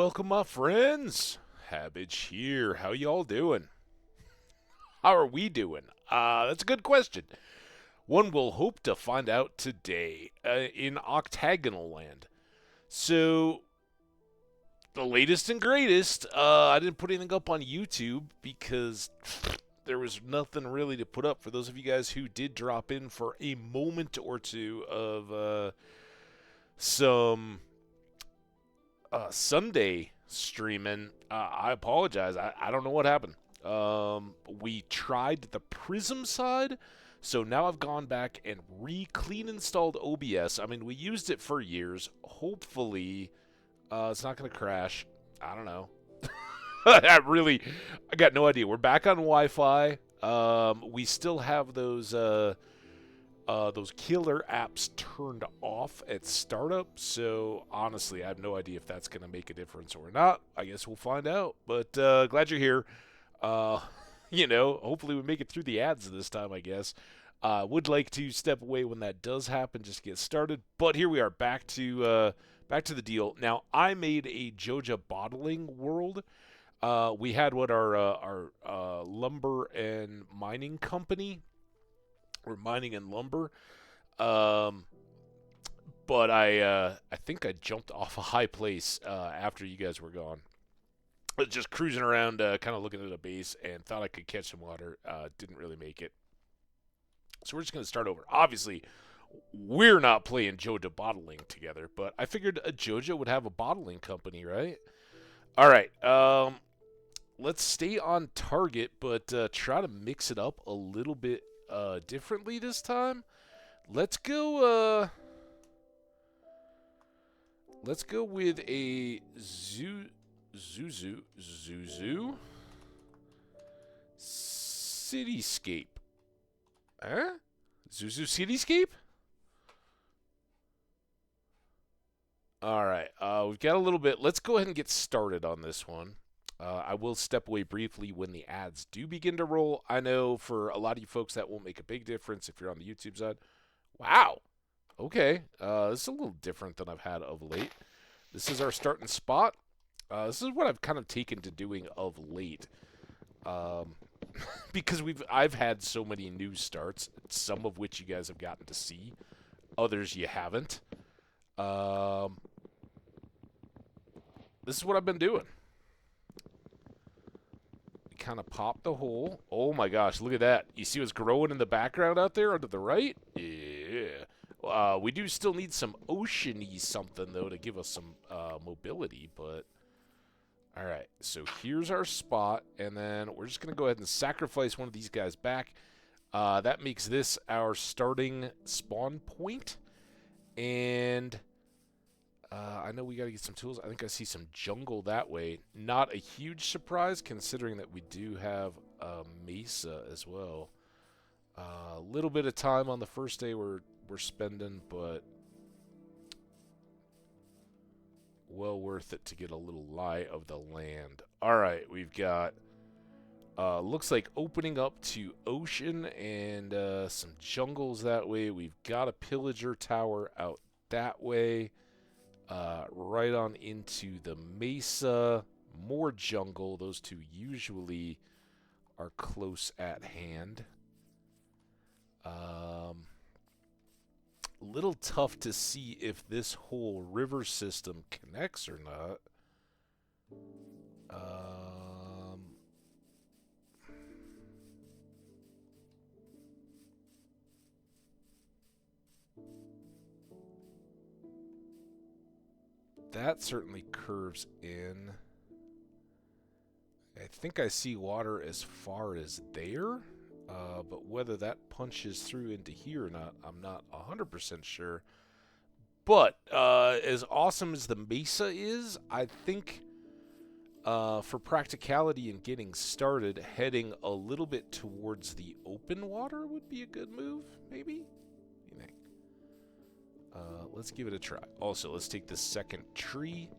Welcome, my friends. Hambbage here. How y'all doing? How are we doing? That's a good question. One will hope to find out today in Octagonal Land. So, the latest and greatest. I didn't put anything up on YouTube because there was nothing really to put up for those of you guys who did drop in for a moment or two of some Sunday streaming. I apologize. I don't know what happened. We tried the Prism side, so now I've gone back and clean installed OBS. I mean, we used it for years. Hopefully, it's not going to crash. I don't know. I got no idea. We're back on Wi-Fi. We still have those killer apps turned off at startup, so honestly, I have no idea if that's going to make a difference or not. I guess we'll find out, but glad you're here. Hopefully we make it through the ads this time, I guess. Would like to step away when that does happen just to get started, but here we are, back to the deal. Now, I made a Joja bottling world. We had what our lumber and mining company, or mining and lumber. But I think I jumped off a high place after you guys were gone. I was just cruising around, kind of looking at a base, and thought I could catch some water. Didn't really make it. So we're just going to start over. Obviously, we're not playing Joja bottling together, but I figured a Joja would have a bottling company, right? All right. Let's stay on target, but try to mix it up a little bit differently this time. Let's go with a Zuzu Cityscape. Huh? Zuzu Cityscape? Alright, we've got a little bit. Let's go ahead and get started on this one. I will step away briefly when the ads do begin to roll. I know for a lot of you folks that won't make a big difference if you're on the YouTube side. Wow. Okay. This is a little different than I've had of late. This is our starting spot. This is what I've kind of taken to doing of late. Because I've had so many new starts, some of which you guys have gotten to see, others you haven't. This is what I've been doing. Kind of pop the hole. Oh my gosh, look at that. You see what's growing in the background out there under the right? Yeah. We do still need some ocean-y something, though, to give us some mobility, but... Alright, so here's our spot, and then we're just going to go ahead and sacrifice one of these guys back. That makes this our starting spawn point, and... I know we got to get some tools. I think I see some jungle that way. Not a huge surprise, considering that we do have a mesa as well. A little bit of time on the first day we're spending, but well worth it to get a little lie of the land. All right, we've got looks like opening up to ocean and some jungles that way. We've got a pillager tower out that way. Right on into the mesa, more jungle. Those two usually are close at hand. Little tough to see if this whole river system connects or not. That certainly curves in. I think I see water as far as there, but whether that punches through into here or not, I'm not 100% sure. But as awesome as the mesa is, I think for practicality and getting started, heading a little bit towards the open water would be a good move, maybe? What do you think? Let's give it a try. Also, let's take the second tree.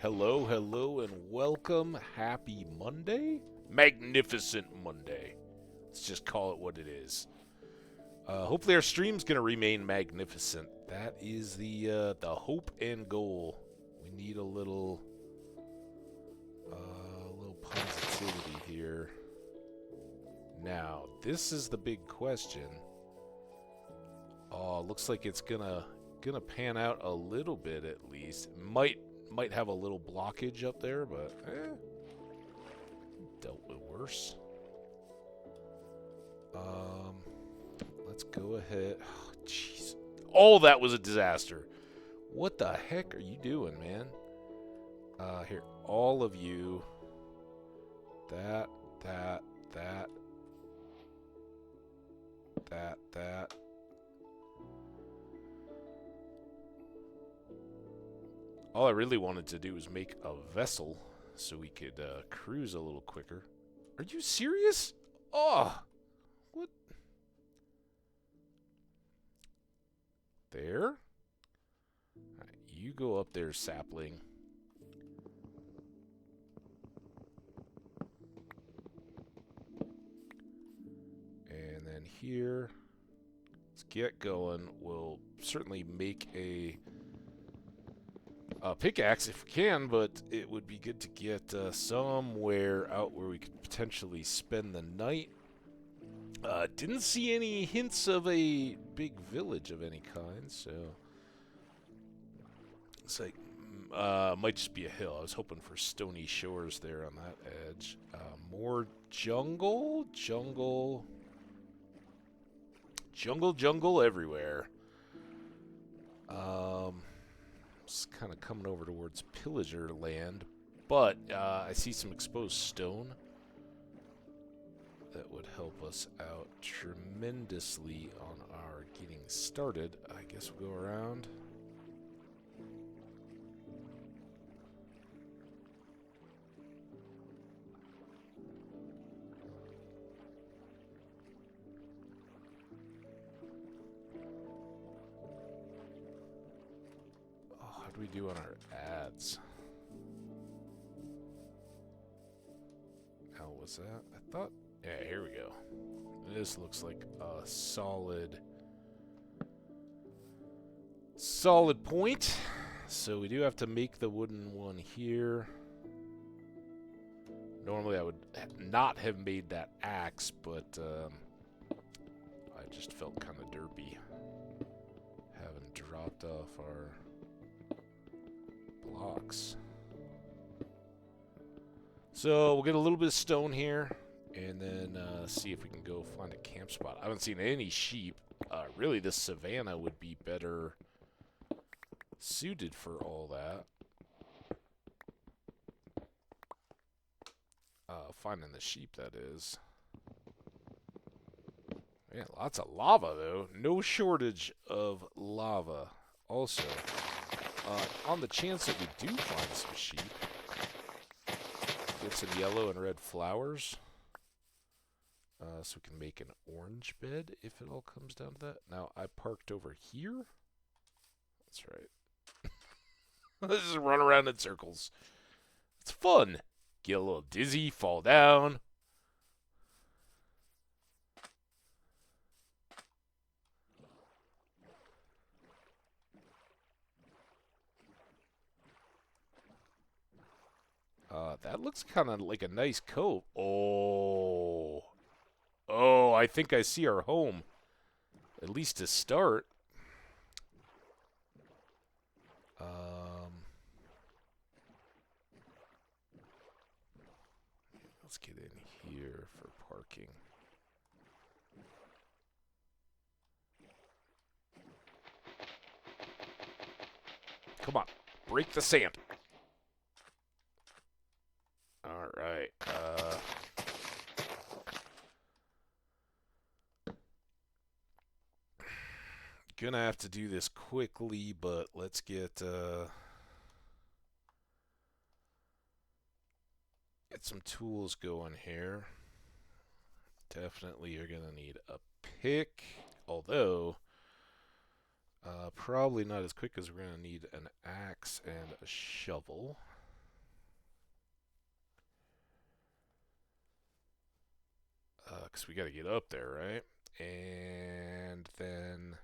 Hello, hello, and welcome. Happy Monday? Magnificent Monday. Let's just call it what it is. Hopefully our stream's going to remain magnificent. That is the hope and goal. We need a little positivity here. Now, this is the big question. Oh, looks like it's gonna pan out a little bit at least. Might have a little blockage up there, but dealt with worse. Let's go ahead. Oh, jeez. Oh, that was a disaster. What the heck are you doing, man? Here, all of you. That. All I really wanted to do was make a vessel so we could cruise a little quicker. Are you serious? Oh, what? There? All right, you go up there, sapling. And then here, let's get going. We'll certainly make a pickaxe if we can, but it would be good to get somewhere out where we could potentially spend the night. Didn't see any hints of a big village of any kind, so it's like might just be a hill. I was hoping for stony shores there on that edge. More jungle everywhere. It's kind of coming over towards pillager land, but I see some exposed stone that would help us out tremendously on our getting started. I guess we'll go around. How do we do on our ads? How was that? I thought... Yeah, here we go. This looks like a solid point. So we do have to make the wooden one here. Normally I would not have made that axe, but I just felt kind of derpy having dropped off our blocks. So we'll get a little bit of stone here, and then see if we can go find a camp spot. I haven't seen any sheep. Really, this savanna would be better suited for all that. Finding the sheep, that is. Yeah, lots of lava, though. No shortage of lava. Also, on the chance that we do find some sheep, get some yellow and red flowers, so we can make an orange bed if it all comes down to that. Now, I parked over here. That's right. Let's just run around in circles. It's fun. Get a little dizzy, fall down. That looks kind of like a nice cove. Oh, I think I see our home. At least to start. Let's get in here for parking. Come on, break the sand. All right. Gonna have to do this quickly, but let's get some tools going here. Definitely you're gonna need a pick, although probably not as quick as we're gonna need an axe and a shovel. Because we got to get up there, right? And then...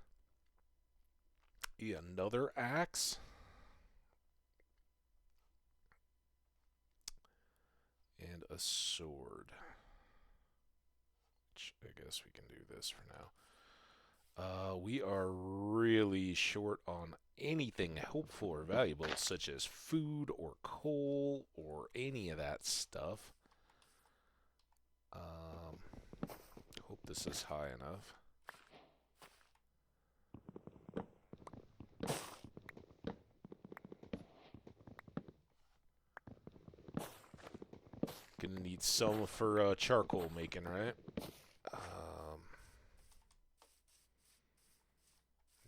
yeah, another axe. And a sword. Which I guess we can do this for now. We are really short on anything helpful or valuable, such as food or coal or any of that stuff. Hope this is high enough. Gonna need some for charcoal making, right?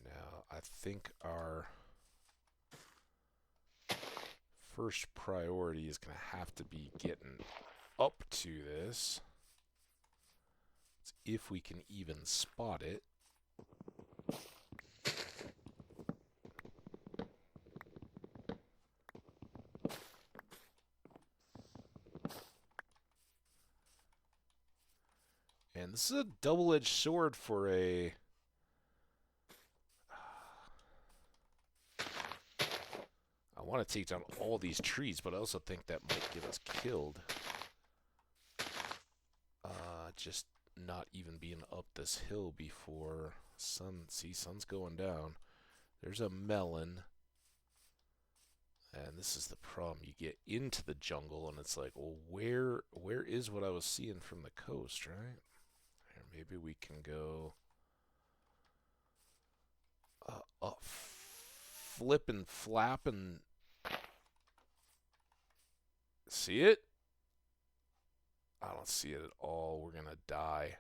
Now, I think our first priority is going to have to be getting up to this. If we can even spot it. And this is a double-edged sword for a... I want to take down all these trees, but I also think that might get us killed. Just not even being up this hill before sun. See, sun's going down. There's a melon. And this is the problem. You get into the jungle, and it's like, well, where is what I was seeing from the coast, right? Here, maybe we can go flip and flap and see it? I don't see it at all. We're gonna die.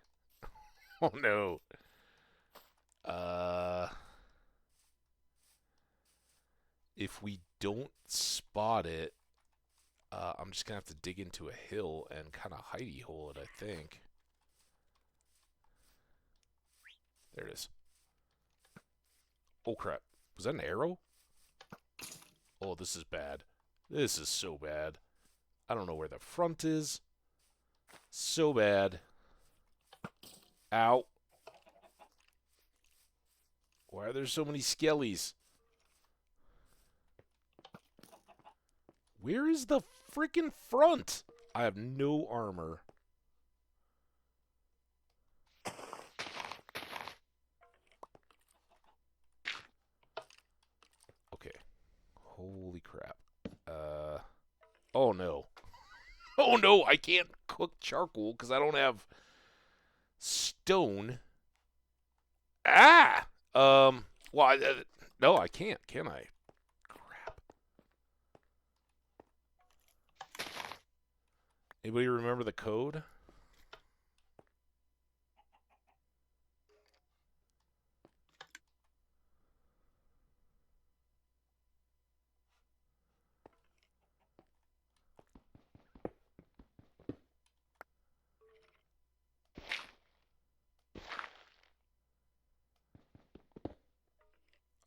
Oh no. If we don't spot it, I'm just gonna have to dig into a hill and kind of hidey hole it, I think. There it is. Oh crap. Was that an arrow? Oh, this is bad. This is so bad. I don't know where the front is. So bad. Ow. Why are there so many skellies? Where is the freaking front? I have no armor. Okay. Holy crap. Oh no. Oh no, I can't cook charcoal because I don't have stone. Ah! Well, no, I can't, can I? Crap. Anybody remember the code?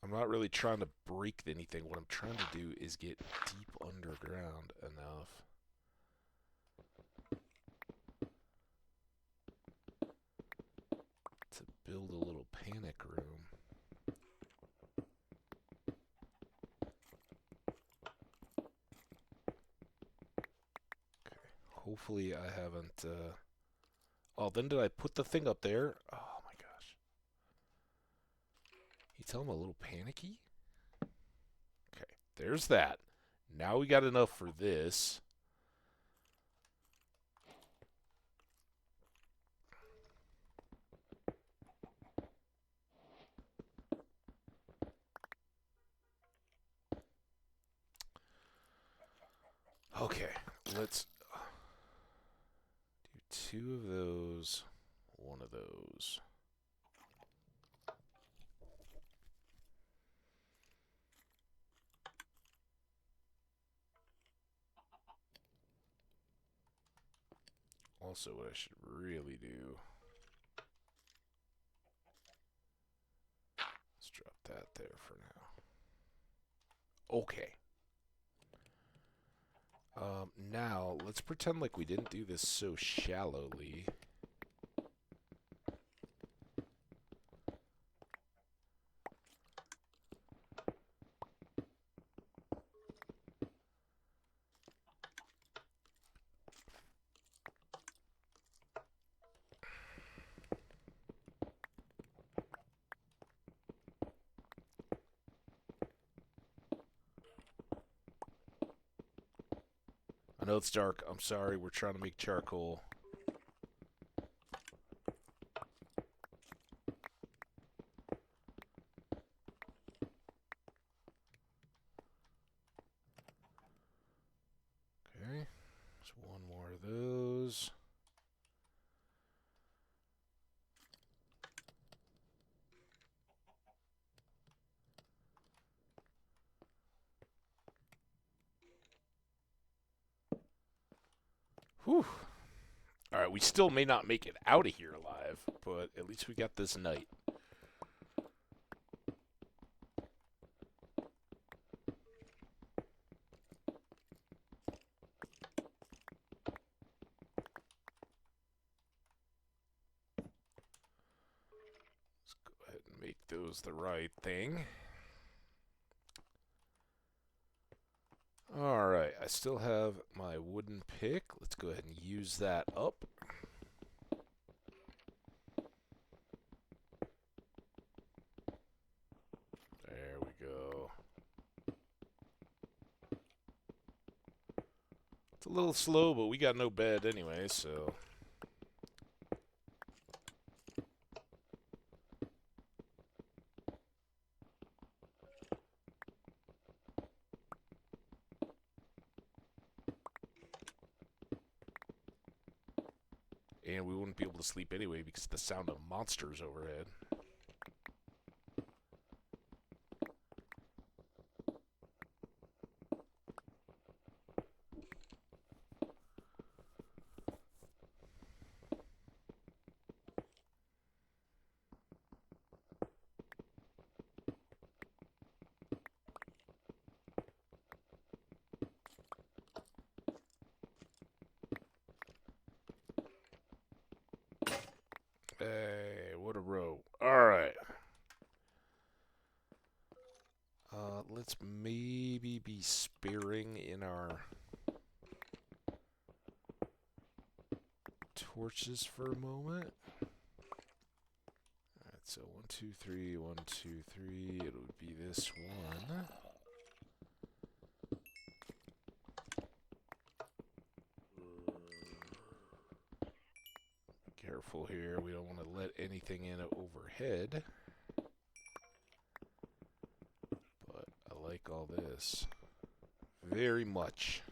I'm not really trying to break anything. What I'm trying to do is get deep underground enough to build a little panic room. Okay. Hopefully I haven't... Oh, then did I put the thing up there? Oh my gosh. You tell him a little panicky? Okay, there's that. Now we got enough for this. Okay, let's do 2 of those, 1 of those. Also, what I should really do... let's drop that there for now. Okay. Now, let's pretend like we didn't do this so shallowly. I know it's dark. I'm sorry. We're trying to make charcoal. Okay. So one more of those. Whew. Alright, we still may not make it out of here alive, but at least we got this night. Let's go ahead and make those the right thing. Alright, I still have my wooden pick. Let's go ahead and use that up. There we go. It's a little slow, but we got no bed anyway, so... And we wouldn't be able to sleep anyway because of the sound of monsters overhead. Hey, what a row. Alright. Let's maybe be sparing in our torches for a moment. Alright, so 1, 2, 3, 1, 2, 3. It would be this one. Careful here, we don't want to let anything in overhead. But I like all this very much.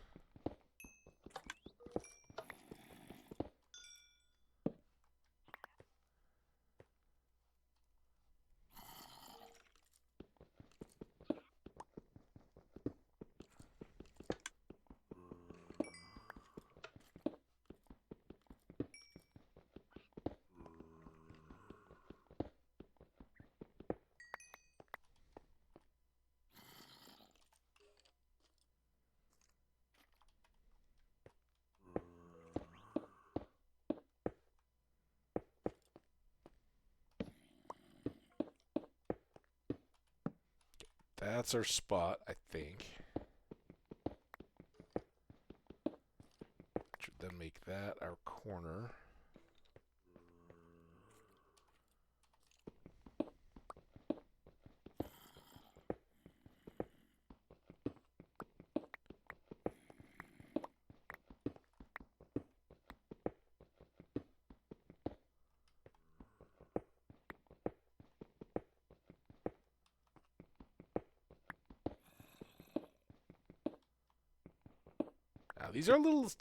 That's our spot, I think. Which would then make that our corner. Now, these are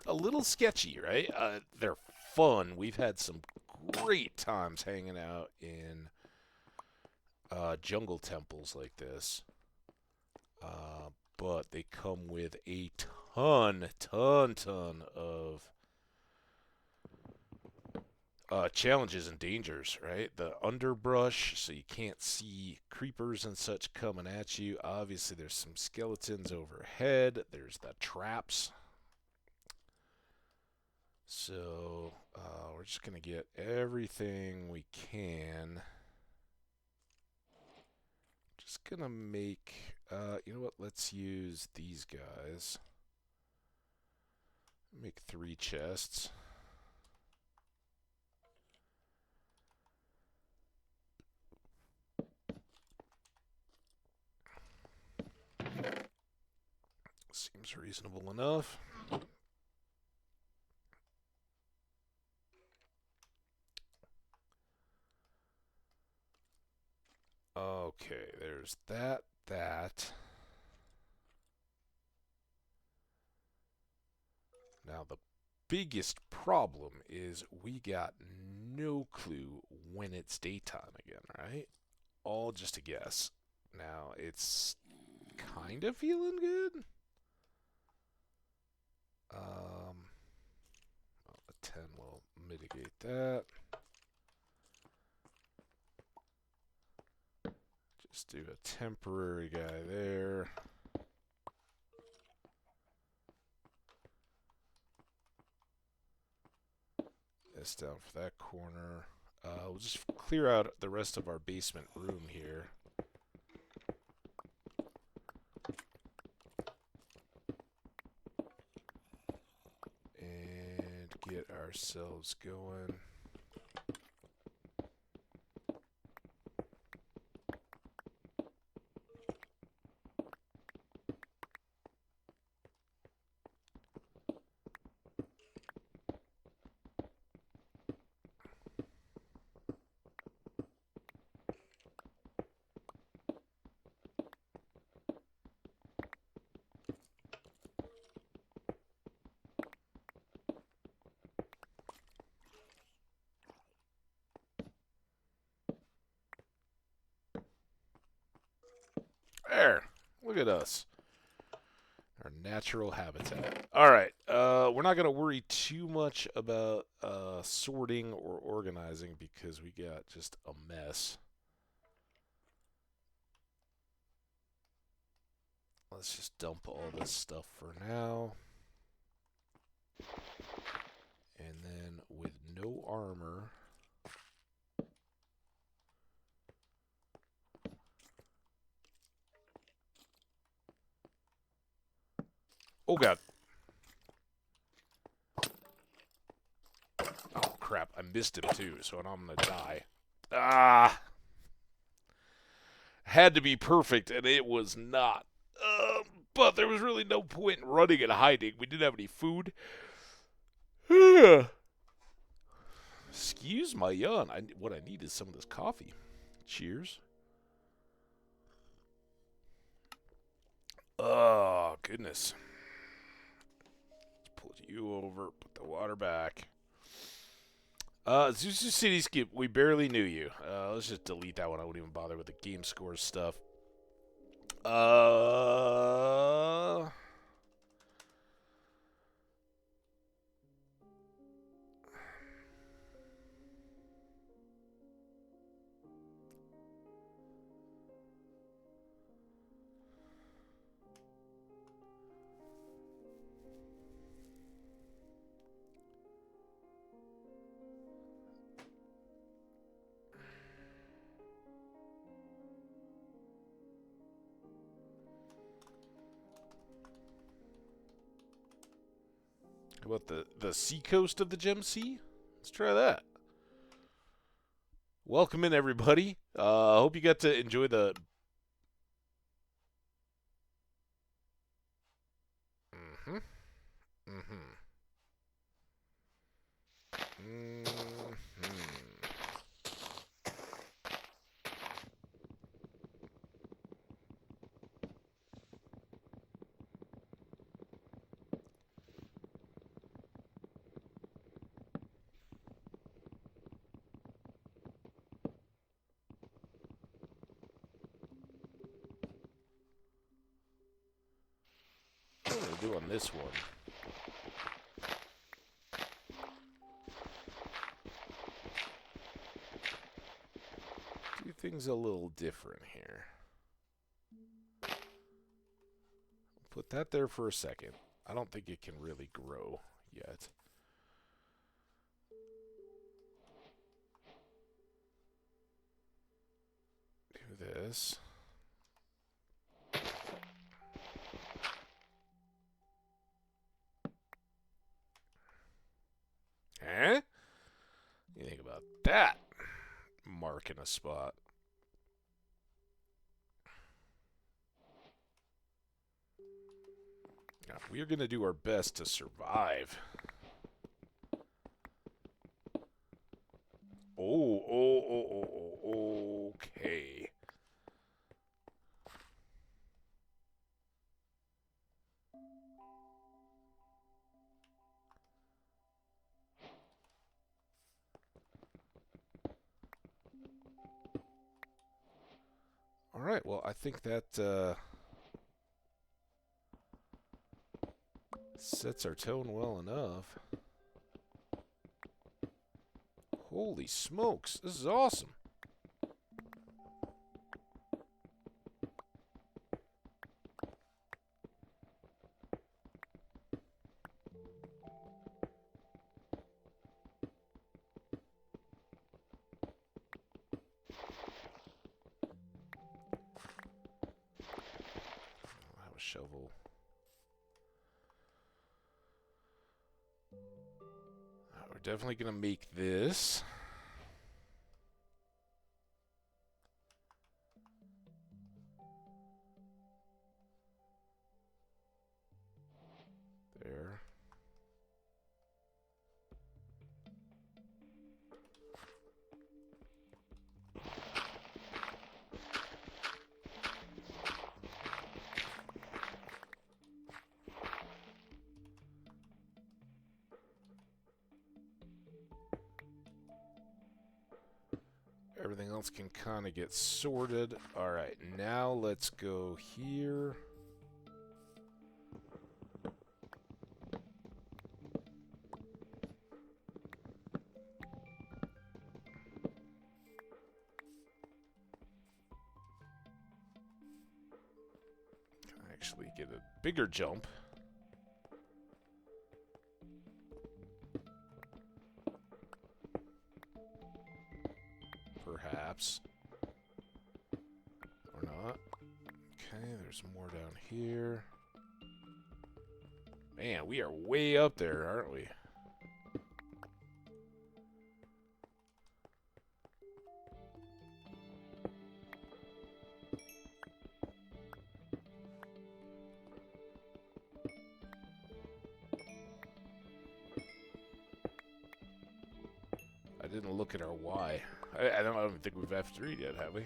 a little sketchy, right? They're fun. We've had some great times hanging out in jungle temples like this. But they come with a ton of challenges and dangers, right? The underbrush, so you can't see creepers and such coming at you. Obviously, there's some skeletons overhead. There's the traps. So, we're just going to get everything we can. Just going to make, you know what, let's use these guys. Make 3 chests. Seems reasonable enough. Okay, there's that. Now, the biggest problem is we got no clue when it's daytime again, right? All just a guess. Now, it's kind of feeling good. Well, a 10 will mitigate that. Just do a temporary guy there. This down for that corner. We'll just clear out the rest of our basement room here. And get ourselves going. There. Look at us. Our natural habitat. Alright. We're not going to worry too much about sorting or organizing because we got just a mess. Let's just dump all this stuff for now. And then with no armor... Oh, God. Oh, crap. I missed him, too, so now I'm going to die. Ah! Had to be perfect, and it was not. But there was really no point in running and hiding. We didn't have any food. Excuse my yawn. What I need is some of this coffee. Cheers. Oh, goodness. Let's pull you over. Put the water back. Zeus Cityscape, we barely knew you. Let's just delete that one. I wouldn't even bother with the game score stuff. How about the Seacoast of the Gem Sea? Let's try that. Welcome in, everybody. I hope you got to enjoy the... Mm-hmm. Mm-hmm. Mm-hmm. What do I do on this one? Do things a little different here. Put that there for a second. I don't think it can really grow yet. Do this. Huh? You think about that? Marking a spot. Now, we are going to do our best to survive. Okay. Alright, well, I think that sets our tone well enough. Holy smokes, this is awesome. I'll have a shovel. We're definitely going to make this. There. Everything else can kind of get sorted. Alright, now let's go here. Can actually get a bigger jump. Perhaps. Or not. Okay, there's more down here. Man, we are way up there, aren't we? I didn't look at our Y. I don't think we've F3'd yet, have we?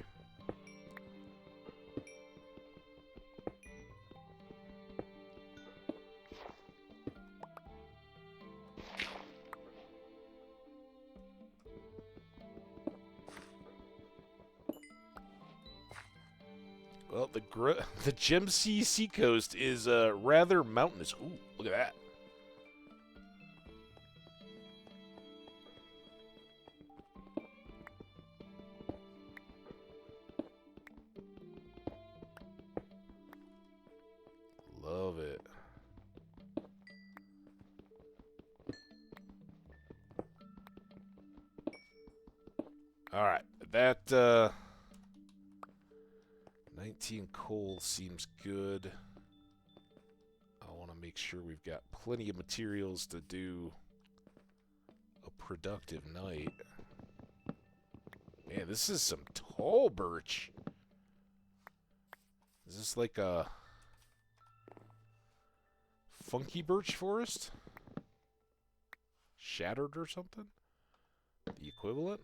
Well, the Gem Sea Seacoast is rather mountainous. Ooh, look at that. Love it. Alright, that 19 coal seems good. I want to make sure we've got plenty of materials to do a productive night. Man, this is some tall birch. Is this like a funky birch forest? Shattered or something? The equivalent?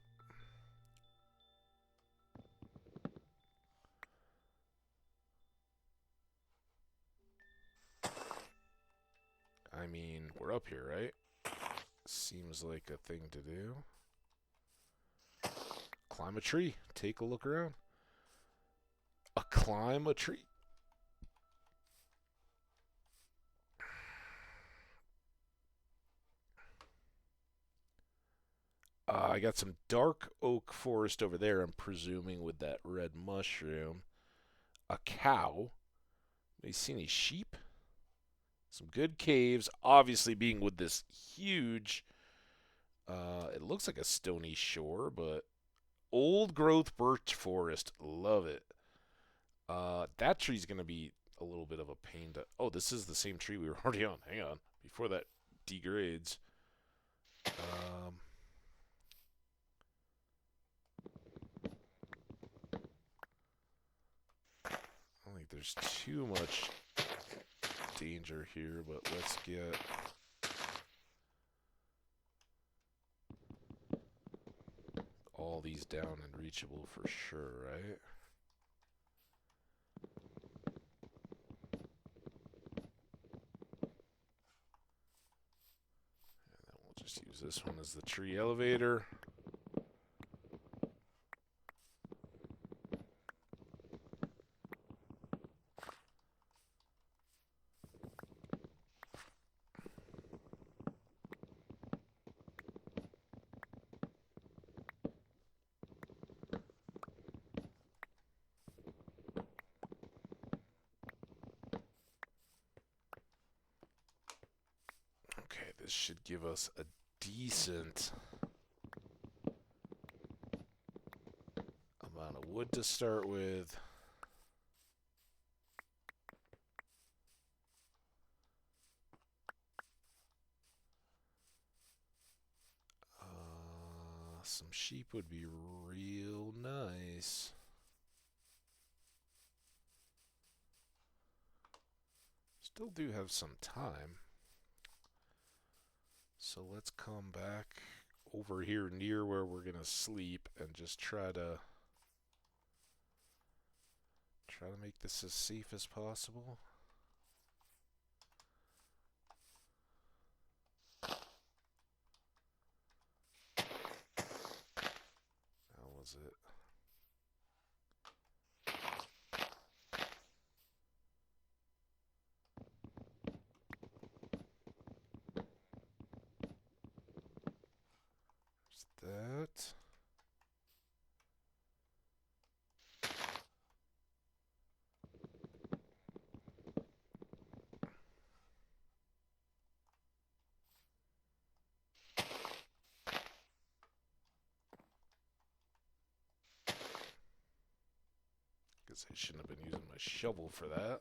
I mean, we're up here, right? Seems like a thing to do. Climb a tree. Take a look around. Climb a tree. I got some dark oak forest over there, I'm presuming, with that red mushroom. A cow. You see any sheep? Some good caves, obviously being with this huge, it looks like a stony shore, but old growth birch forest. Love it. That tree's going to be a little bit of a pain to... Oh, this is the same tree we were already on. Hang on. Before that degrades. I don't think there's too much danger here, but let's get all these down and reachable for sure, right? And then we'll just use this one as the tree elevator. this should give us a decent amount of wood to start with. Some sheep would be real nice. Still do have some time. So let's come back over here near where we're going to sleep and just try to make this as safe as possible. How was it? That. Guess I shouldn't have been using my shovel for that.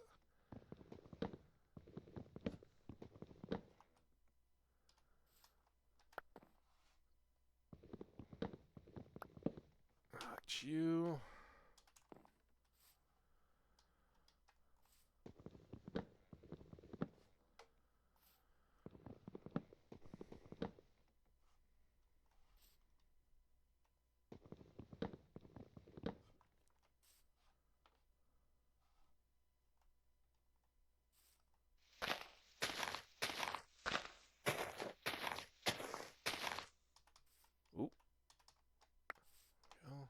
Got you. Oop. Go.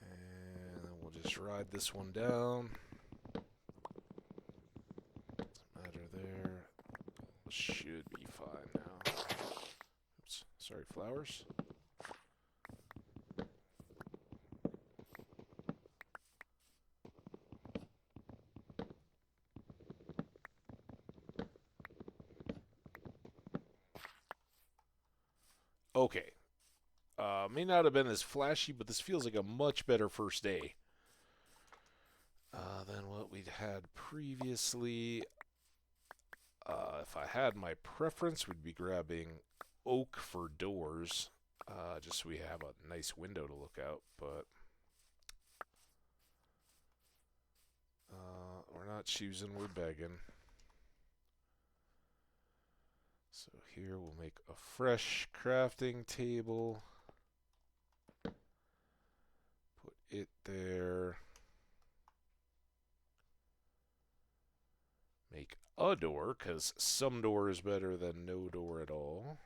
And then we'll just ride this one down. Doesn't matter there. Should be fine now. Oops, sorry, flowers. Okay. May not have been as flashy, but this feels like a much better first day than what we'd had previously. If I had my preference, we'd be grabbing oak for doors, just so we have a nice window to look out, but we're not choosing, we're begging. So here we'll make a fresh crafting table. Put it there. Make a door, because some door is better than no door at all.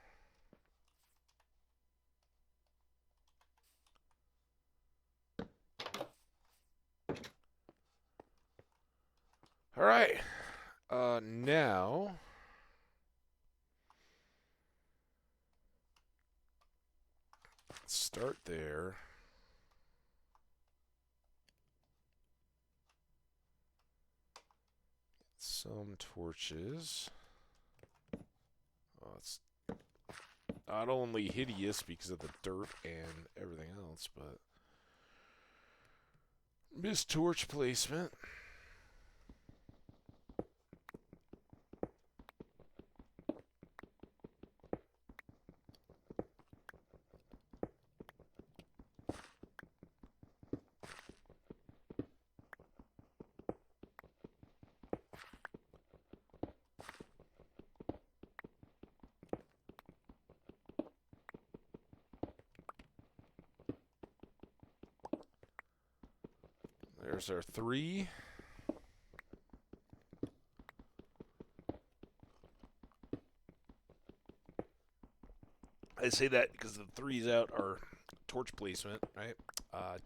Alright. Now... start there. Some torches. Oh, it's not only hideous because of the dirt and everything else, but missed torch placement. There's our 3. I say that because the 3's out our torch placement, right?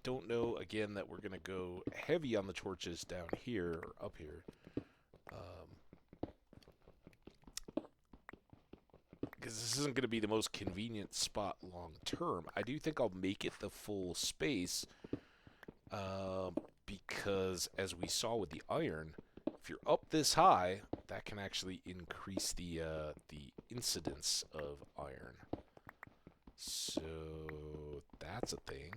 Don't know, again, that we're going to go heavy on the torches down here, or up here. because this isn't going to be the most convenient spot long term. I do think I'll make it the full space, because as we saw with the iron, if you're up this high, that can actually increase the incidence of iron. So that's a thing.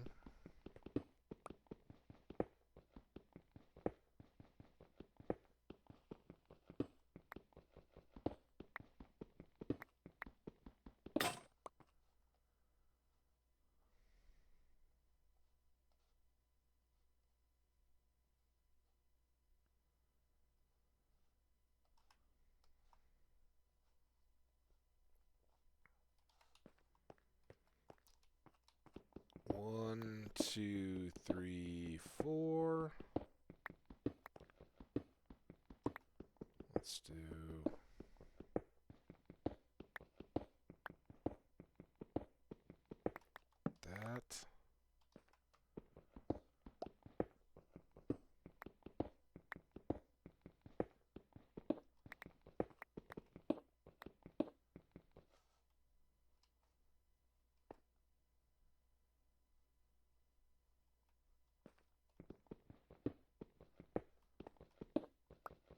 One, two, three, four. Let's do that.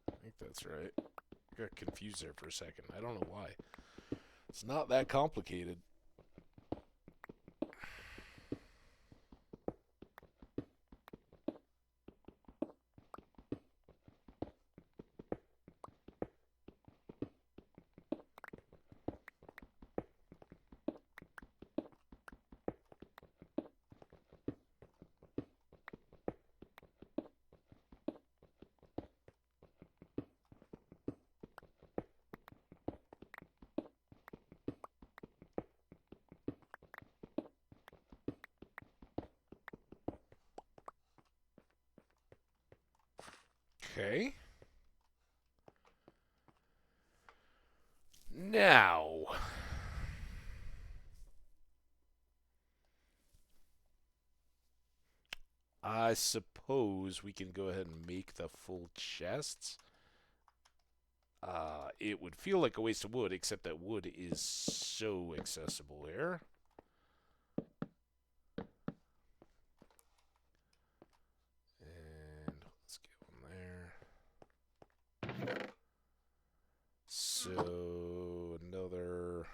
I think that's right. I got confused there for a second. I don't know why. It's not that complicated. Okay. Now, I suppose we can go ahead and make the full chests. It would feel like a waste of wood, except that wood is so accessible here. And let's get one there. So, another...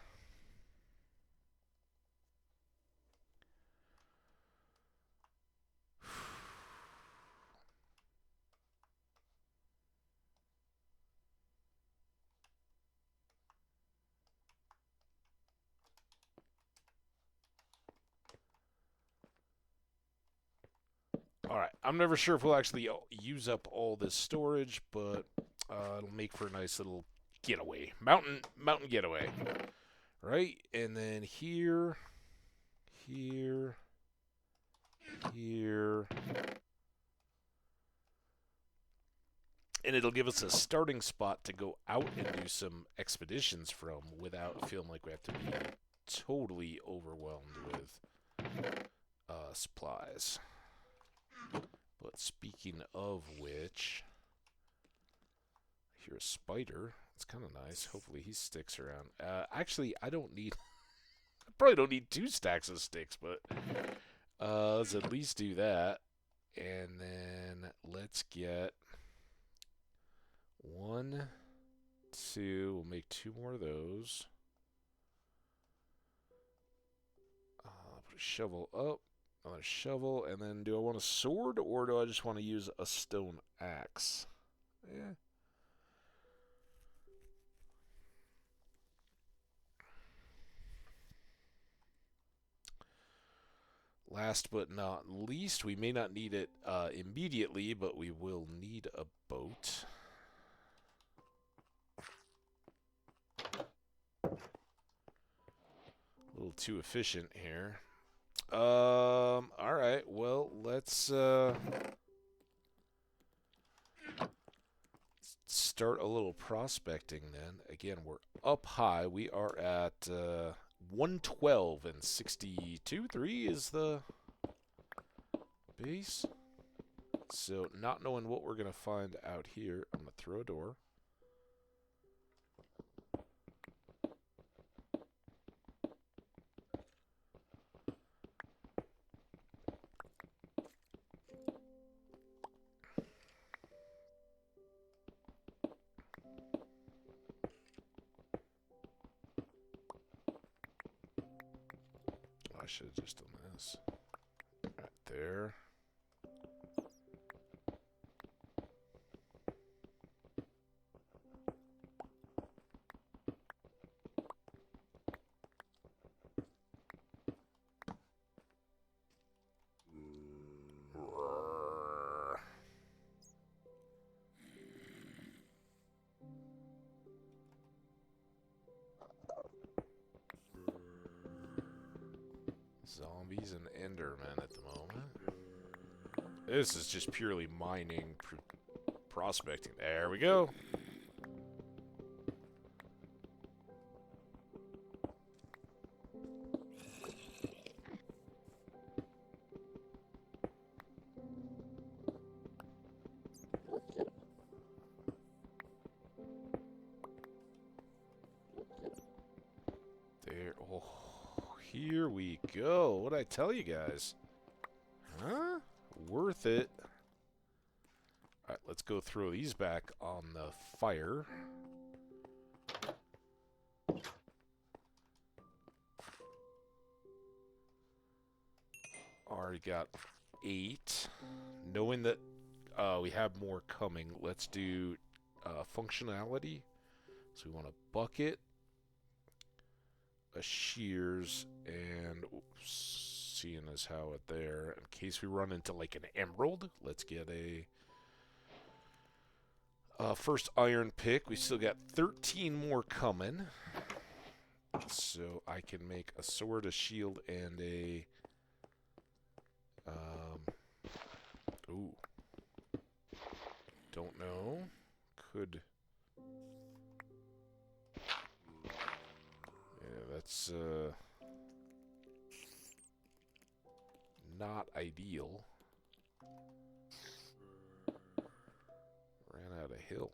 Alright, I'm never sure if we'll actually use up all this storage, but it'll make for a nice little getaway. Mountain getaway. Right? And then here, here, here. And it'll give us a starting spot to go out and do some expeditions from without feeling like we have to be totally overwhelmed with supplies. But speaking of which, I hear a spider. It's kind of nice. Hopefully he sticks around. Actually, I don't need... I probably don't need 2 stacks of sticks, but let's at least do that. And then let's get 1, 2. We'll make 2 more of those. Put a shovel up. Another shovel, and then do I want a sword, or do I just want to use a stone axe? Yeah. Last but not least, we may not need it immediately, but we will need a boat. A little too efficient here. Alright, well, let's start a little prospecting then. Again, we're up high. We are at 112 and 62.3 is the base. So, not knowing what we're going to find out here, I'm going to throw a door. I should have just done this. Right there. Zombies and Endermen at the moment. This is just purely mining, prospecting. There we go. There. Oh, here we go. What'd I tell you guys? Huh? Worth it. Alright, let's go throw these back on the fire. Already got 8. Knowing that we have more coming, let's do functionality. So we want a bucket, a shears, and seeing as how it there, in case we run into like an emerald, let's get a first iron pick. We still got 13 more coming, so I can make a sword, a shield, and a ooh, don't know, could, yeah, that's not ideal. Ran out of hill.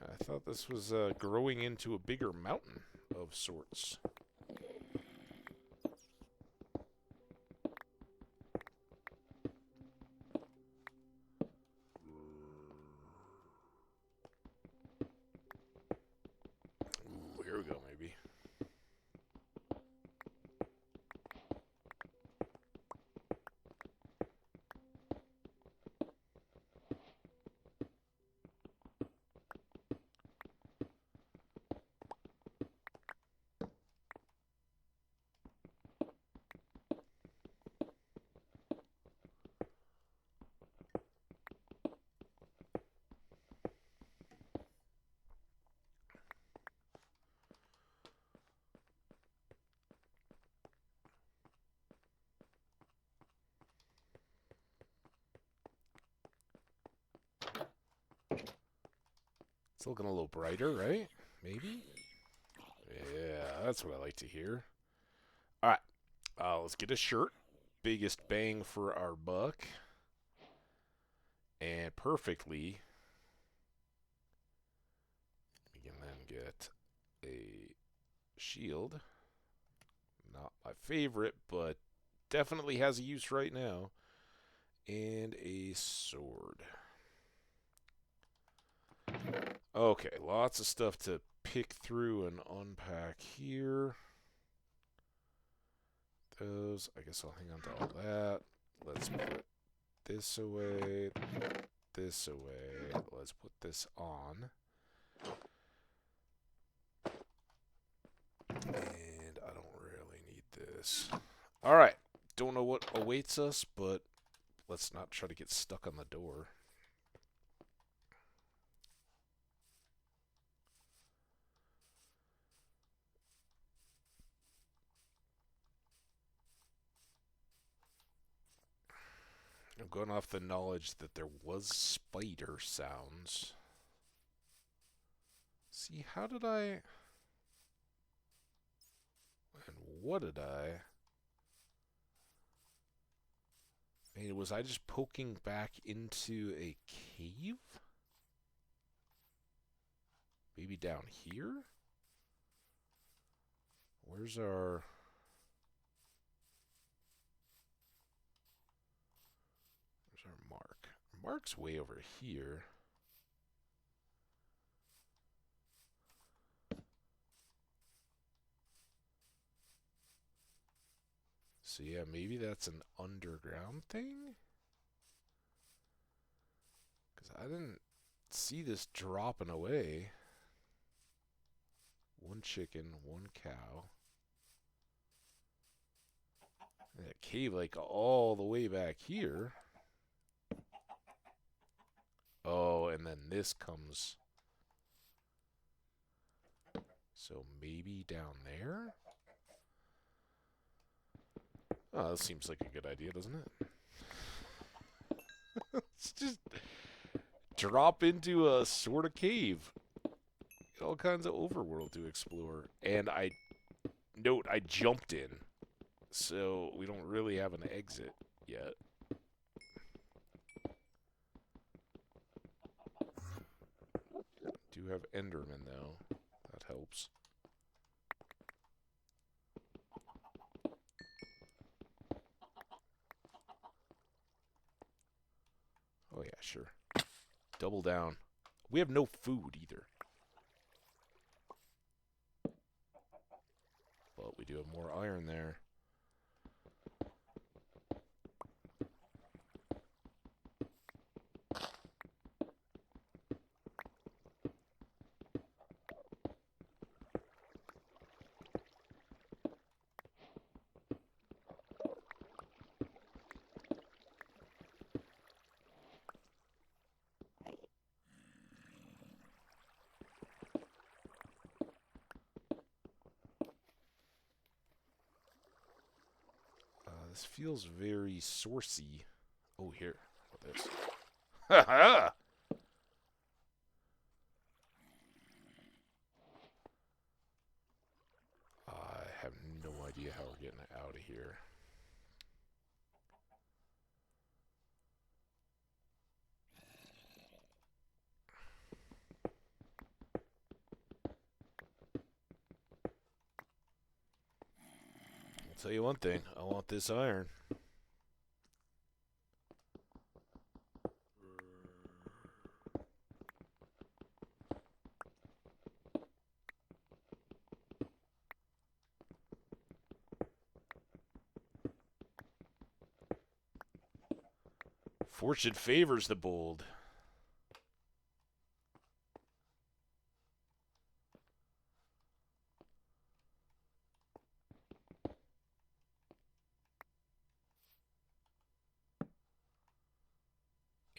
I thought this was growing into a bigger mountain of sorts. Ooh, here we go, maybe. It's looking a little brighter, right? Maybe? Yeah, that's what I like to hear. Alright, let's get a shirt. Biggest bang for our buck. And perfectly, we can then get a shield. Not my favorite, but definitely has a use right now. And a sword. Okay, lots of stuff to pick through and unpack here. Those, I guess I'll hang on to all that. Let's put this away, this away. Let's put this on. And I don't really need this. Alright, don't know what awaits us, but let's not try to get stuck on the door. I'm going off the knowledge that there was spider sounds. See, how did I... And what did I... Hey, was I just poking back into a cave? Maybe down here? Where's our... Where's our mark? Our mark's way over here. So yeah, maybe that's an underground thing? Because I didn't see this dropping away. One chicken, one cow. And a cave like all the way back here. Oh, and then this comes. So maybe down there? Oh, that seems like a good idea, doesn't it? Let's just drop into a sort of cave. All kinds of overworld to explore. And I jumped in. So we don't really have an exit yet. Do have Enderman though. That helps. Oh yeah, sure. Double down. We have no food either. But we do have more iron there. This feels very sourcey. Oh, here. How about this? Ha ha! I have no idea how we're getting out of here. I'll tell you one thing. I want this iron. Fortune favors the bold.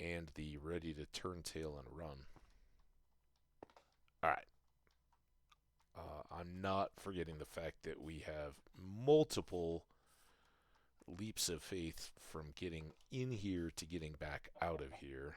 And the ready to turn tail and run. Alright. I'm not forgetting the fact that we have multiple leaps of faith from getting in here to getting back out of here.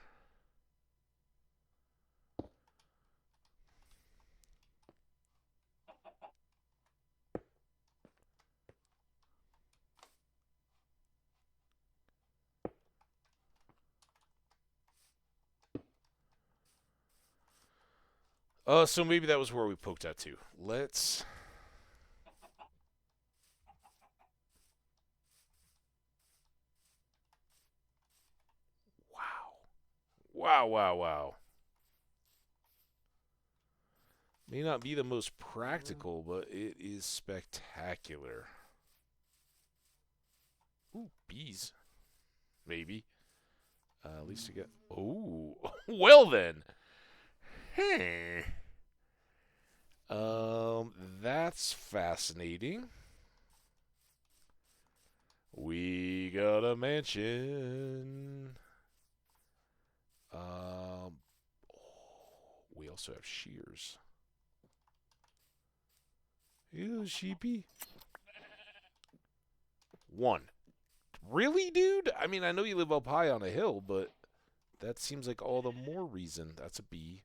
So maybe that was where we poked out to. Let's... Wow, wow, wow. May not be the most practical, but it is spectacular. Ooh, bees. Maybe. At least you get... Oh, well then. Hey. That's fascinating. We got a mansion. We also have shears. Ew, sheepy. 1. Really, dude? I mean, I know you live up high on a hill, but that seems like all the more reason. That's a bee.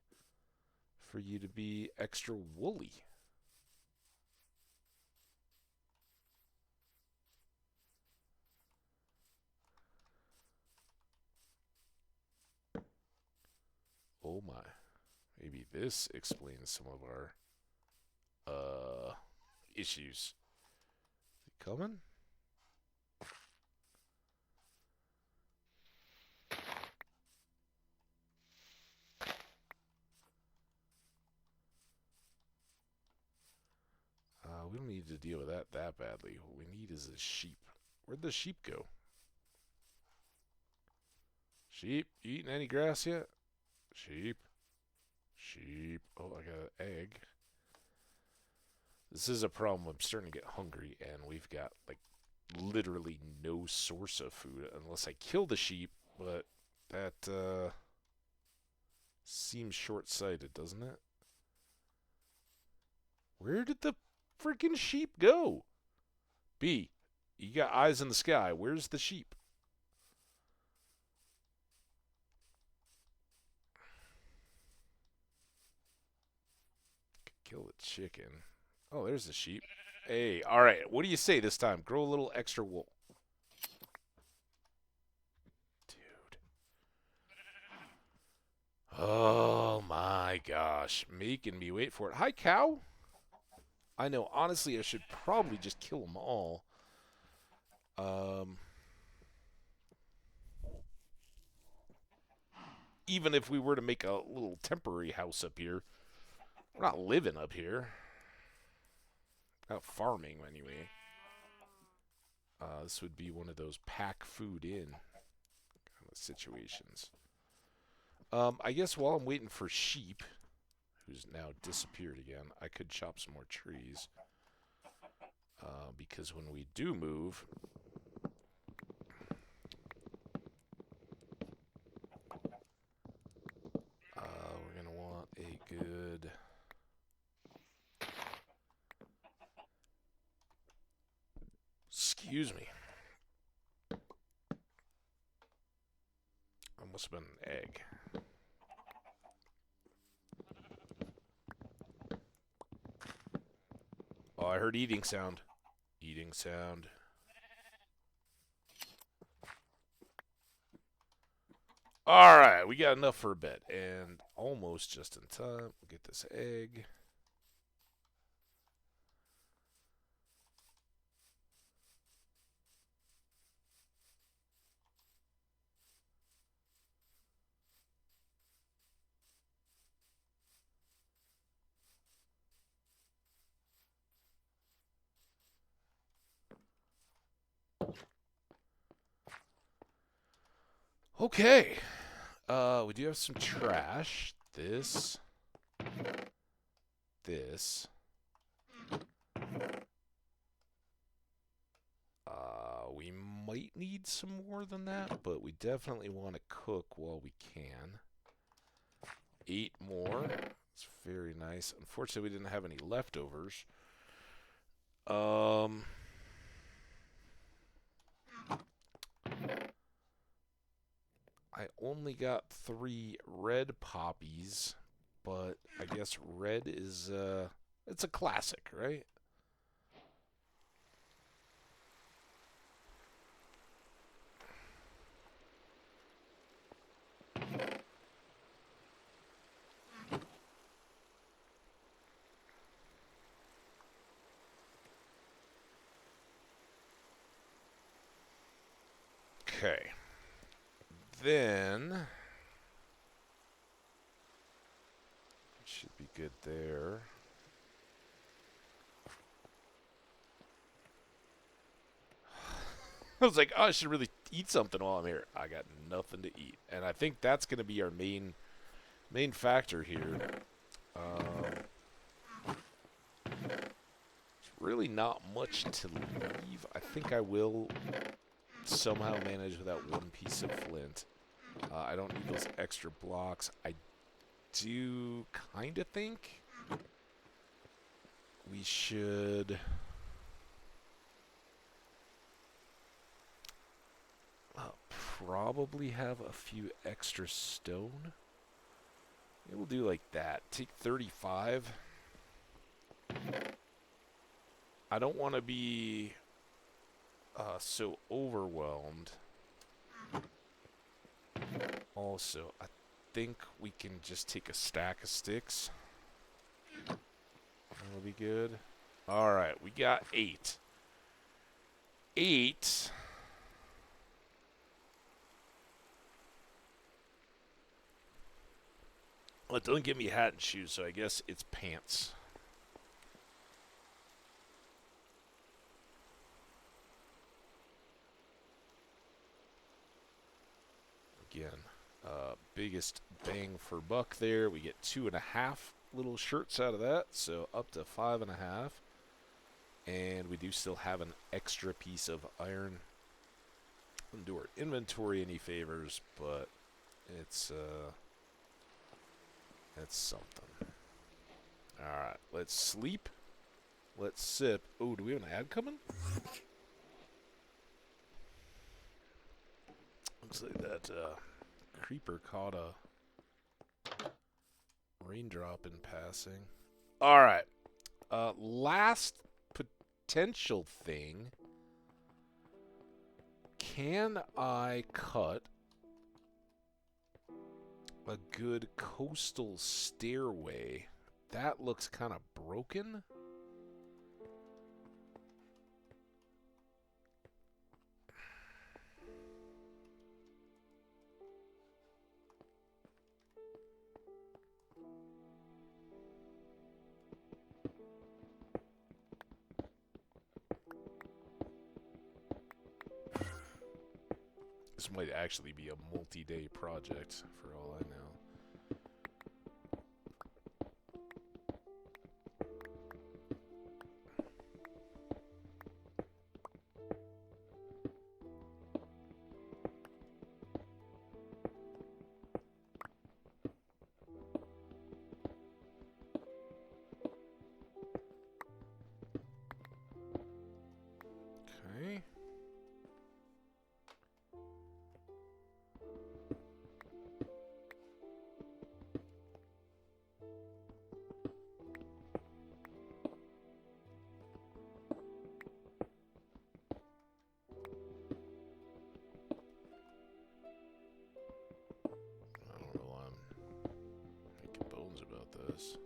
For you to be extra woolly. Oh my. Maybe this explains some of our issues. Is he coming? We don't need to deal with that badly. What we need is a sheep. Where'd the sheep go? Sheep, you eating any grass yet? Sheep. Sheep. Oh, I got an egg. This is a problem. I'm starting to get hungry, and we've got, like, literally no source of food unless I kill the sheep, but that, seems short-sighted, doesn't it? Where did the freaking sheep go? B, you got eyes in the sky. Where's the sheep? Kill the chicken. Oh, there's the sheep. Hey, all right. What do you say this time? Grow a little extra wool. Dude. Oh, my gosh. Making me wait for it. Hi, cow. I know. Honestly, I should probably just kill them all. Even if we were to make a little temporary house up here. We're not living up here. Not farming, anyway. This would be one of those pack food in kind of situations. I guess while I'm waiting for sheep, who's now disappeared again, I could chop some more trees. Because when we do move, we're going to want a good... Excuse me. That must have been an egg. Oh, I heard eating sound. Eating sound. Alright, we got enough for a bed. And almost just in time. We'll get this egg. Okay. We do have some trash. This. We might need some more than that, but we definitely want to cook while we can. 8 more. It's very nice. Unfortunately, we didn't have any leftovers. I only got 3 red poppies, but I guess red is, it's a classic, right? Okay. Then should be good there. I was like, oh, I should really eat something while I'm here. I got nothing to eat, and I think that's going to be our main factor here. There's really not much to leave. I think I will somehow manage without 1 piece of flint. I don't need those extra blocks. I do kind of think we should probably have a few extra stone. Maybe we'll do like that. Take 35. I don't want to be so overwhelmed. Also, I think we can just take a stack of sticks. That'll be good. Alright, we got 8. 8. Well, it doesn't give me hat and shoes, so I guess it's pants. Again, biggest bang for buck there. We get 2.5 little shirts out of that, so up to 5.5. And we do still have an extra piece of iron. Doesn't do our inventory any favors, but it's something. Alright, let's sleep. Let's sip. Oh, do we have an ad coming? Looks like that creeper caught a raindrop in passing. Alright. Last potential thing. Can I cut a good coastal stairway? That looks kind of broken. This might actually be a multi-day project, for all I know. Okay. I don't know why I'm making bones about this.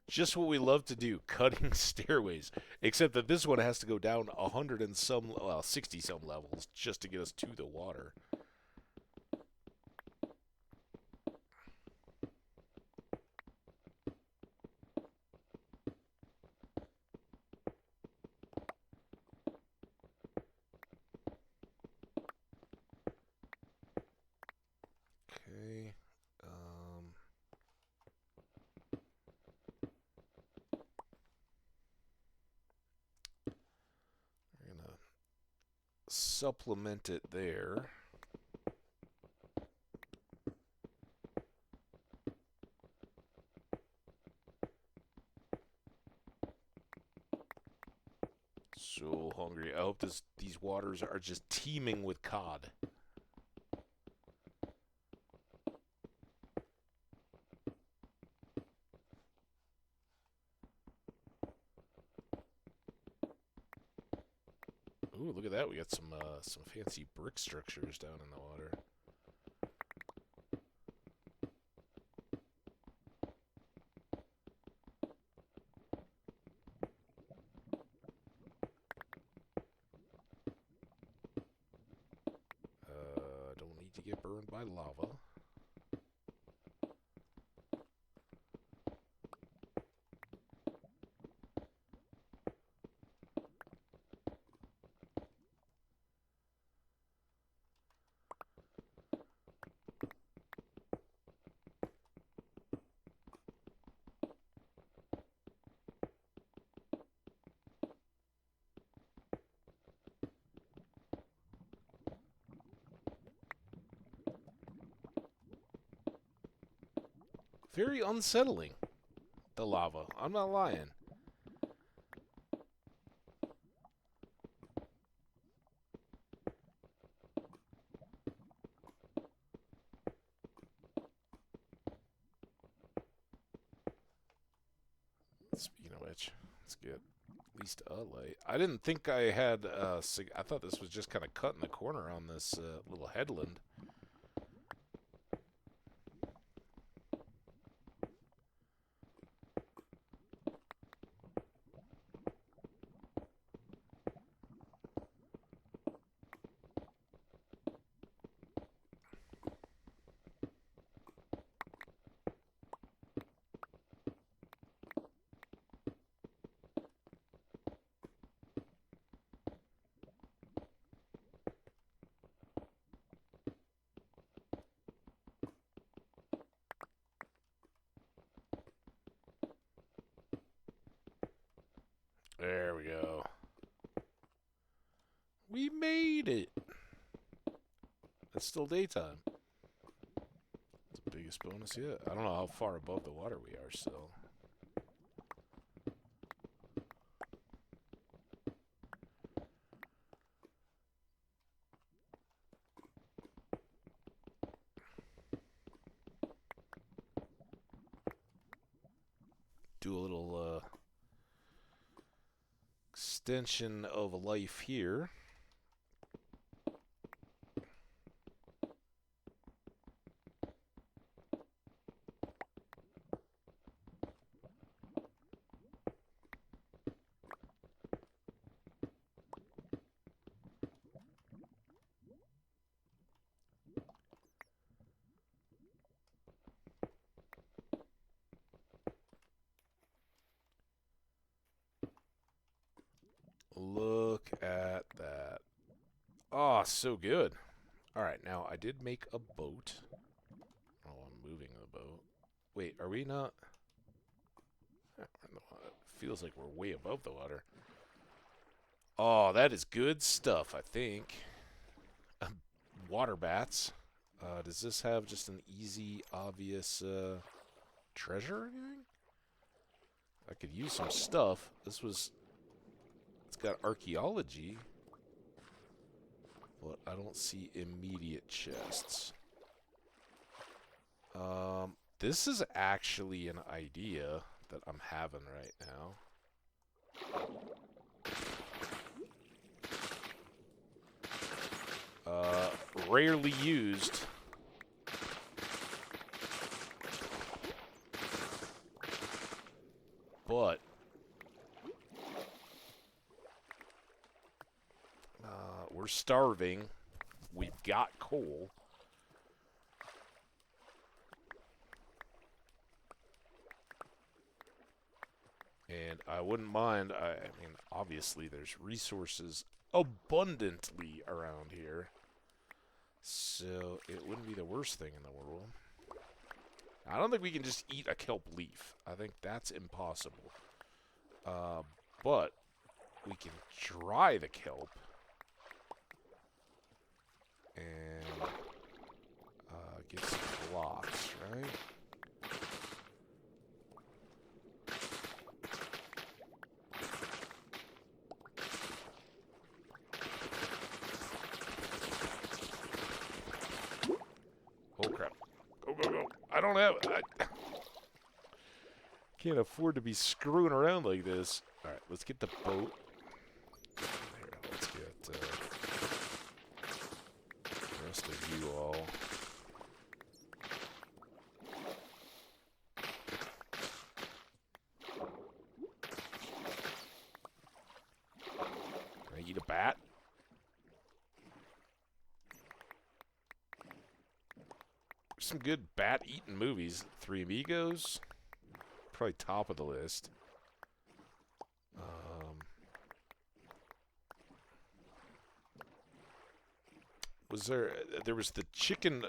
Just what we love to do, cutting stairways. Except that this one has to go down 100 and some, well, 60 some levels just to get us to the water. Okay. We're gonna supplement it there. So hungry. I hope these waters are just teeming with cod. Ooh, look at that. We got some fancy brick structures down in the water. Don't need to get burned by lava. very unsettling, the lava. I'm not lying. Speaking of which, let's get at least a light. I didn't think I had, I thought this was just kind of cutting the corner on this little headland. There we go. We made it. It's still daytime. It's the biggest bonus yet. I don't know how far above the water we are still. Do a little extension of life here. Look at that. Oh, so good. Alright, now I did make a boat. Oh, I'm moving the boat. Wait, are we not? We're in the water. It feels like we're way above the water. Oh, that is good stuff, I think. Water bats. Does this have just an easy, obvious treasure or anything? I could use some stuff. This was... It's got archaeology, but I don't see immediate chests. This is actually an idea that I'm having right now. Rarely used. But we're starving. We've got coal. And I wouldn't mind, I mean, obviously there's resources abundantly around here. So it wouldn't be the worst thing in the world. I don't think we can just eat a kelp leaf. I think that's impossible. But we can dry the kelp. And get some blocks, right? Oh crap. Go, go, go. I don't have... I can't afford to be screwing around like this. Alright, let's get the boat. Here, let's get the rest of you all. Can I eat a bat? Some good bat-eating movies. Three Amigos, probably top of the list. There was the chicken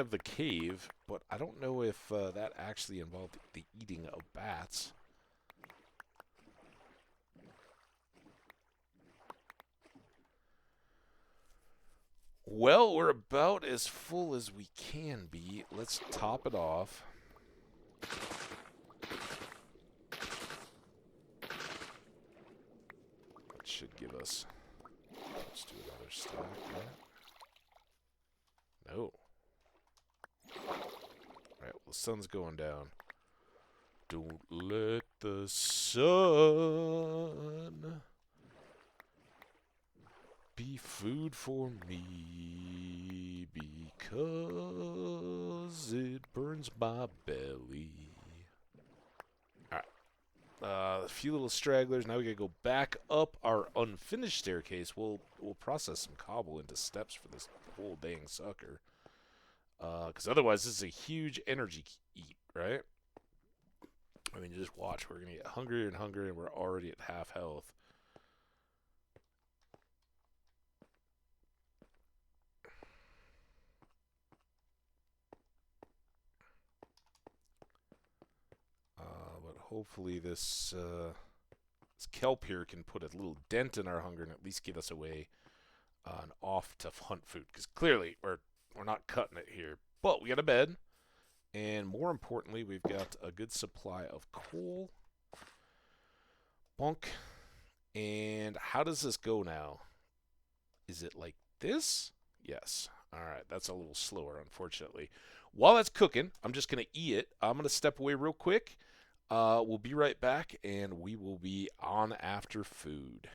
of the cave, but I don't know if that actually involved the eating of bats. Well, we're about as full as we can be. Let's top it off. should give us... Let's do another stack, right? No. Alright, well, the sun's going down. Don't let the sun be food for me, because it burns my belly. Alright. A few little stragglers. Now we gotta go back up our unfinished staircase. We'll process some cobble into steps for this whole dang sucker. Because otherwise this is a huge energy eat, right? I mean, just watch. We're going to get hungrier and hungrier, and we're already at half health. But hopefully this kelp here can put a little dent in our hunger and at least get us away and off to hunt food. Because clearly we're not cutting it here. But we got a bed. And more importantly, we've got a good supply of coal. Bonk. And how does this go now? Is it like this? Yes. Alright, that's a little slower, unfortunately. While that's cooking, I'm just going to eat it. I'm going to step away real quick. We'll be right back, and we will be on after food.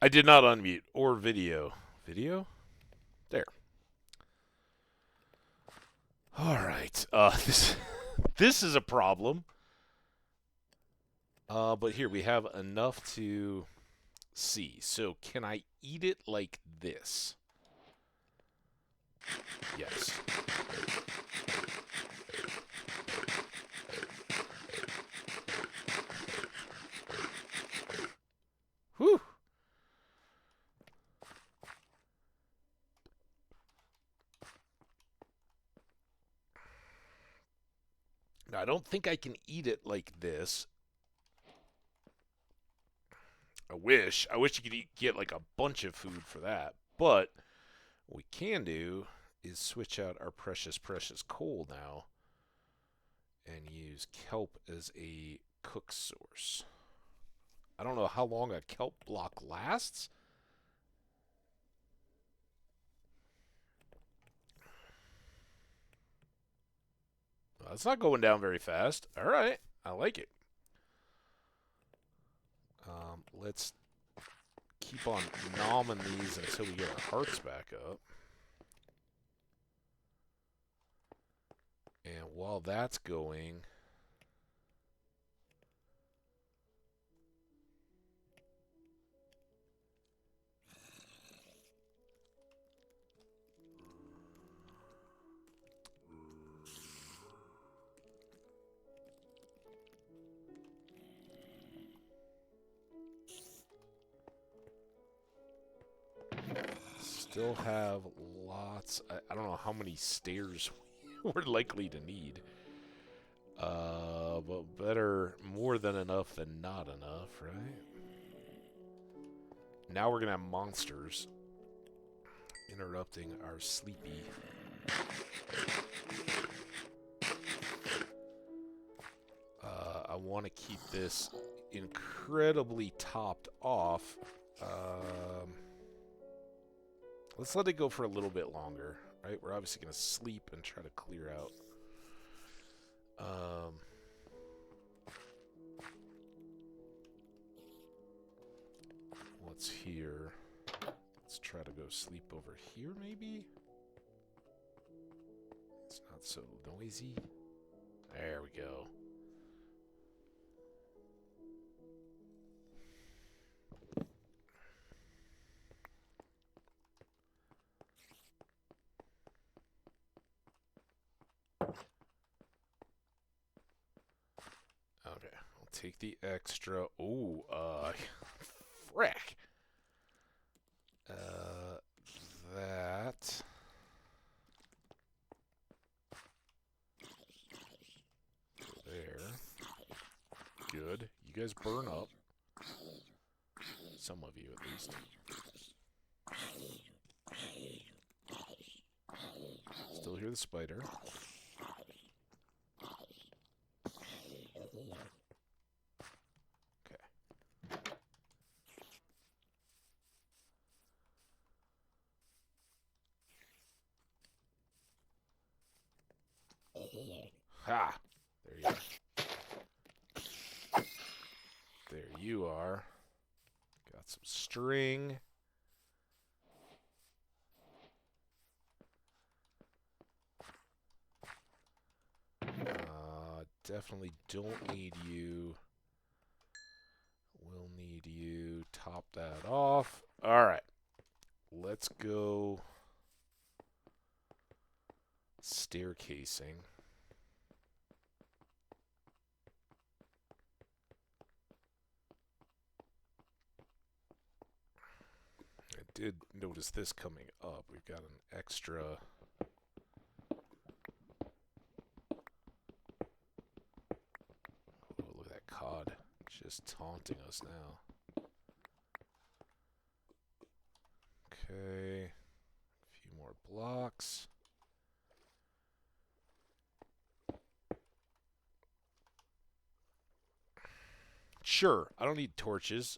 I did not unmute or video. Video? There. All right. This is a problem. But here we have enough to see. So can I eat it like this? Yes. Whew. Now, I don't think I can eat it like this. I wish you could get like a bunch of food for that, But what we can do is switch out our precious coal now and use kelp as a cook source. I don't know how long a kelp block lasts. Well, it's not going down very fast. All right, I like it. Let's keep on nomming these until we get our hearts back up. And while that's going, still have lots. I don't know how many stairs we're likely to need. But better more than enough than not enough, right? Now we're gonna have monsters interrupting our sleepy. I want to keep this incredibly topped off. Let's let it go for a little bit longer, right? We're obviously going to sleep and try to clear out. What's here? Let's try to go sleep over here, maybe? It's not so noisy. There we go. Okay, I'll take the extra. Oh, frick. That. There. Good. You guys burn up. Some of you, at least. Still hear the spider. Okay. Ha! There you are. There you are. Got some string. Definitely don't need you. We'll need you. Top that off. All right. Let's go staircasing. I did notice this coming up. We've got an extra. Oh, look at that cod. Just taunting us now. Okay. A few more blocks. Sure, I don't need torches.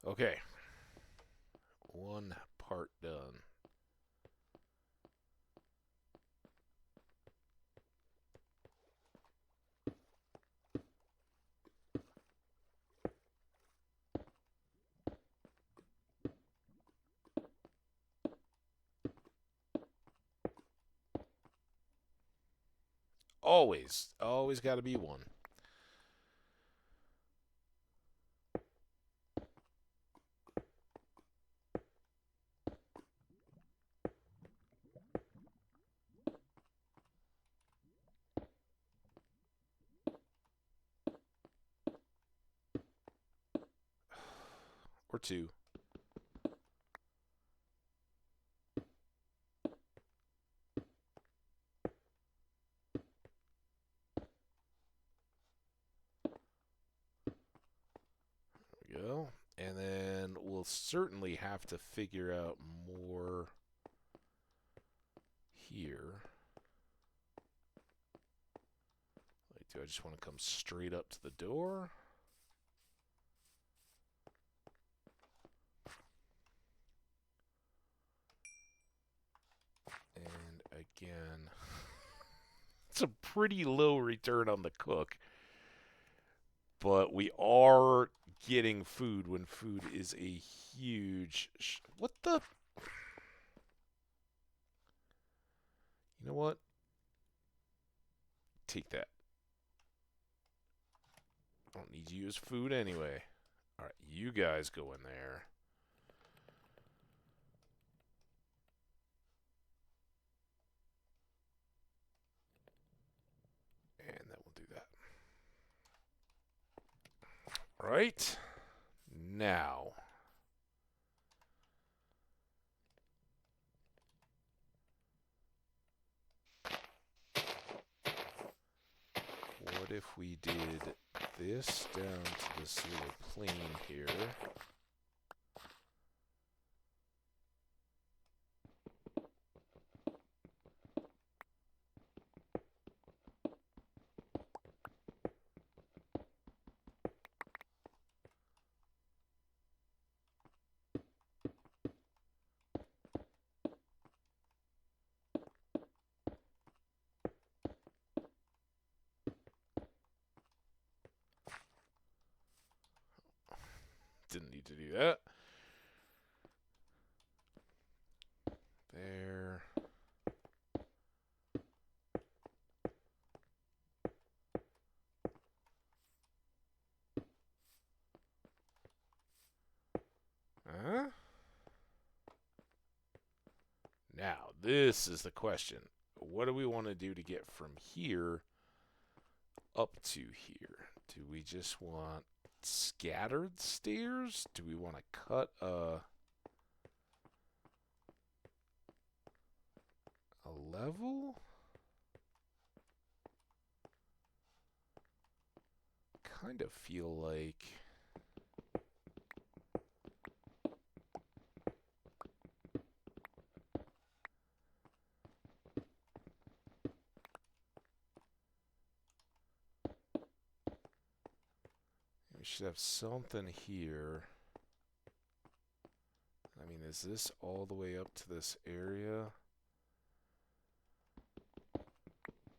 Okay. One part done. Always. Always got to be one. Or two. There we go. And then we'll certainly have to figure out more here. Like, do I just want to come straight up to the door? And again, it's a pretty low return on the cook. But we are getting food when food is a huge... What the... You know what? Take that. I don't need you as food anyway. Alright, you guys go in there. And then we'll do that. Right. Now. What if we did this down to this little plane here? Didn't need to do that. There. Huh? Now, this is the question. What do we want to do to get from here up to here? Do we just want scattered stairs? Do we want to cut a level? Kind of feel like we should have something here. I mean, is this all the way up to this area?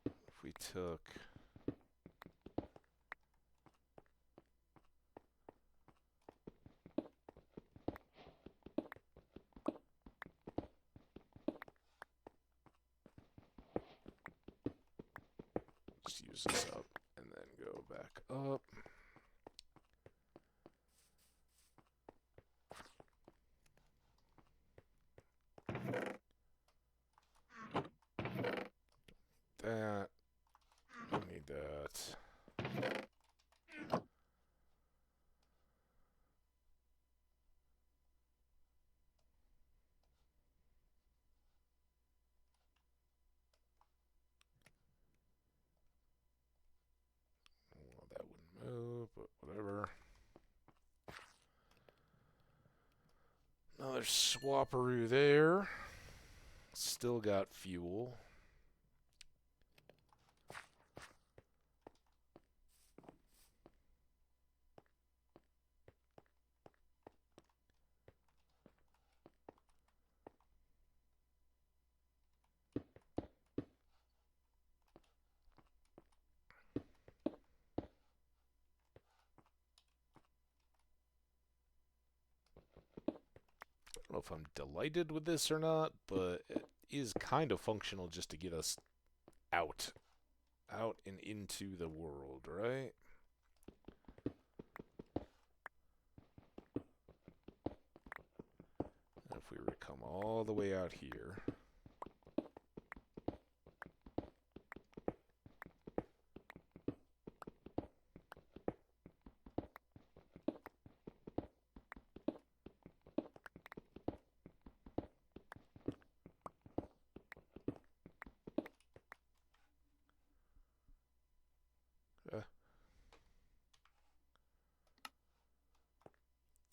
If we took... Just use this up and then go back up. That. I need that. Well, that wouldn't move, but whatever. Another swapperoo there. Still got fuel. I don't know if I'm delighted with this or not, but it is kind of functional just to get us out out and into the world, right? And if we were to come all the way out here...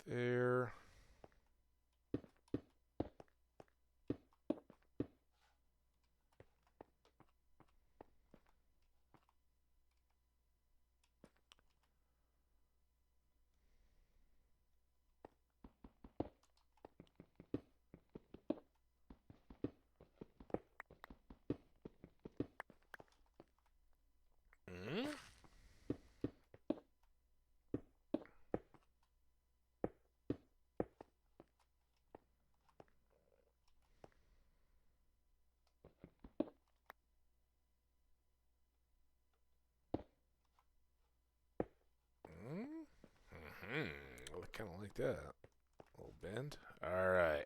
there. Mm? Mm-hmm. Kind of like that. A little bend. All right.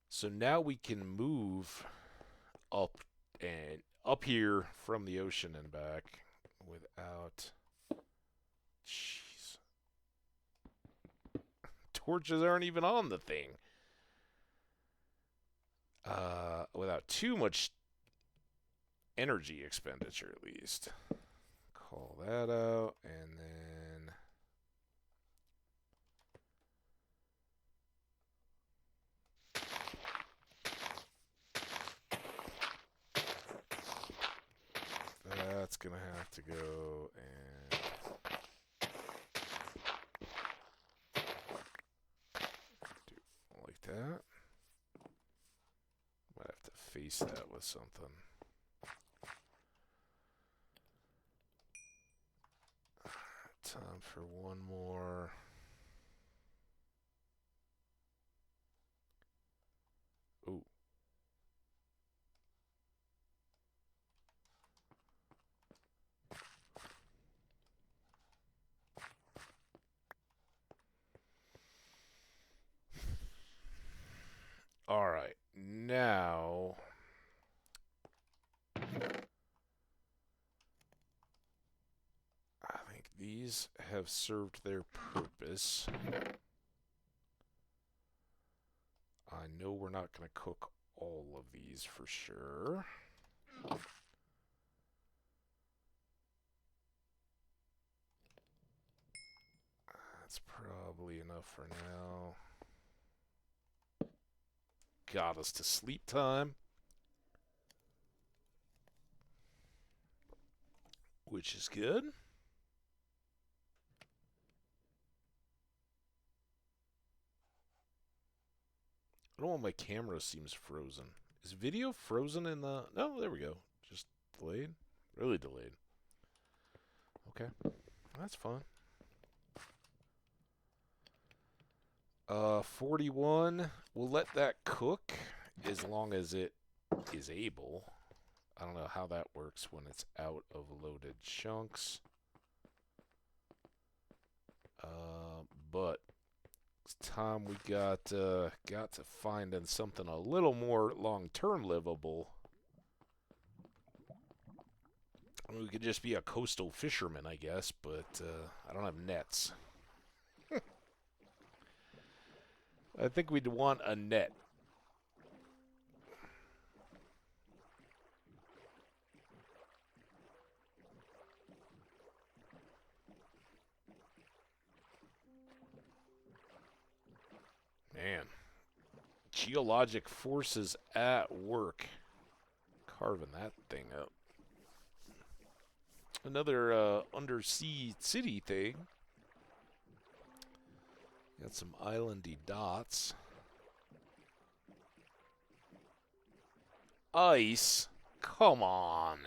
So now we can move up and up here from the ocean and back without... Jeez. Torches aren't even on the thing. Without too much energy expenditure, at least. Call that out, and then... That's gonna have to go, and... do like that. Might have to face that with something. Time for one more. Ooh. All right. Now... I think these have served their purpose. I know we're not going to cook all of these for sure. That's probably enough for now. Got us to sleep time. Which is good. I don't know why my camera seems frozen. Is video frozen in the... No, there we go. Just delayed? Really delayed. Okay. That's fine. 41. We'll let that cook as long as it is able. I don't know how that works when it's out of loaded chunks. But it's time we got to find something a little more long-term livable. I mean, we could just be a coastal fisherman, I guess, but I don't have nets. I think we'd want a net. Man. Geologic forces at work. Carving that thing up. Another undersea city thing. Got some islandy dots. Ice? Come on.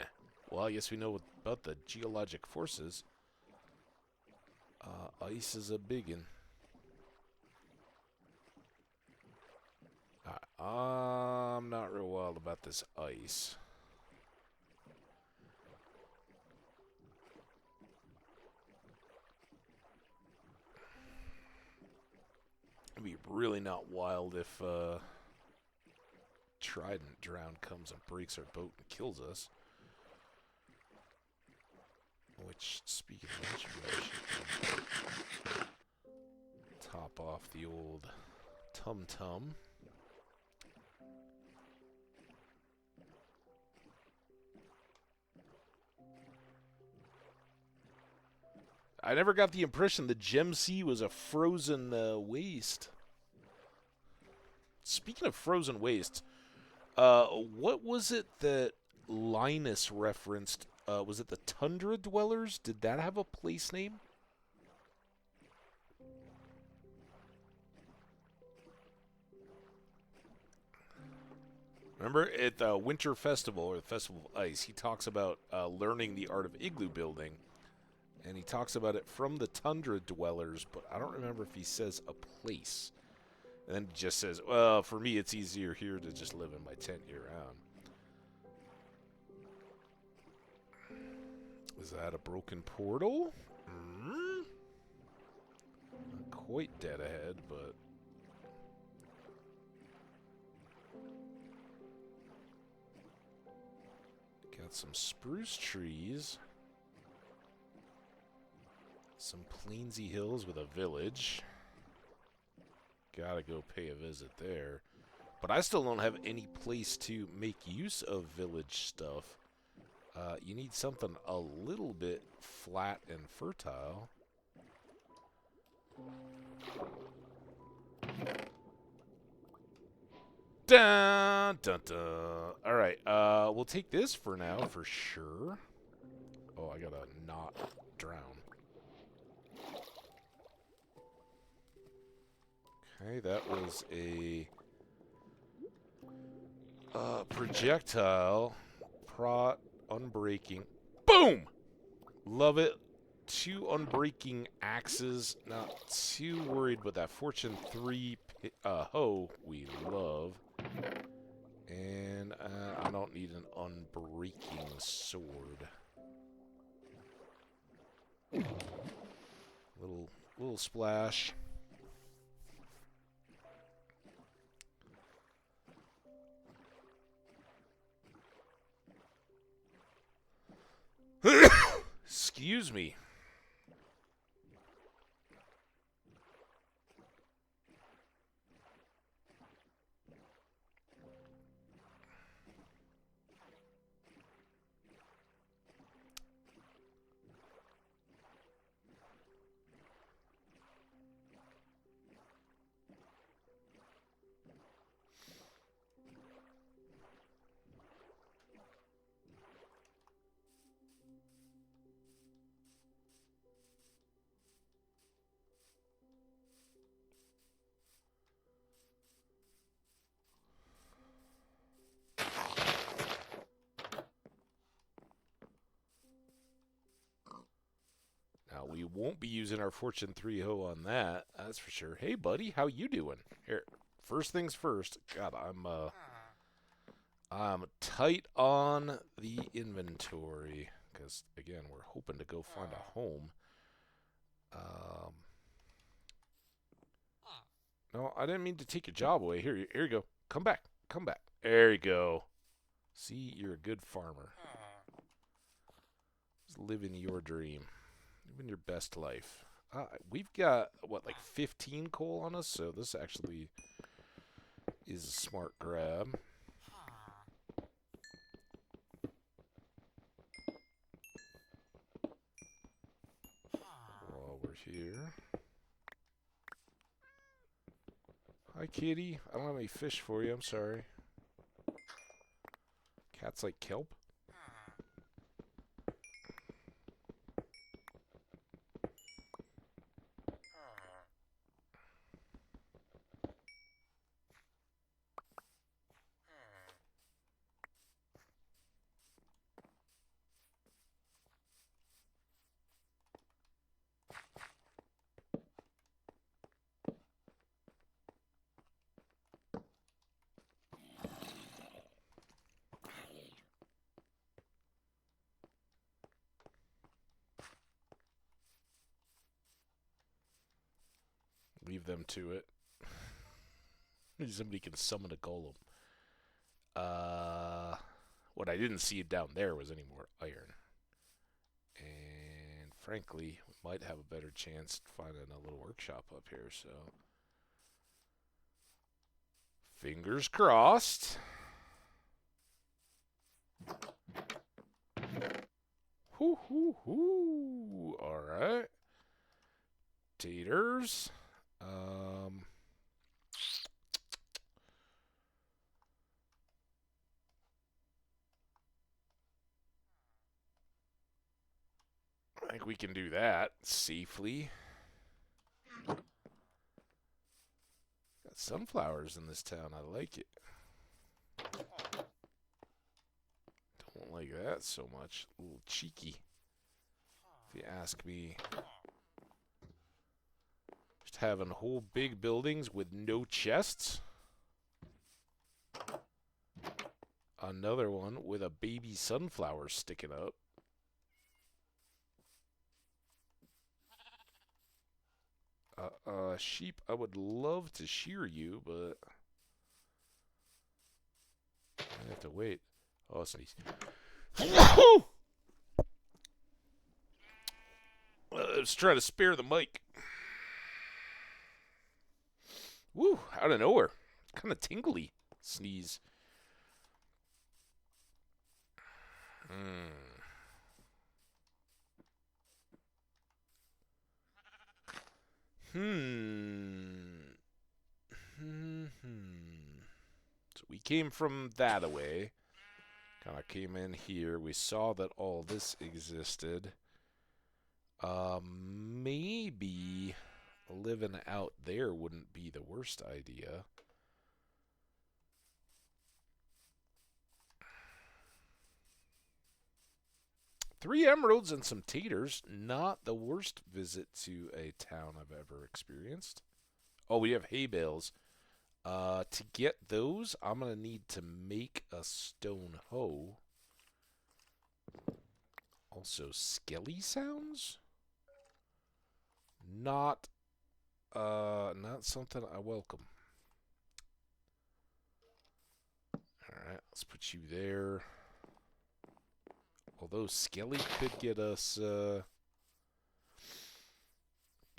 Well, I guess we know about the geologic forces. Ice is a biggin. I'm not real wild about this ice. really not wild if Trident Drown comes and breaks our boat and kills us. Which, speaking of which, we should top off the old Tum Tum. I never got the impression the Gem Sea was a frozen waste. Speaking of frozen wastes, what was it that Linus referenced? Was it the Tundra Dwellers? Did that have a place name? Remember at the Winter Festival, or the Festival of Ice, he talks about learning the art of igloo building. And he talks about it from the Tundra Dwellers, but I don't remember if he says a place. And then he just says, well, for me it's easier here to just live in my tent year-round. Is that a broken portal? Not quite dead ahead, but... got some spruce trees. Some plainsy hills with a village. Gotta go pay a visit there. But I still don't have any place to make use of village stuff. You need something a little bit flat and fertile. Dun, dun, dun. Alright, we'll take this for now, for sure. Oh, I gotta not drown. Okay, that was a projectile. Prot, unbreaking. Boom! Love it. 2 unbreaking axes. Not too worried with that. Fortune 3 hoe we love. And I don't need an unbreaking sword. Little splash. Excuse me. Now, we won't be using our Fortune 3 hoe on that, that's for sure. Hey, buddy, how you doing? Here, first things first. God, I'm tight on the inventory because, again, we're hoping to go find a home. No, I didn't mean to take your job away. Here you go. Come back. Come back. There you go. See, you're a good farmer. Just living your dream. Living your best life. We've got, what, like 15 coal on us? So this actually is a smart grab. While we're here. Hi, kitty. I don't have any fish for you. I'm sorry. Cats like kelp? Leave them to it. Somebody can summon a golem. What I didn't see down there was any more iron. And frankly, we might have a better chance finding a little workshop up here, so fingers crossed. Hoo hoo hoo. Alright. Taters. I think we can do that safely. Got sunflowers in this town. I like it. Don't like that so much. A little cheeky, if you ask me. Just having whole big buildings with no chests. Another one with a baby sunflower sticking up. Sheep, I would love to shear you, but I have to wait. Oh, sneeze. I was trying to spare the mic. Woo, out of nowhere. Kind of tingly. Sneeze. So we came from that away. Kind of came in here. We saw that all this existed. Maybe living out there wouldn't be the worst idea. Three emeralds and some taters. Not the worst visit to a town I've ever experienced. Oh, we have hay bales. To get those, I'm going to need to make a stone hoe. Also, skelly sounds? Not something I welcome. Alright, let's put you there. Although skelly could get us,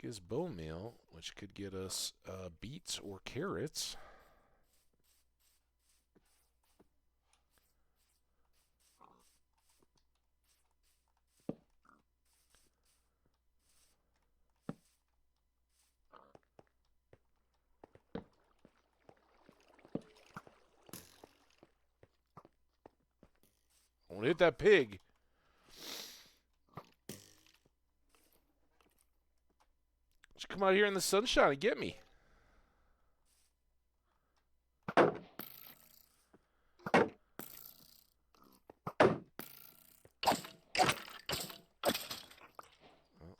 gives bone meal, which could get us beets or carrots. Don't hit that pig. Just come out here in the sunshine and get me. Well,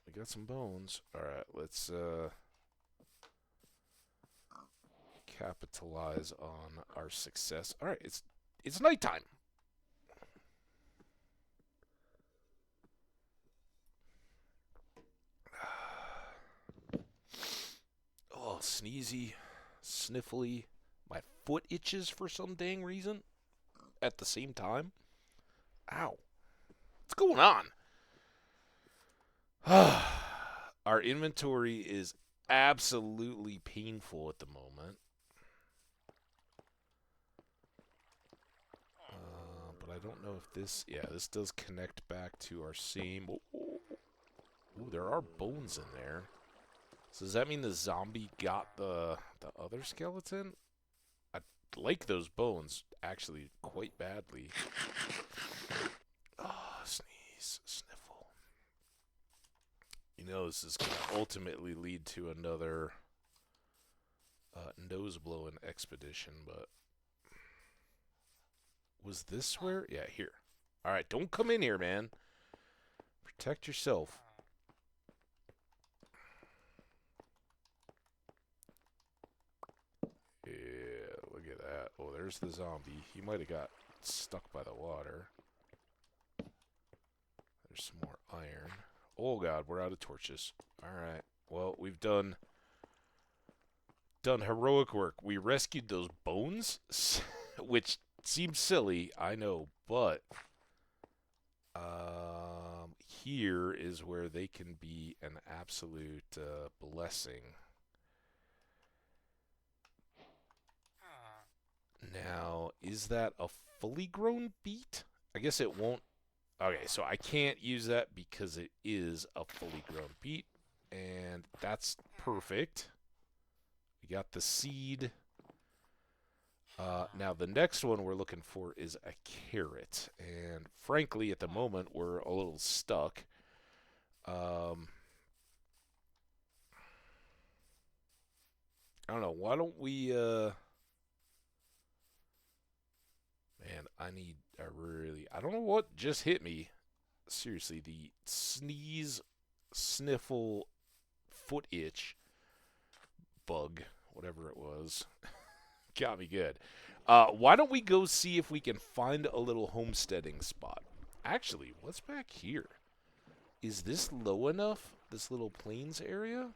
we got some bones. Alright, let's capitalize on our success. Alright, it's nighttime. Oh, sneezy, sniffly. My foot itches for some dang reason at the same time. Ow. What's going on? Our inventory is absolutely painful at the moment. But I don't know if this... Yeah, this does connect back to our same... Ooh, there are bones in there. So does that mean the zombie got the other skeleton? I like those bones, actually, quite badly. Oh, sneeze, sniffle. You know this is going to ultimately lead to another nose-blowing expedition, but... Was this where? Yeah, here. Alright, don't come in here, man. Protect yourself. Yeah, look at that. Oh, there's the zombie. He might have got stuck by the water. There's some more iron. Oh god, we're out of torches. Alright. Well, we've done done heroic work. We rescued those bones, which seems silly, I know, but here is where they can be an absolute blessing. Now, is that a fully grown beet? I guess it won't. Okay, so I can't use that because it is a fully grown beet, and that's perfect. We got the seed. Now, the next one we're looking for is a carrot, and frankly, at the moment, we're a little stuck. I don't know. Why don't we, man, I don't know what just hit me. Seriously, the sneeze, sniffle, foot itch bug, whatever it was, got me good. Why don't we go see if we can find a little homesteading spot? Actually, what's back here? Is this low enough, this little plains area?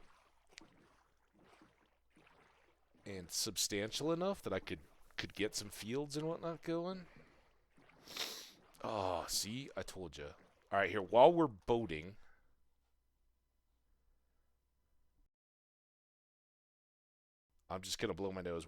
And substantial enough that I could get some fields and whatnot going? Oh, see? I told you. All right, here, while we're boating, I'm just going to blow my nose.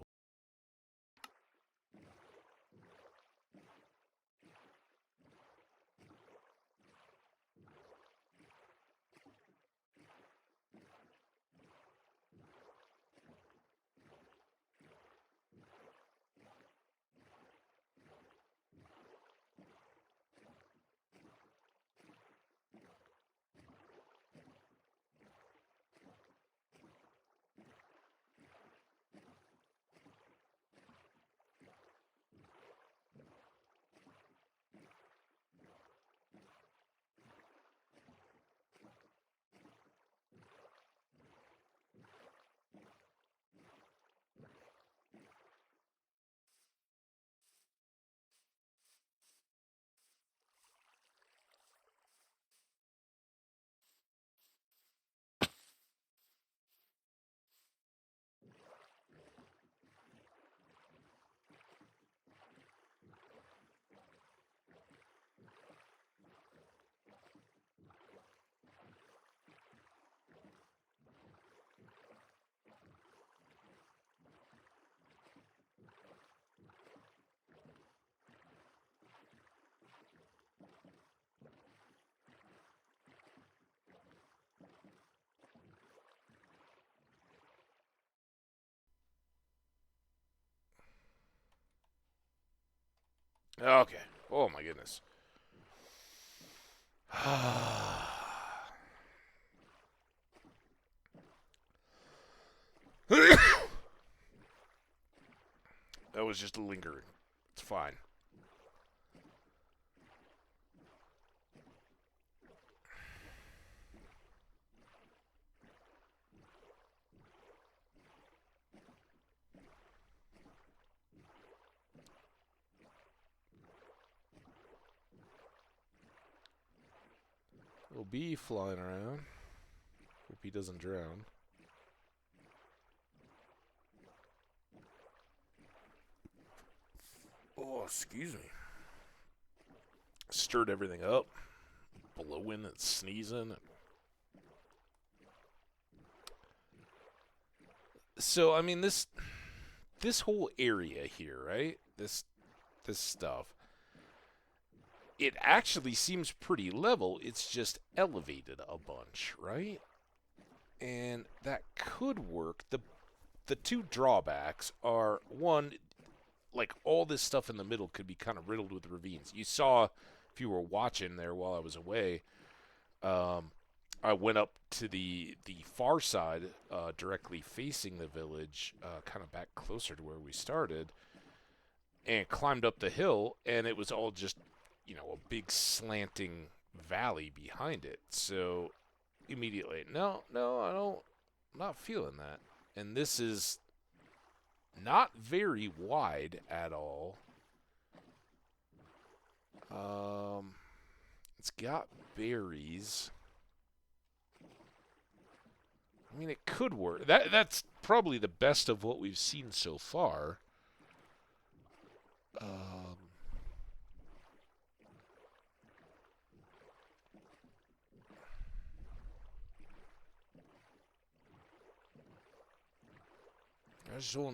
Okay. Oh, my goodness. That was just lingering. It's fine. Little bee flying around. Hope he doesn't drown. Oh, excuse me. Stirred everything up. Blowing and sneezing. So, I mean, this whole area here, right? This stuff. It actually seems pretty level. It's just elevated a bunch, right? And that could work. The two drawbacks are, one, like all this stuff in the middle could be kind of riddled with ravines. You saw, if you were watching there while I was away, I went up to the far side, directly facing the village, kind of back closer to where we started, and climbed up the hill, and it was all just, a big slanting valley behind it. So immediately, no, I'm not feeling that. And this is not very wide at all. It's got berries. I mean, it could work. That's probably the best of what we've seen so far. I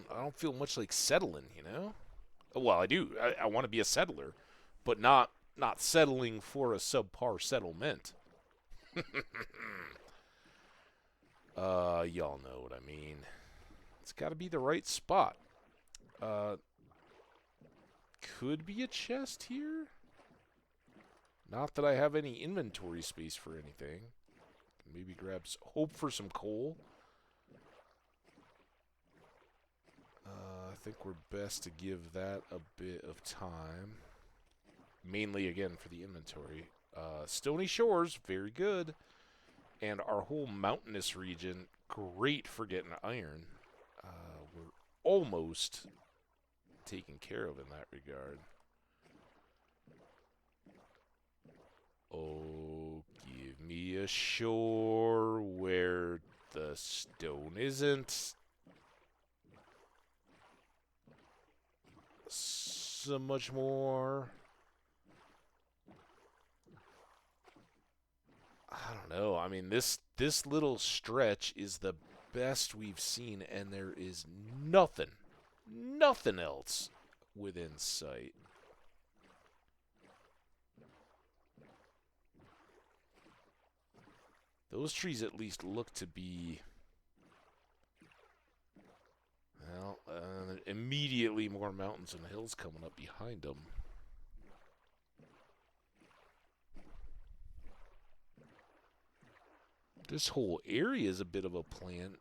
don't feel much like settling, you know? Well, I do. I want to be a settler, but not settling for a subpar settlement. Y'all know what I mean. It's got to be the right spot. Could be a chest here. Not that I have any inventory space for anything. Maybe grab, hope for some coal. I think we're best to give that a bit of time. Mainly, again, for the inventory. Stony Shores, very good. And our whole mountainous region, great for getting iron. We're almost taken care of in that regard. Oh, give me a shore where the stone isn't so much more. I don't know. I mean, this little stretch is the best we've seen, and there is nothing else within sight. Those trees at least look to be, well, immediately more mountains and hills coming up behind them. This whole area is a bit of a plain,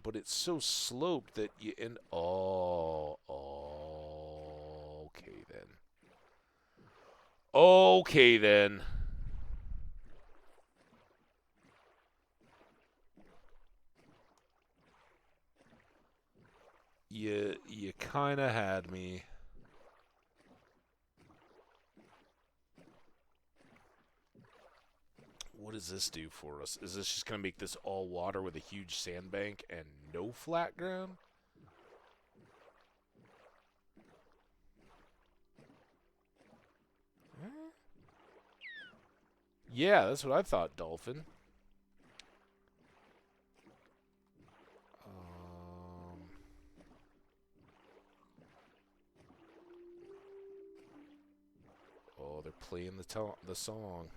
but it's so sloped that you end. Oh, okay then. Okay then. You kind of had me. What does this do for us? Is this just going to make this all water with a huge sandbank and no flat ground? Yeah, that's what I thought, Dolphin. Oh, they're playing the song.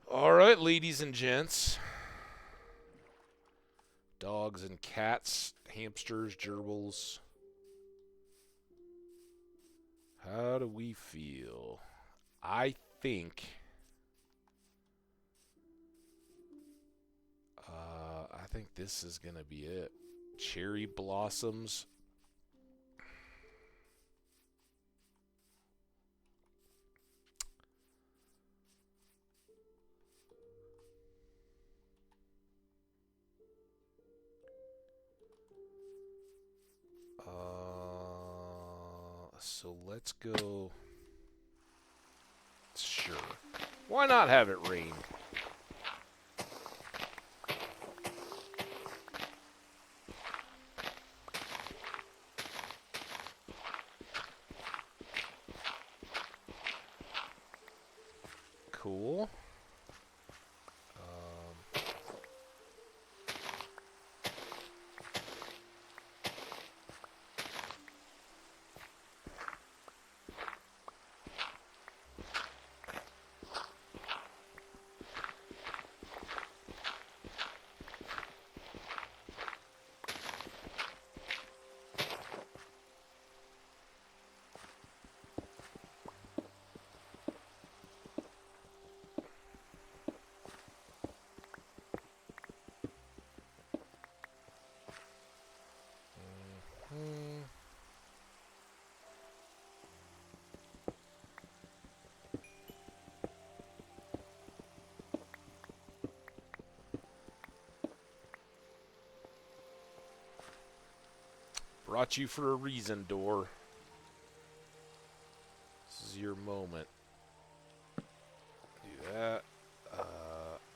All right, ladies and gents. Dogs and cats, hamsters, gerbils. How do we feel? I think this is going to be it. Cherry blossoms. So let's go. Sure. Why not have it rain? Cool. Brought you for a reason, Door. This is your moment. Do that.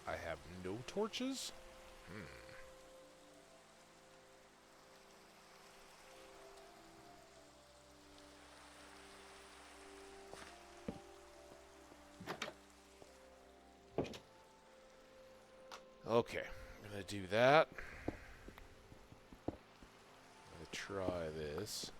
I have no torches? Okay, I'm gonna do that. I'm gonna try this.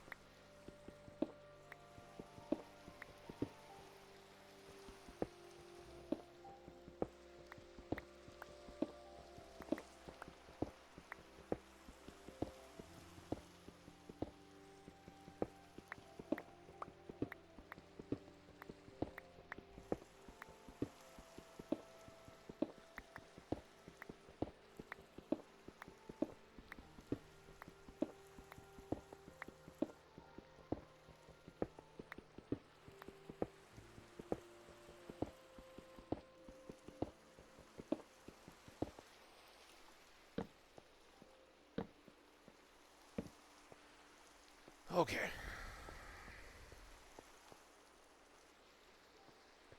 Okay.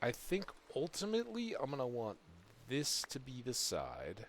I think ultimately I'm gonna want this to be the side.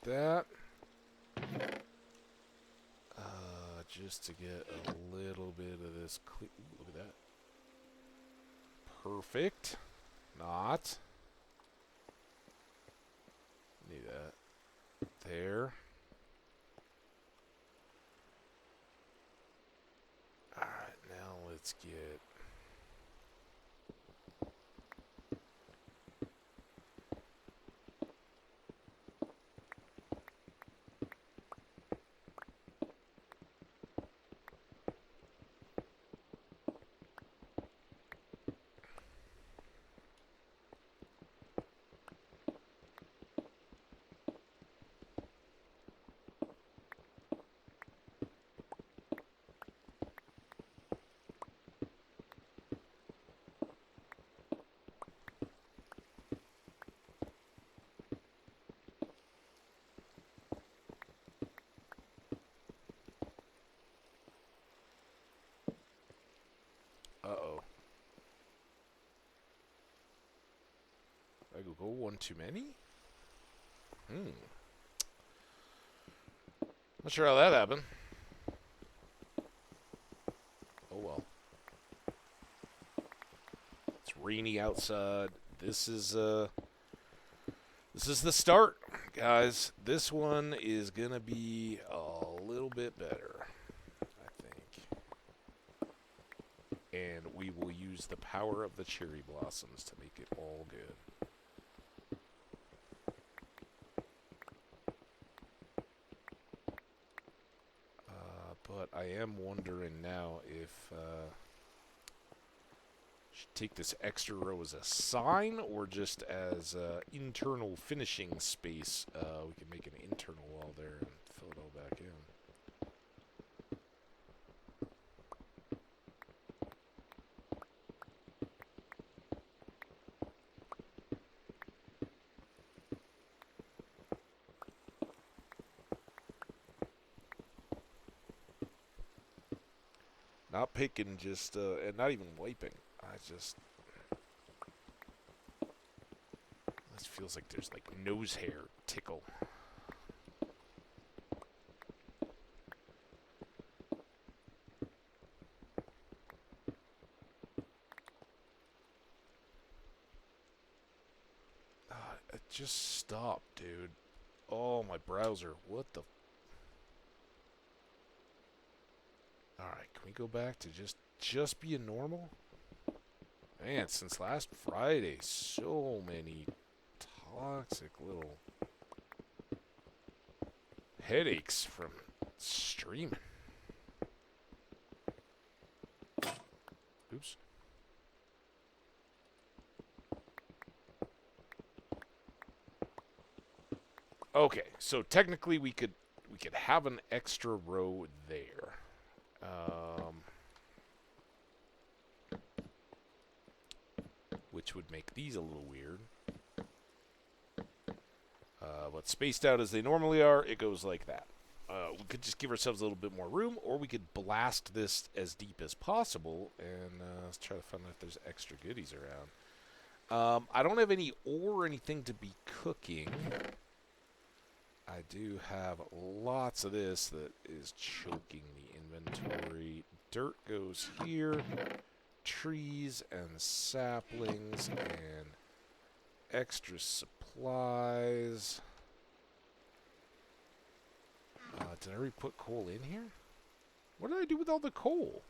That. Just to get a little bit of this clear. Look at that. Perfect. Not. Need that. There. Alright, now let's get... Uh-oh. I go one too many? Not sure how that happened. Oh well. It's rainy outside. This is the start, guys. This one is gonna be a little bit better, I think. And we will use the power of the cherry blossoms to make it all good. But I am wondering now if should take this extra row as a sign or just as internal finishing space. We can make an internal wall there and fill it all back in. Not picking, just, and not even wiping. I just... This feels like there's, like, nose hair tickle. Just stop, dude. Oh, my browser. What the... Alright, can we go back to just being normal? Man, since last Friday, so many toxic little headaches from streaming. Oops. Okay, so technically we could have an extra row there. Which would make these a little weird. But spaced out as they normally are, it goes like that. We could just give ourselves a little bit more room, or we could blast this as deep as possible, and let's try to find out if there's extra goodies around. I don't have any ore or anything to be cooking. I do have lots of this that is choking the inventory. Dirt goes here, trees and saplings, and extra supplies. Did I already put coal in here? What did I do with all the coal?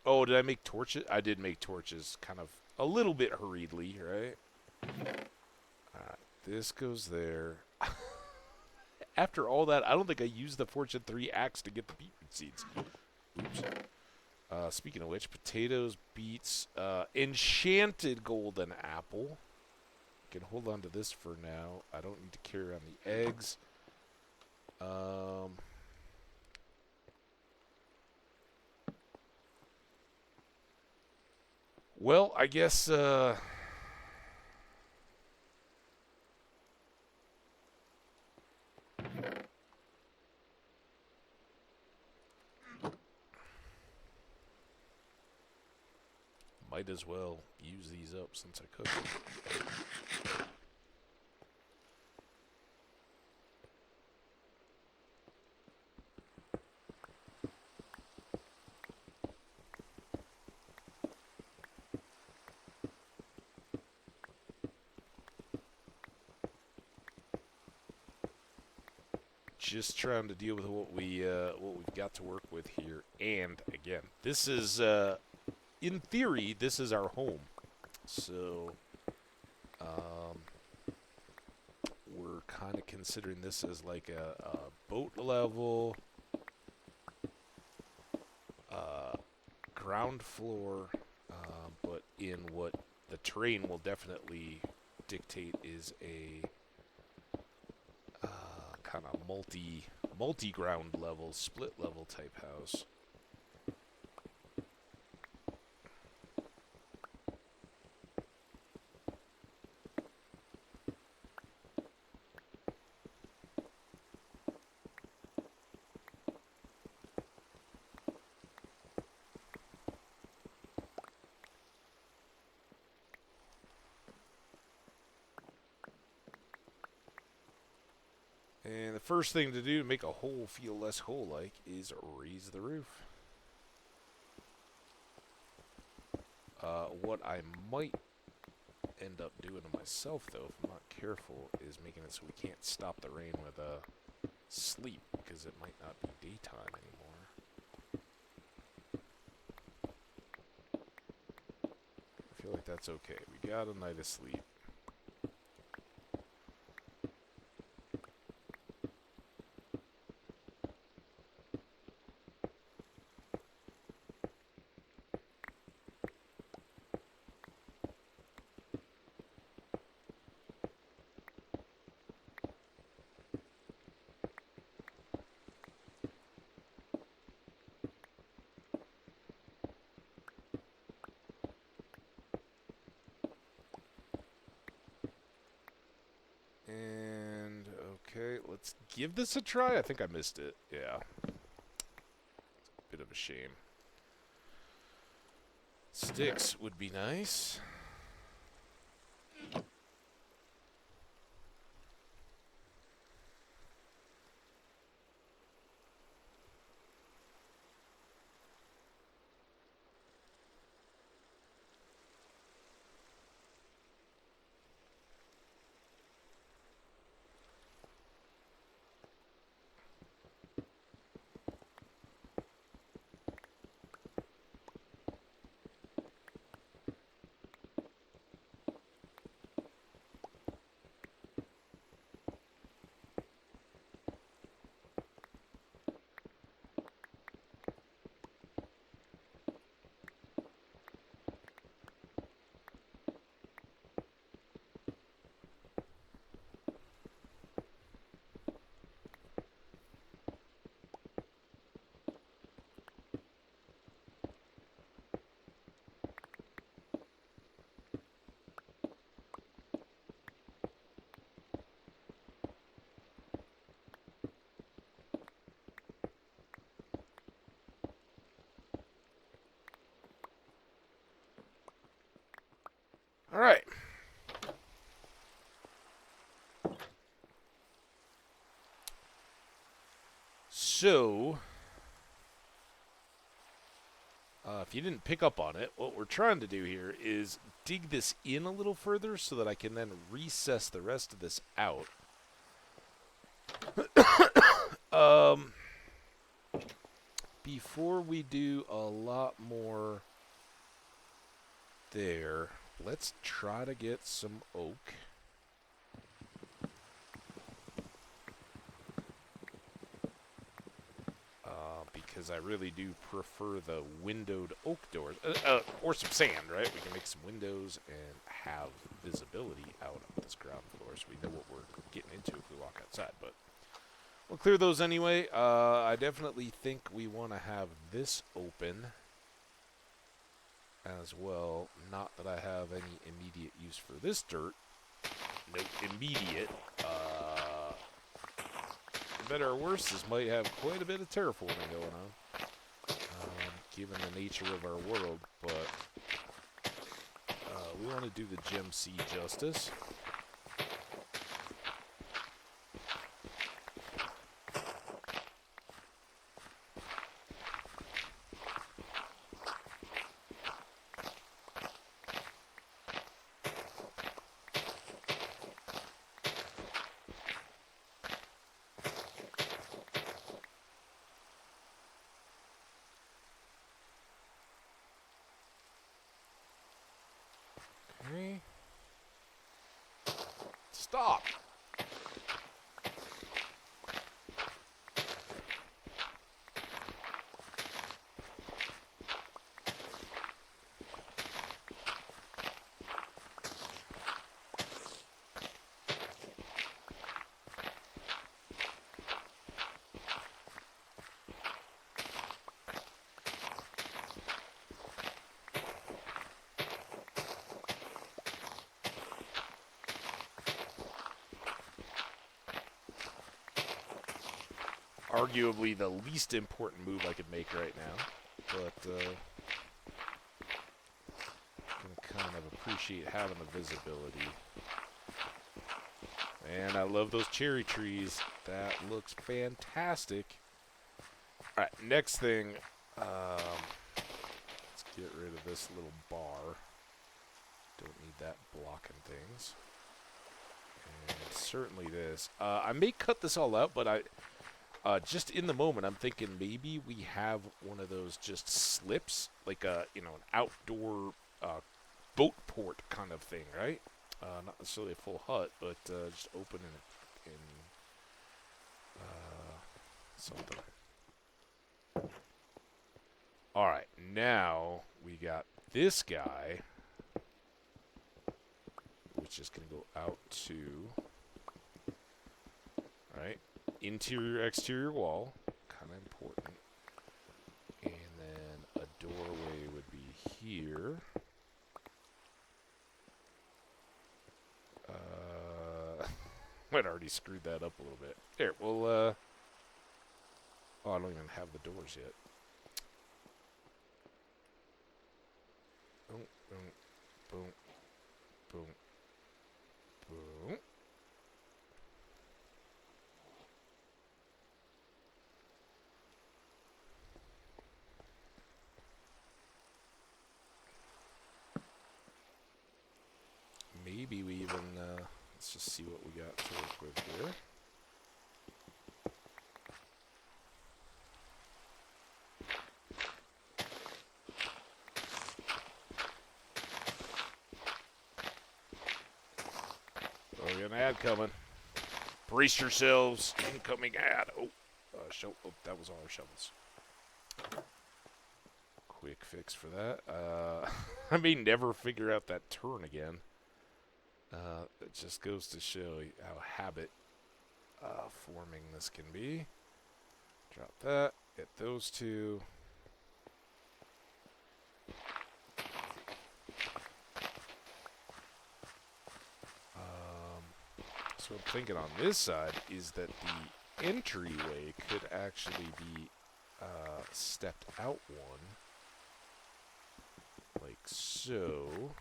Oh, did I make torches? I did make torches kind of a little bit hurriedly, right? Alright, this goes there. After all that, I don't think I used the Fortune 3 axe to get the beetroot seeds. Oops. Speaking of which, potatoes, beets, enchanted golden apple. Can hold on to this for now. I don't need to carry around the eggs. Well, I guess, might as well use these up since I cooked them. Just trying to deal with what we've got to work with here. And again, this is in theory, this is our home. So we're kind of considering this as like a boat level, ground floor, but in what the terrain will definitely dictate is a kind of multi-ground level, split level type house. And the first thing to do to make a hole feel less hole-like is raise the roof. What I might end up doing to myself, though, if I'm not careful, is making it so we can't stop the rain with sleep, because it might not be daytime anymore. I feel like that's okay. We got a night of sleep. And, okay, let's give this a try. I think I missed it. Yeah. It's a bit of a shame. Sticks would be nice. All right. So, if you didn't pick up on it, what we're trying to do here is dig this in a little further so that I can then recess the rest of this out. Before we do a lot more there, let's try to get some oak. Because I really do prefer the windowed oak doors. Or some sand, right? We can make some windows and have visibility out on this ground floor so we know what we're getting into if we walk outside. But we'll clear those anyway. I definitely think we want to have this open as well. Not that I have any immediate use for this dirt. No immediate. Better or worse, this might have quite a bit of terraforming going on, given the nature of our world, but we want to do the Gem Sea justice. Okay. Stop. Arguably the least important move I could make right now, but can kind of appreciate having the visibility. And I love those cherry trees. That looks fantastic. All right, next thing, let's get rid of this little bar. Don't need that blocking things. And certainly this. I may cut this all out, but just in the moment, I'm thinking maybe we have one of those just slips, like an outdoor boat port kind of thing, right? Not necessarily a full hut, but just open in something. All right, now we got this guy, which is going to go out to, right? Interior, exterior wall, kind of important. And then a doorway would be here. Might already screwed that up a little bit. There, well, oh, I don't even have the doors yet. Boom, boom, boom, boom, boom. Maybe we even, let's just see what we got to work with here. Oh, we got an ad coming. Brace yourselves. Incoming ad. Oh, that was all our shovels. Quick fix for that. I may never figure out that turn again. It just goes to show how habit forming this can be. Drop that. Get those two. So what I'm thinking on this side is that the entryway could actually be stepped out one. Like so.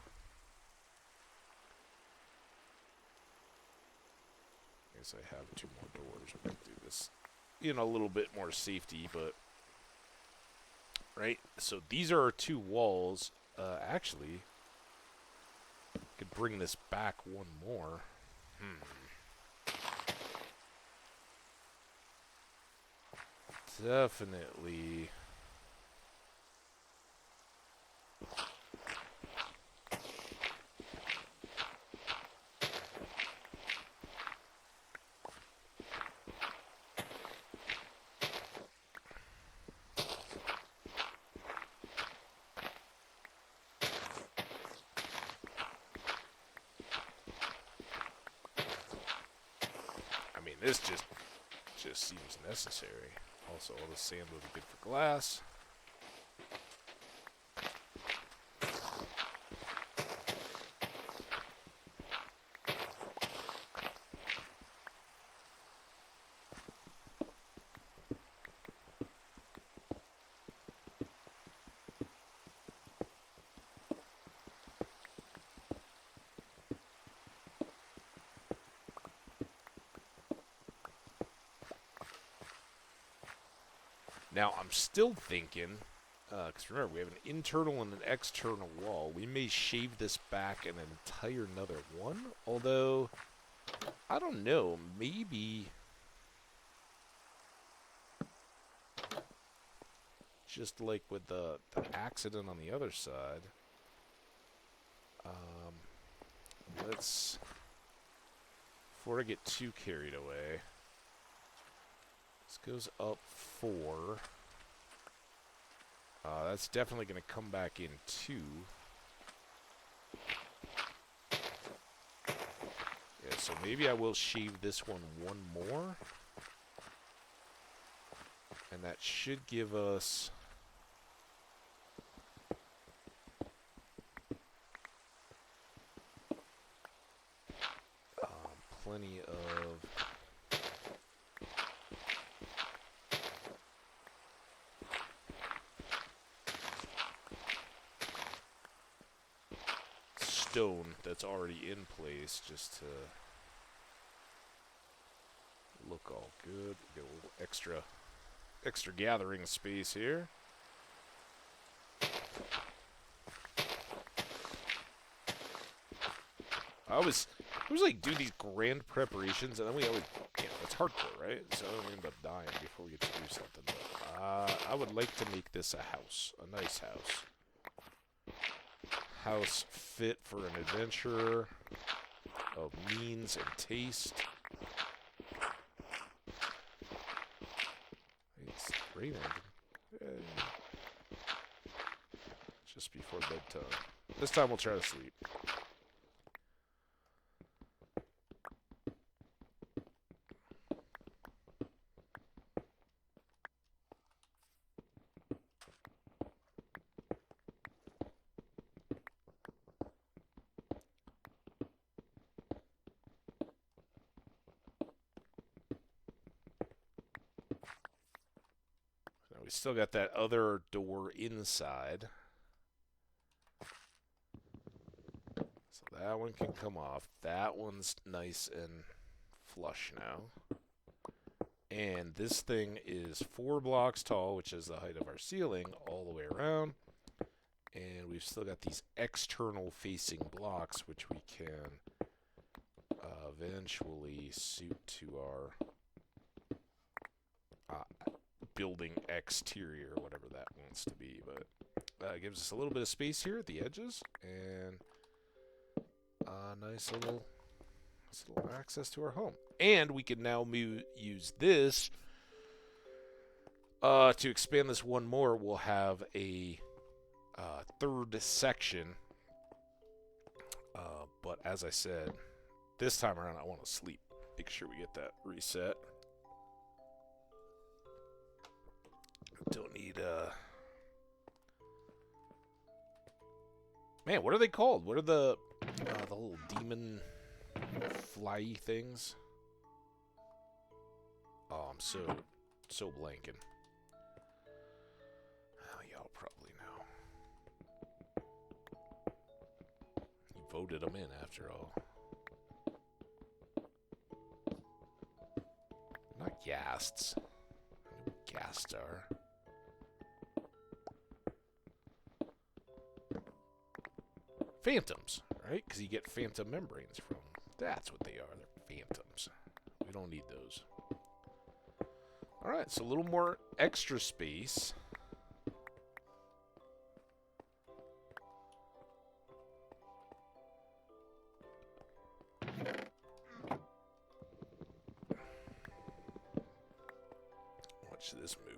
guess I have 2 more doors. I might do this in a little bit more safety, but... Right? So these are our 2 walls. Actually, I could bring this back 1 more. Definitely... This just seems necessary. Also, all the sand would be good for glass. Now, I'm still thinking, because remember, we have an internal and an external wall. We may shave this back an entire another one, although, I don't know, maybe just like with the accident on the other side. Let's, before I get too carried away, this goes up 4. That's definitely going to come back in 2. Yeah, so maybe I will shave this one more. And that should give us... plenty of... stone that's already in place, just to look all good. Get a little extra gathering space here. I was like do these grand preparations, and then we always, it's hardcore, right? So we end up dying before we get to do something. But I would like to make this a house, a nice house. House fit for an adventurer of means and taste. It's raining. Just before bedtime. This time we'll try to sleep. We still got that other door inside. So that one can come off. That one's nice and flush now. And this thing is 4 blocks tall, which is the height of our ceiling, all the way around. And we've still got these external facing blocks, which we can eventually suit to our building exterior, whatever that wants to be. But it gives us a little bit of space here at the edges, and nice little access to our home. And we can now use this to expand this one more. We'll have a 3rd section, but as I said, this time around I want to sleep. Make sure we get that reset. Don't need, man, what are they called? What are the little demon fly things? Oh, I'm so blanking. Oh, y'all probably know. You voted them in, after all. ghasts. I know what ghasts are. Phantoms, right? Because you get phantom membranes from them. That's what they are. They're phantoms. We don't need those. Alright, so a little more extra space. Watch this move.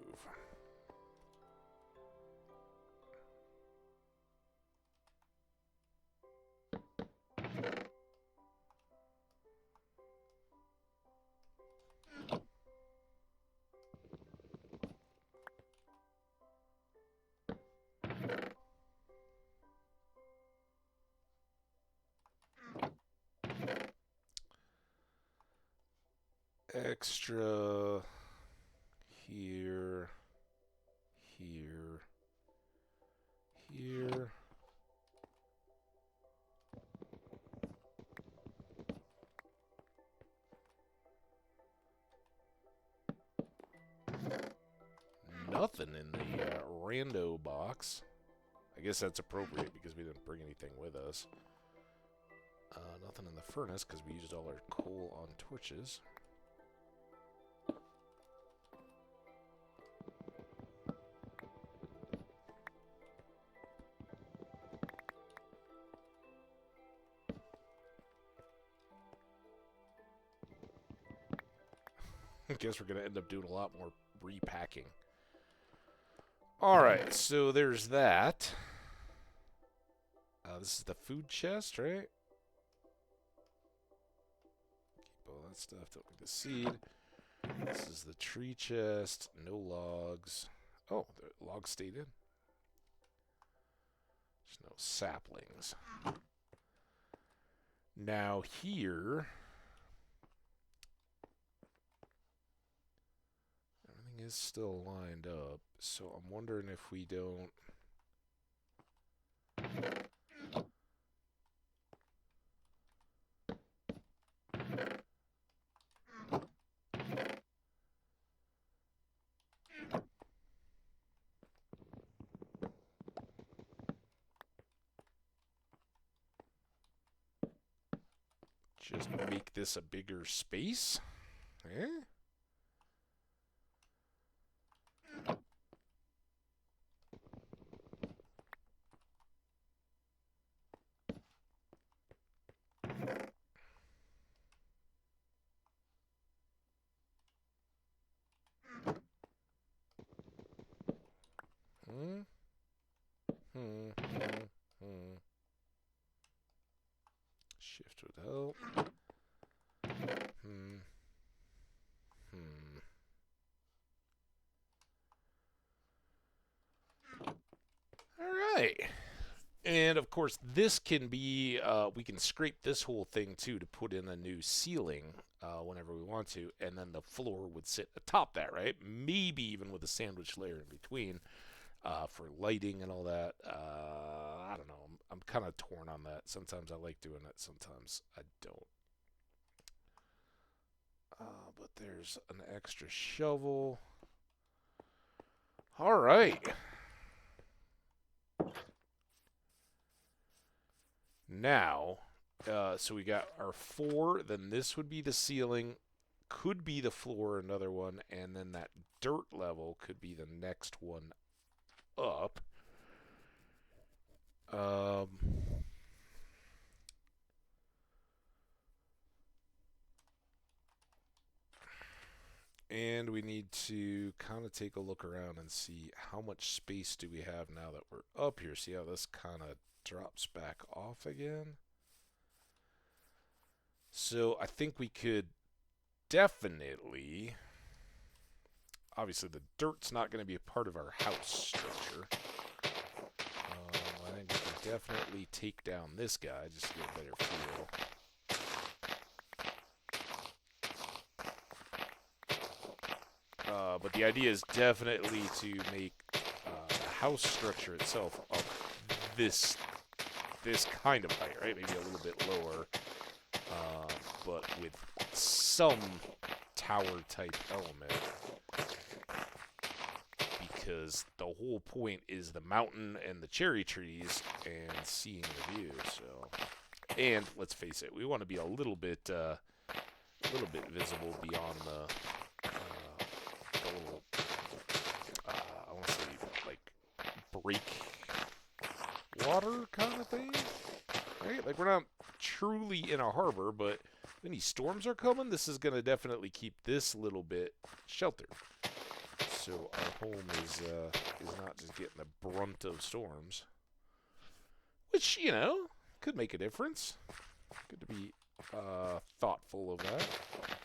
Extra here, here, here. Nothing in the rando box. I guess that's appropriate because we didn't bring anything with us. Nothing in the furnace because we used all our coal on torches. I guess we're going to end up doing a lot more repacking. Alright, so there's that. This is the food chest, right? Keep all that stuff. Don't need the seed. This is the tree chest. No logs. Oh, the logs stayed in. There's no saplings. Now here... is still lined up, so I'm wondering if we don't just make this a bigger space. Eh? Shift would help. Alright. And of course this can be, we can scrape this whole thing too to put in a new ceiling whenever we want to, and then the floor would sit atop that, right? Maybe even with a sandwich layer in between. For lighting and all that. I don't know. I'm kind of torn on that. Sometimes I like doing it. Sometimes I don't. But there's an extra shovel. All right. Now, so we got our 4. Then this would be the ceiling. Could be the floor, another one. And then that dirt level could be the next one up. And we need to kind of take a look around and see how much space do we have now that we're up here. See how this kind of drops back off again? So I think we could definitely... Obviously, the dirt's not going to be a part of our house structure. I think we can definitely take down this guy just to get a better feel. But the idea is definitely to make the house structure itself up this kind of height, right? Maybe a little bit lower, but with some tower-type element. Because the whole point is the mountain and the cherry trees and seeing the view. So, and let's face it, we want to be a little bit visible beyond the little, I want to say like breakwater kind of thing, right? Like we're not truly in a harbor, but if any storms are coming, this is gonna definitely keep this little bit sheltered. So our home is not just getting the brunt of storms, which, you know, could make a difference. Good to be thoughtful of that.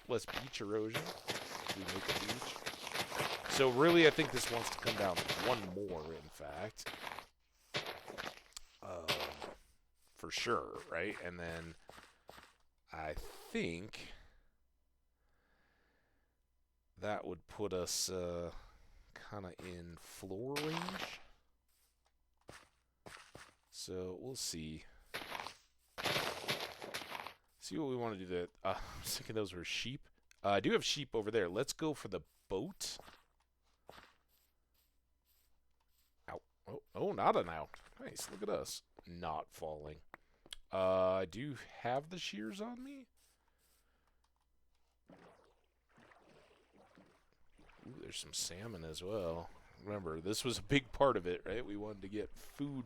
Less beach erosion. We make a beach. So really, I think this wants to come down to one more, in fact. For sure, right? And then I think that would put us kind of in floor range. So we'll see. See what we want to do there. I was thinking those were sheep. I do have sheep over there. Let's go for the boat. Ow. Oh, not an ow. Nice. Look at us. Not falling. I do have the shears on me. Ooh, there's some salmon as well. Remember, this was a big part of it, right? We wanted to get food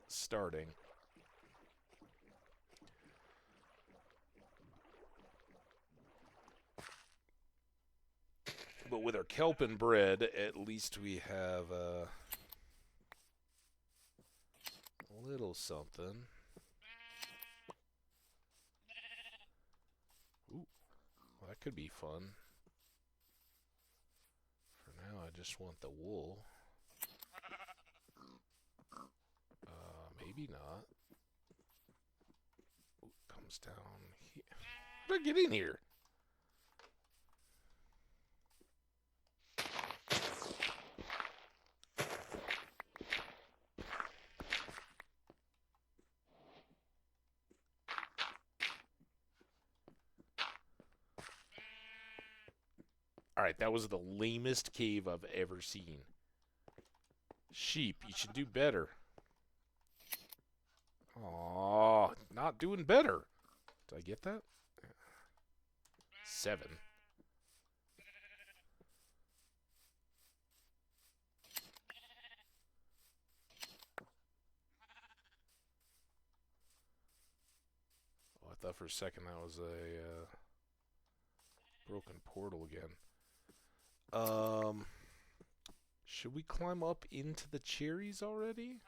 starting. But with our kelp and bread, at least we have a little something. Ooh, well, that could be fun. For now, I just want the wool. Maybe not. Ooh, comes down here. How did I get in here? Alright, that was the lamest cave I've ever seen. Sheep, you should do better. Aw, not doing better. Did I get that? 7. Oh, I thought for a second that was a broken portal again. Should we climb up into the cherries already?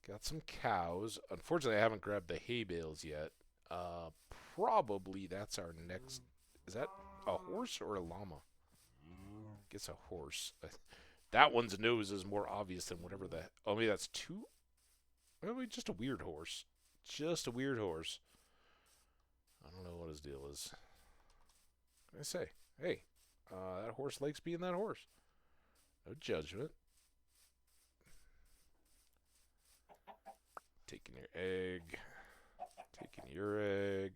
Got some cows. Unfortunately, I haven't grabbed the hay bales yet. Probably that's our next... Is that a horse or a llama? I guess a horse. That one's nose is more obvious than whatever the... Oh, maybe that's 2? Maybe just a weird horse. Just a weird horse. I don't know what his deal is. What can I say? Hey, that horse likes being that horse. No judgment. Taking your egg. Taking your egg.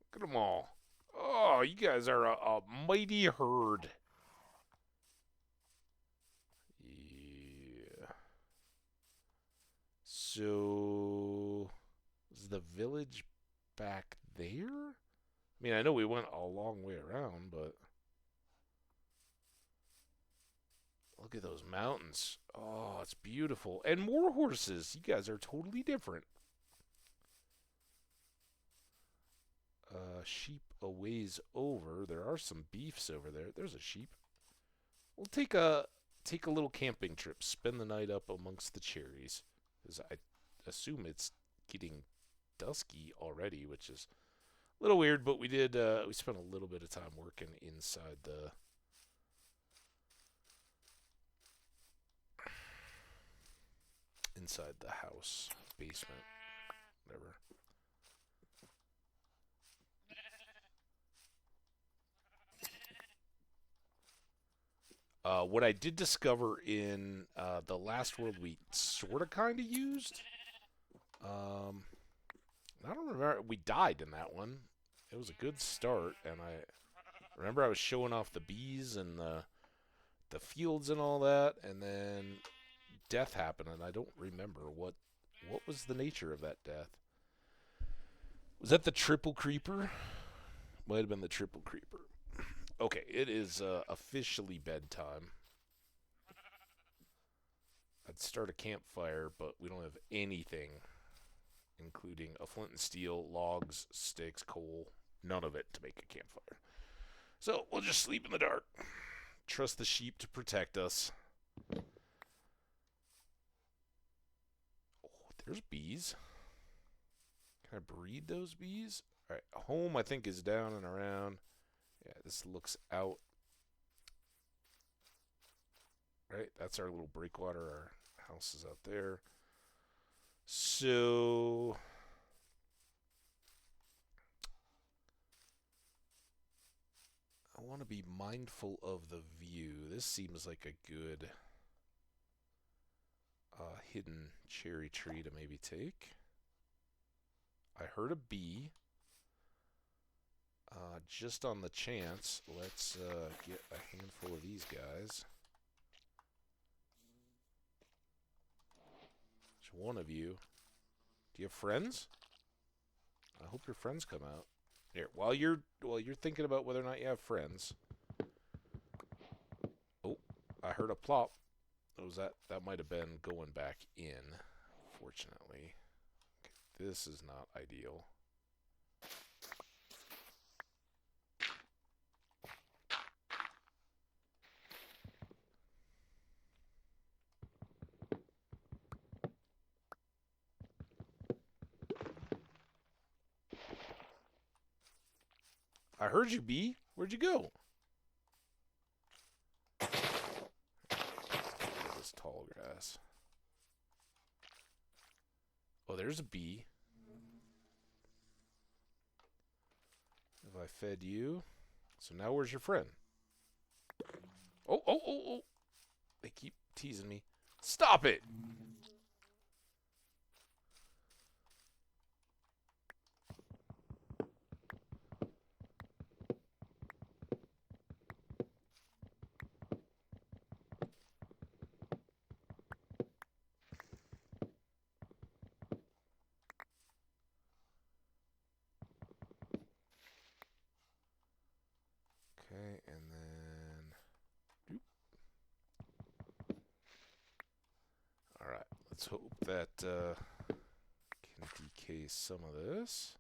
Look at them all. Oh, you guys are a mighty herd. Yeah. So, is the village back there? I mean, I know we went a long way around, but look at those mountains. Oh, it's beautiful. And more horses. You guys are totally different. Sheep a ways over. There are some beefs over there. There's a sheep. We'll take a little camping trip. Spend the night up amongst the cherries. Because I assume it's getting dusky already, which is a little weird, but we did, we spent a little bit of time working inside the house, basement, whatever. What I did discover in the last world we sort of kind of used. I don't remember. We died in that one. It was a good start, and I remember I was showing off the bees and the fields and all that, and then death happened, and I don't remember what was the nature of that death. Was that the triple creeper? Might have been the triple creeper. Okay, it is officially bedtime. I'd start a campfire, but we don't have anything, including a flint and steel, logs, sticks, coal, none of it to make a campfire. So we'll just sleep in the dark. Trust the sheep to protect us. Oh, there's bees. Can I breed those bees? Alright, home I think is down and around. Yeah, this looks out. Right, that's our little breakwater. Our house is out there. So I want to be mindful of the view. This seems like a good hidden cherry tree to maybe take. I heard a bee. Just on the chance, let's get a handful of these guys. There's one of you. Do you have friends? I hope your friends come out. Here, while you're thinking about whether or not you have friends. Oh, I heard a plop. What was that? That might have been going back in, fortunately. Okay, this is not ideal. I heard you, bee. Where'd you go? This tall grass. Oh, there's a bee. Have I fed you? So now where's your friend? Oh, oh, oh, oh. They keep teasing me. Stop it! Okay, and then... Alright, let's hope that can decay some of this.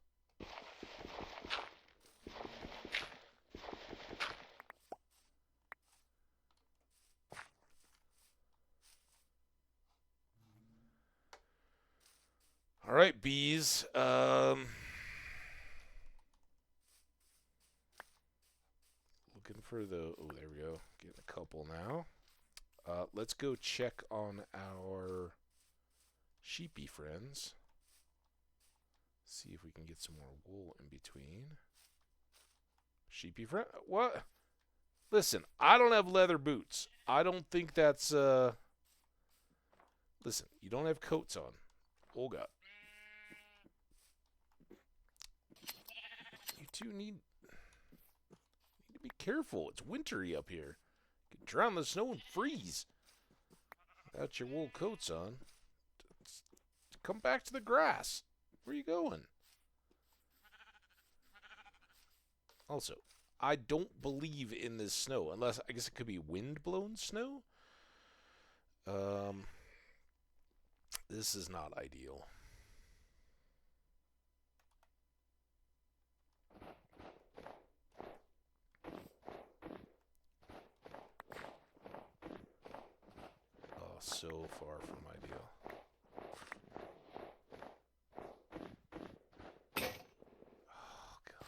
Alright, bees. Looking for the... Oh, there we go. Getting a couple now. Let's go check on our sheepy friends. See if we can get some more wool in between. Sheepy friend? What? Listen, I don't have leather boots. I don't think that's, Listen, you don't have coats on. Olga. You two need to be careful. It's wintry up here. You can drown in the snow and freeze. Without your wool coats on. Come back to the grass. Where are you going? Also, I don't believe in this snow. Unless, I guess it could be wind-blown snow? This is not ideal. Oh, so far from ideal. Oh, God.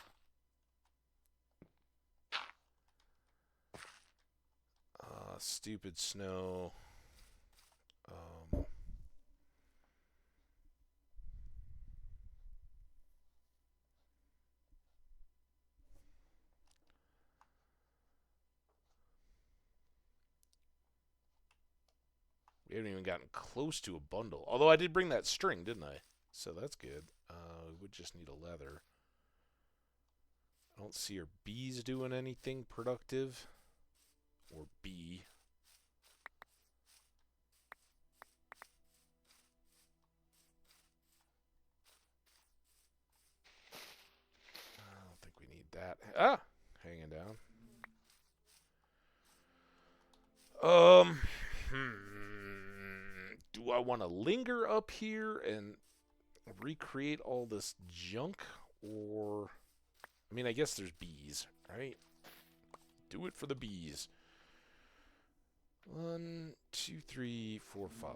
Stupid snow. We haven't even gotten close to a bundle. Although I did bring that string, didn't I? So that's good. We would just need a leather. I don't see our bees doing anything productive. Or bee. I don't think we need that. Ah! Hanging down. Do I want to linger up here and recreate all this junk? Or, I mean, I guess there's bees, right? Do it for the bees. 1, 2, 3, 4, 5.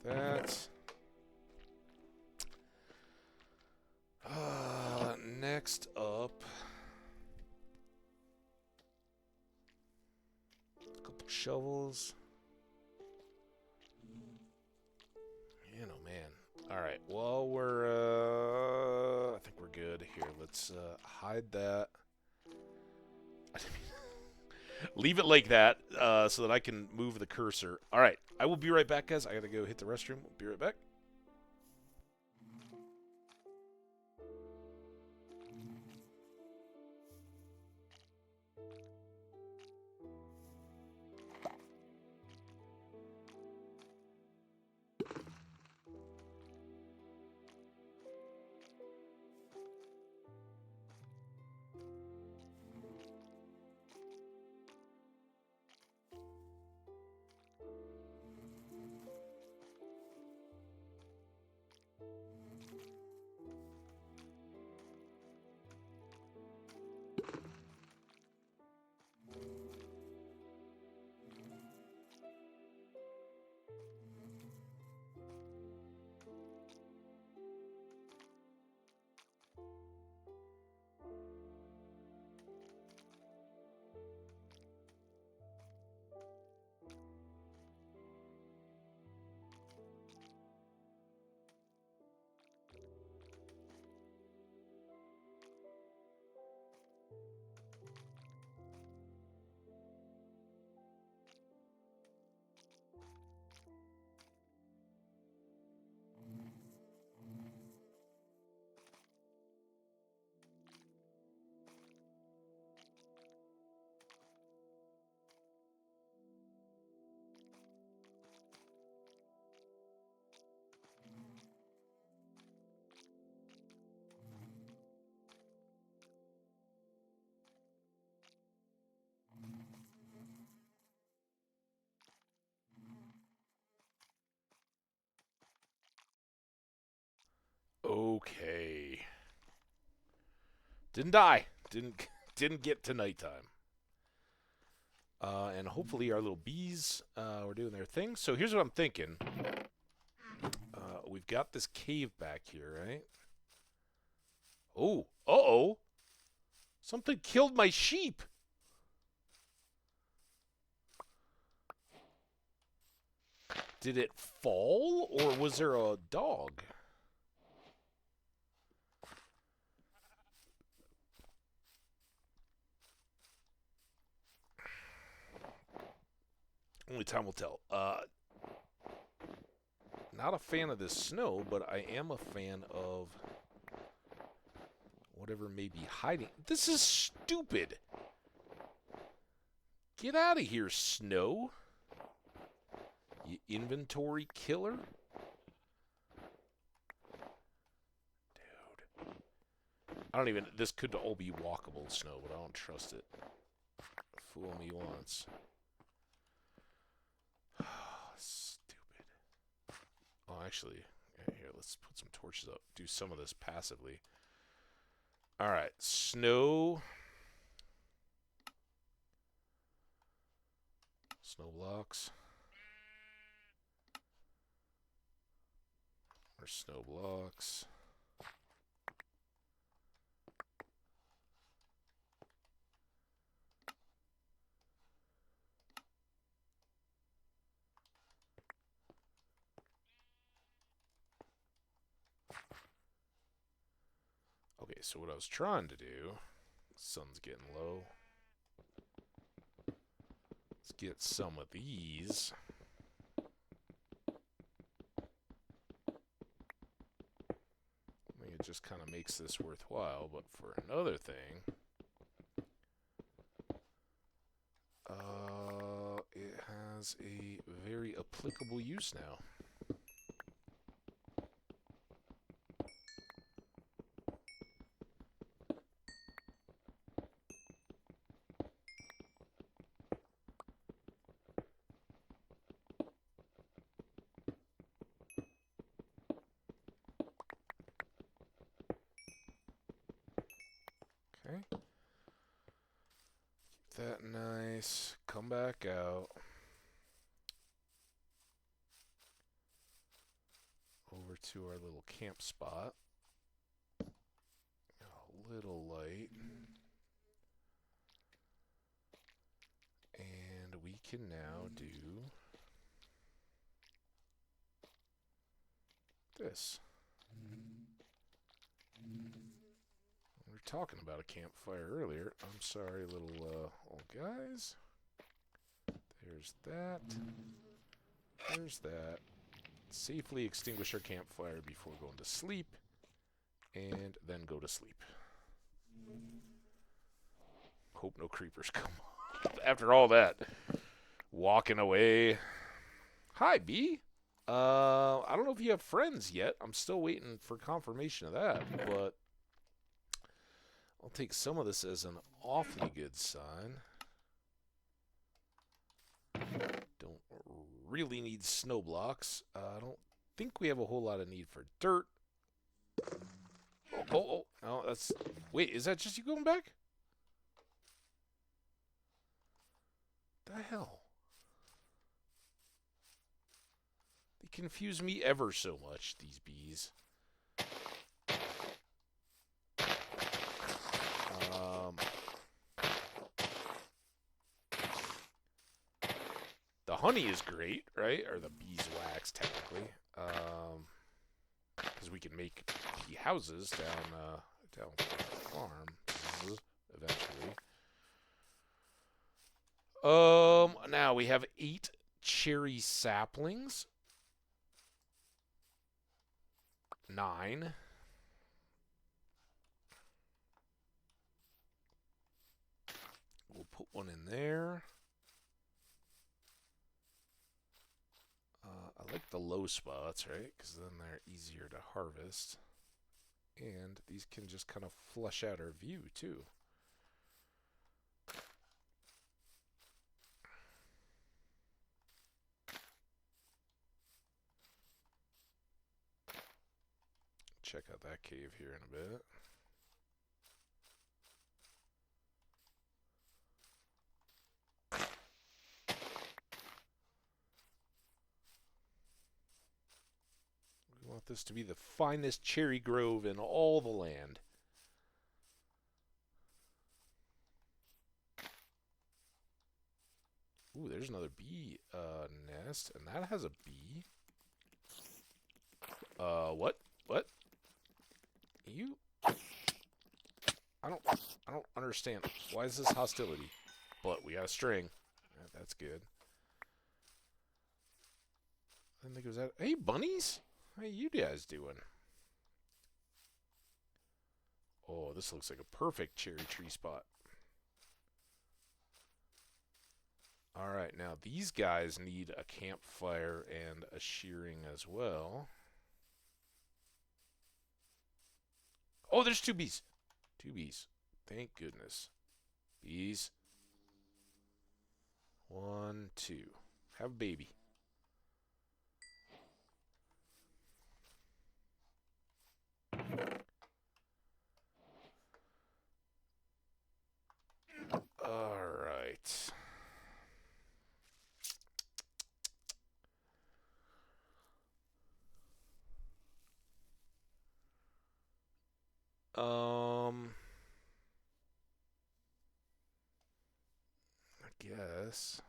That. Next up, a couple shovels. Man, oh man. All right. Well, I think we're good here. Let's hide that. Leave it like that so that I can move the cursor. All right. I will be right back, guys. I gotta go hit the restroom. Be right back. Okay. Didn't die. Didn't get to nighttime. And hopefully our little bees were doing their thing. So here's what I'm thinking. We've got this cave back here, right? Oh, uh-oh. Something killed my sheep. Did it fall, or was there a dog? Only time will tell. Not a fan of this snow, but I am a fan of whatever may be hiding. This is stupid. Get out of here, snow. You inventory killer. Dude. I don't even... This could all be walkable snow, but I don't trust it. Fool me once. Stupid. Oh, actually, here, let's put some torches up. Do some of this passively. Alright, snow. Snow blocks. Or snow blocks. so what I was trying to do, sun's getting low. Let's get some of these. I think it just kind of makes this worthwhile, but for another thing, it has a very applicable use now. Okay. Keep that nice. Come back out. Over to our little camp spot. A little light. And we can now do this. We were talking about a campfire earlier. I'm sorry, little old guys. There's that. There's that. Safely extinguish our campfire before going to sleep. And then go to sleep. Hope no creepers come after all that. Walking away. Hi, B. I don't know if you have friends yet. I'm still waiting for confirmation of that, but I'll take some of this as an awfully good sign. Don't really need snow blocks. I don't think we have a whole lot of need for dirt. Oh, no, that's... Wait, is that just you going back? The hell? They confuse me ever so much, these bees. The honey is great, right? Or the beeswax, technically. Because we can make bee houses down the farm eventually. Now we have 8 cherry saplings. 9. We'll put one in there. I like the low spots, right? Because then they're easier to harvest. And these can just kind of flush out our view, too. Check out that cave here in a bit. We want this to be the finest cherry grove in all the land. Ooh, there's another bee nest, and that has a bee. What? What? You? I don't understand. Why is this hostility? But we got a string. That's good. I didn't think it was that. Hey, bunnies! How you guys doing? Oh, this looks like a perfect cherry tree spot. Alright, now these guys need a campfire and a shearing as well. Oh, there's 2 bees. 2 bees. Thank goodness. Bees. 1, 2. Have a baby. Alright. I guess.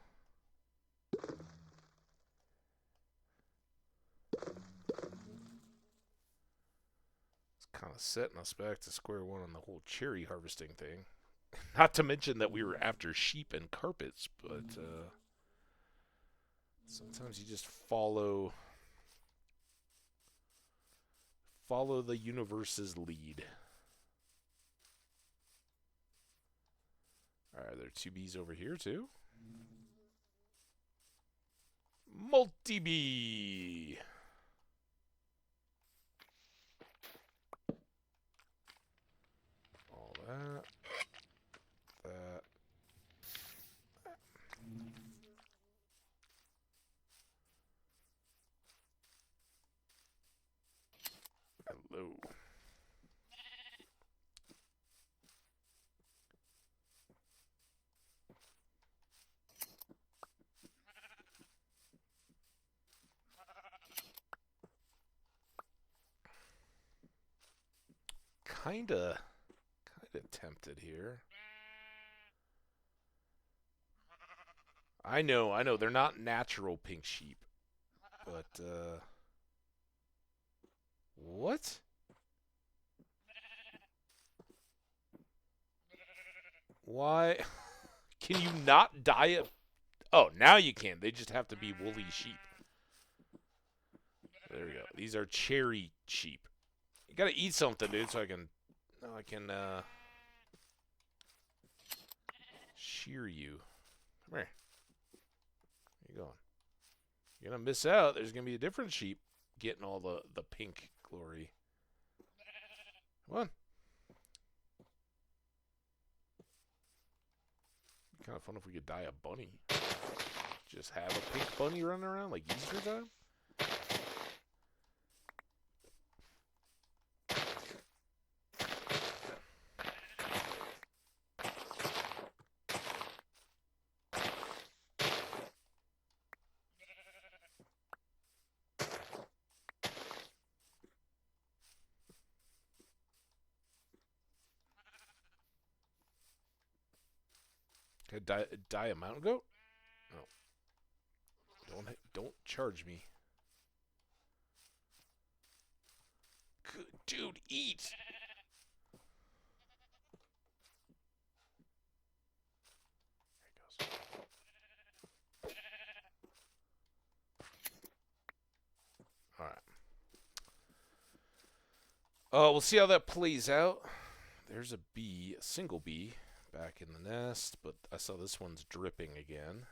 It's kind Setting us back to square one on the whole cherry harvesting thing. Not to mention that we were after sheep and carpets, but sometimes you just follow the universe's lead. Alright, there are 2 bees over here too. Multi-bee! All that. That. Hello. Kinda tempted here. I know, they're not natural pink sheep. But, what? Why? Can you not dye it? Oh, now you can. They just have to be woolly sheep. There we go. These are cherry sheep. You gotta eat something, dude, so I can shear you. Come here. Where you going? You're gonna miss out. There's gonna be a different sheep getting all the pink glory. Come on. Kind of fun if we could dye a bunny. Just have a pink bunny running around like Easter time. Can I dye a mountain goat? No. Don't charge me. Good, dude, eat. There he goes. All right. We'll see how that plays out. There's a bee, a single bee, back in the nest, but I saw this one's dripping again.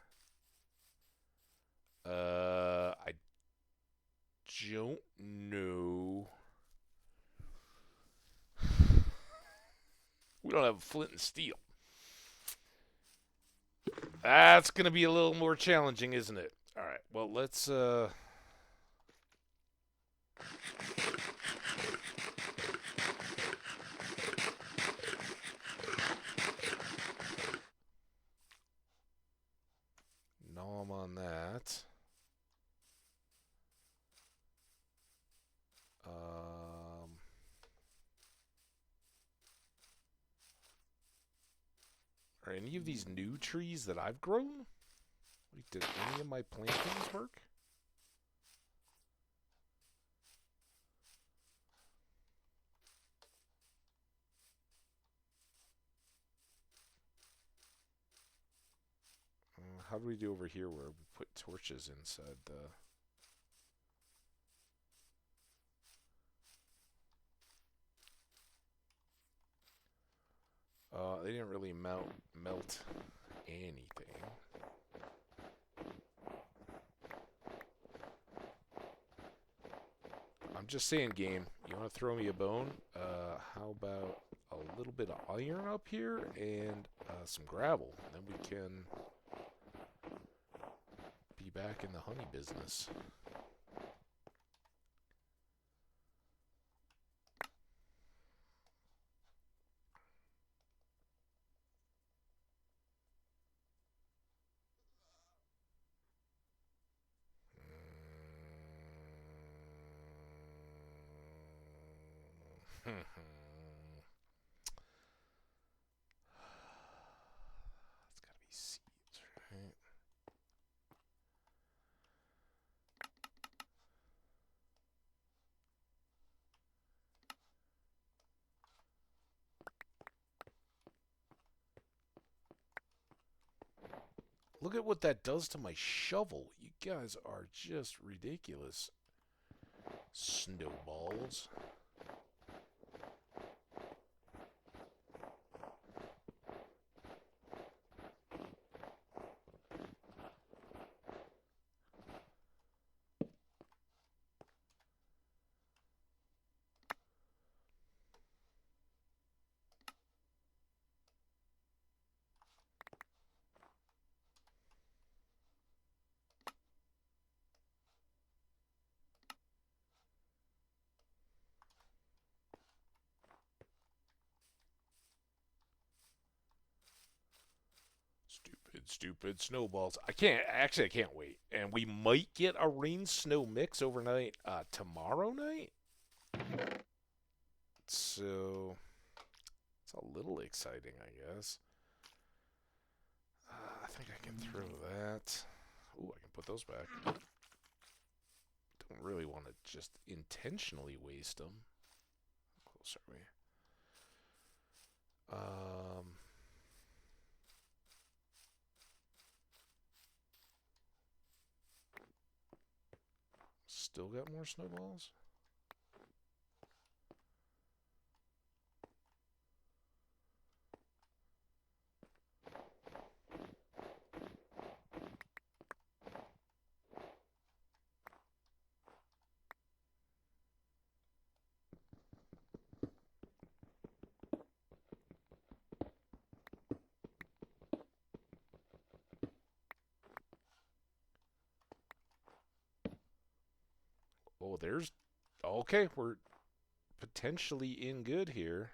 I don't know. We don't have flint and steel. That's going to be a little more challenging, isn't it? All right, well, let's... nom on that. Are any of these new trees that I've grown? Wait, did any of my plantings work? How do we do over here where we put torches inside the... they didn't really melt anything. I'm just saying, game, you want to throw me a bone? How about a little bit of iron up here and some gravel? Then we can be back in the honey business. It's gotta be seeds, right? Look at what that does to my shovel. You guys are just ridiculous. Snowballs. Stupid snowballs. I can't wait. And we might get a rain snow mix overnight tomorrow night. So it's a little exciting, I guess. I think I can throw that. Ooh, I can put those back. Don't really want to just intentionally waste them. How close are we? Still got more snowballs? Oh, there's... Okay, we're potentially in good here.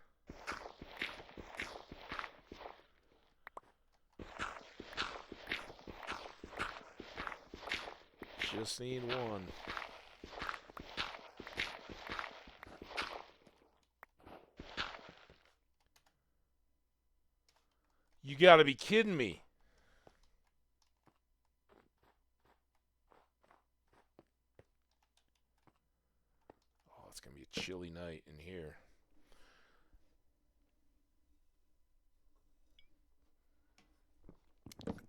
Just need one. You gotta be kidding me. Oh, it's gonna be a chilly night in here.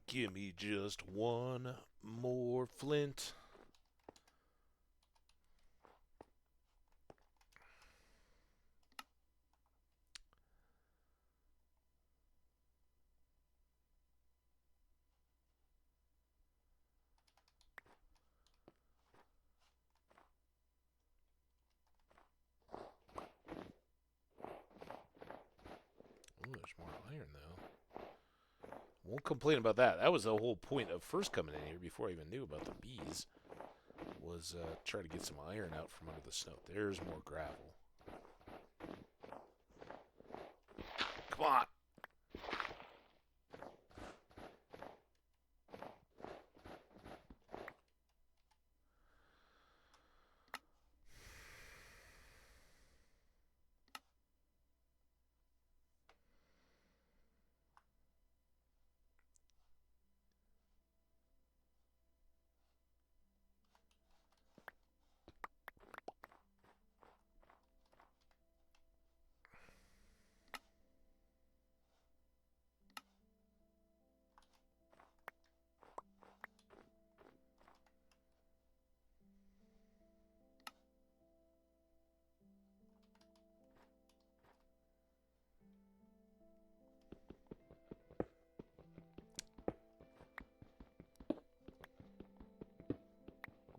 Give me just one more flint. Ooh, there's more iron, though. Won't complain about that. That was the whole point of first coming in here before I even knew about the bees. Was try to get some iron out from under the snow. There's more gravel. Come on.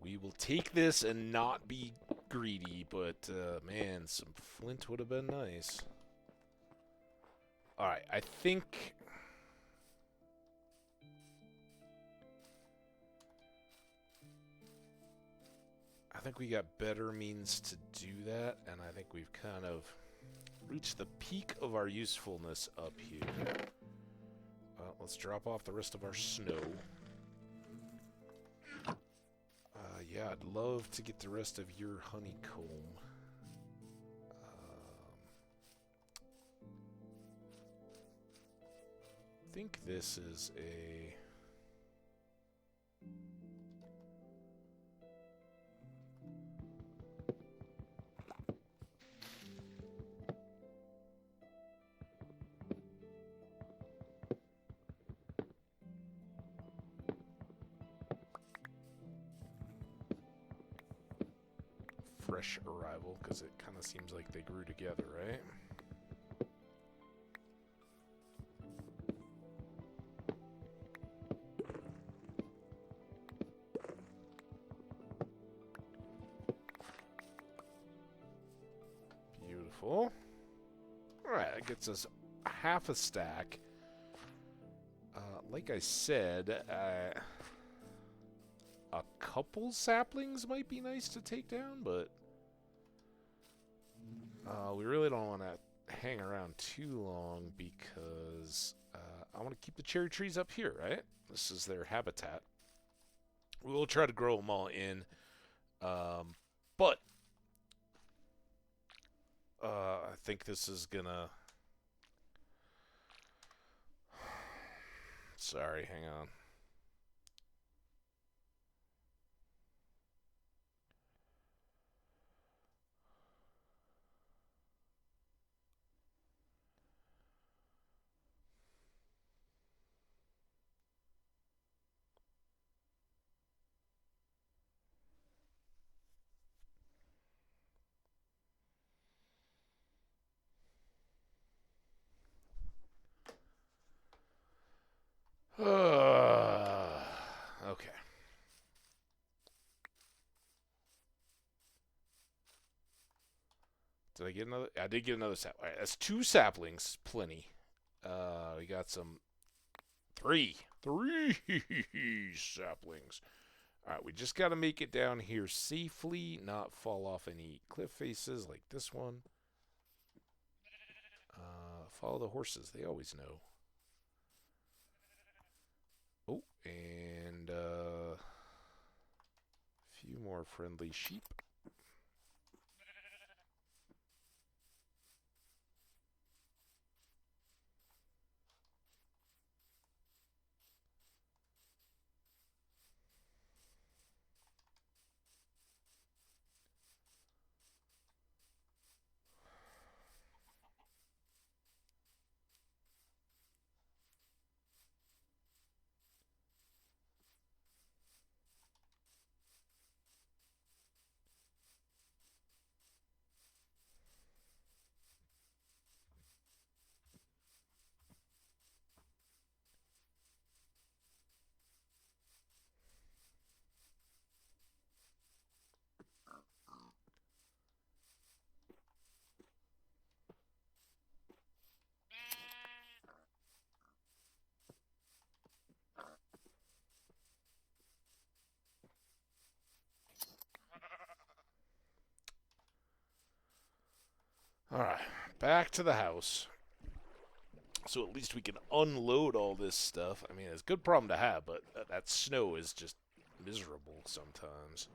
We will take this and not be greedy, but man, some flint would have been nice. Alright, I think we got better means to do that, and I think we've kind of reached the peak of our usefulness up here. Let's drop off the rest of our snow. Yeah, I'd love to get the rest of your honeycomb. I think this is a... fresh arrival, because it kind of seems like they grew together, right? Beautiful. Alright, that gets us half a stack. Like I said, a couple saplings might be nice to take down, but we really don't want to hang around too long because I want to keep the cherry trees up here, right? This is their habitat. We will try to grow them all in, but I think this is gonna... Sorry, hang on. Okay. Did I get another? I did get another sapling. Alright, that's 2 saplings. Plenty. We got some... 3 saplings. Alright, we just got to make it down here safely, not fall off any cliff faces like this one. Follow the horses. They always know. Oh, and a few more friendly sheep. Alright, back to the house. So at least we can unload all this stuff. I mean, it's a good problem to have, but that snow is just miserable sometimes.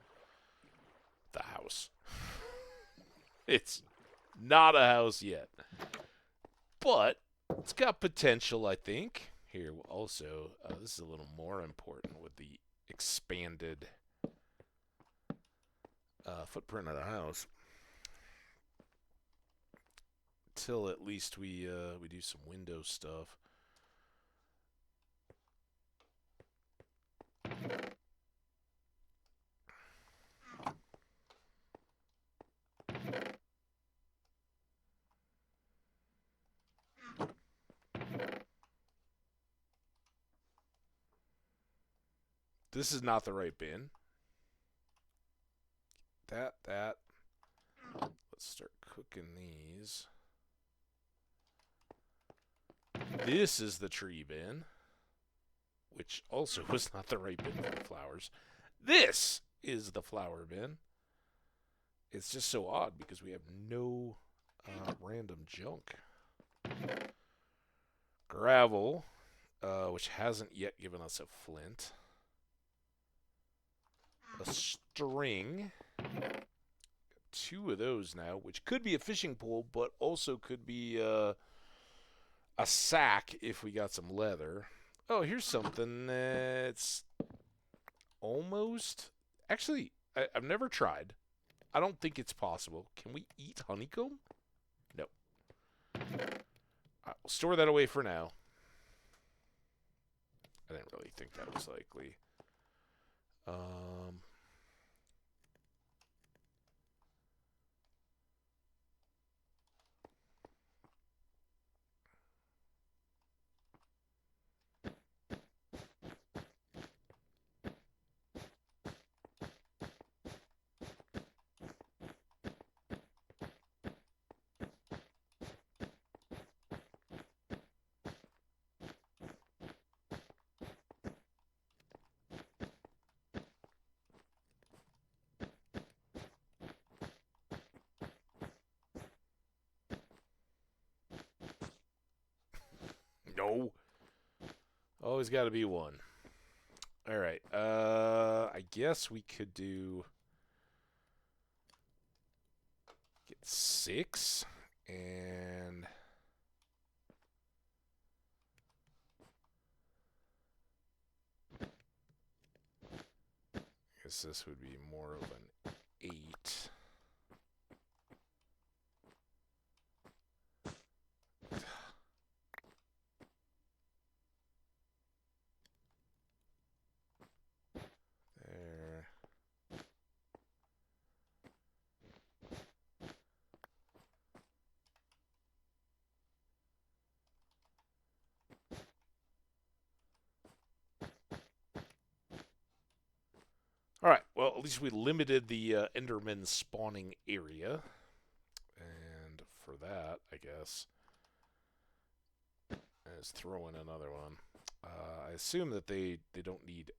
The house. It's not a house yet. But it's got potential, I think. Here, also, this is a little more important with the expanded footprint of the house. Till at least we do some window stuff. This is not the right bin. That. Let's start cooking these. This is the tree bin, which also was not the right bin for the flowers. This is the flower bin. It's just so odd because we have no random junk. Gravel, which hasn't yet given us a flint. A string. 2 of those now, which could be a fishing pole, but also could be a sack if we got some leather. Oh, here's something that's almost... Actually, I've never tried. I don't think it's possible. Can we eat honeycomb? No. We'll store that away for now. I didn't really think that was likely. No. Always got to be one. All right. I guess we could get 6 and I guess this would be more of an 8. There. All right. Well, at least we limited the Enderman spawning area. And for that, I guess, let's throw in another one. I assume that they don't need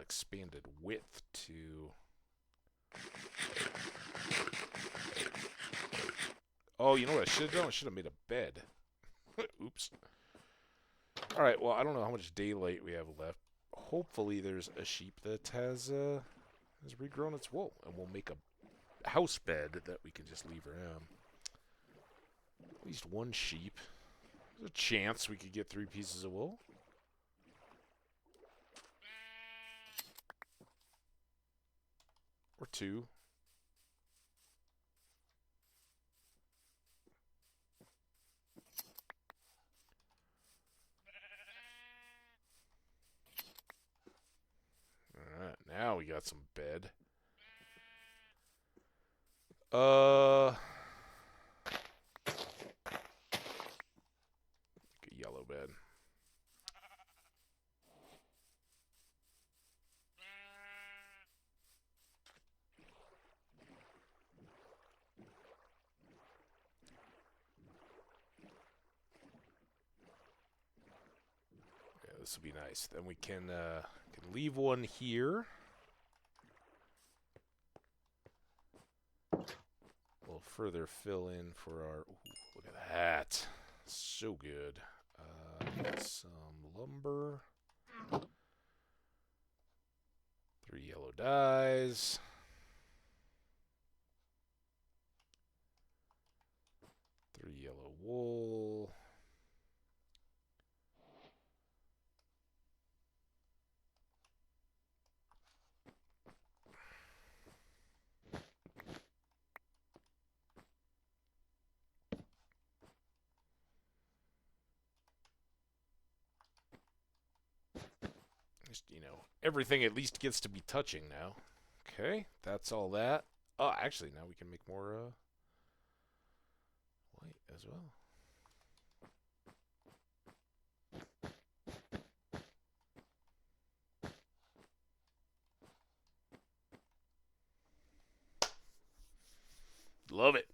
expanded width to... Oh, you know what I should have done? I should have made a bed. Oops. Alright, well, I don't know how much daylight we have left. Hopefully there's a sheep that has regrown its wool, and we'll make a house bed that we can just leave around. At least one sheep. There's a chance we could get 3 pieces of wool. Or 2. Alright, now we got some bed. A yellow bed. Yeah, this will be nice. Then we can leave one here. We'll further fill in for our... Ooh, look at that. So good. Get some lumber. 3 yellow dyes. 3 yellow wool. Just, everything at least gets to be touching now. Okay, that's all that. Oh, actually, now we can make more light as well. Love it.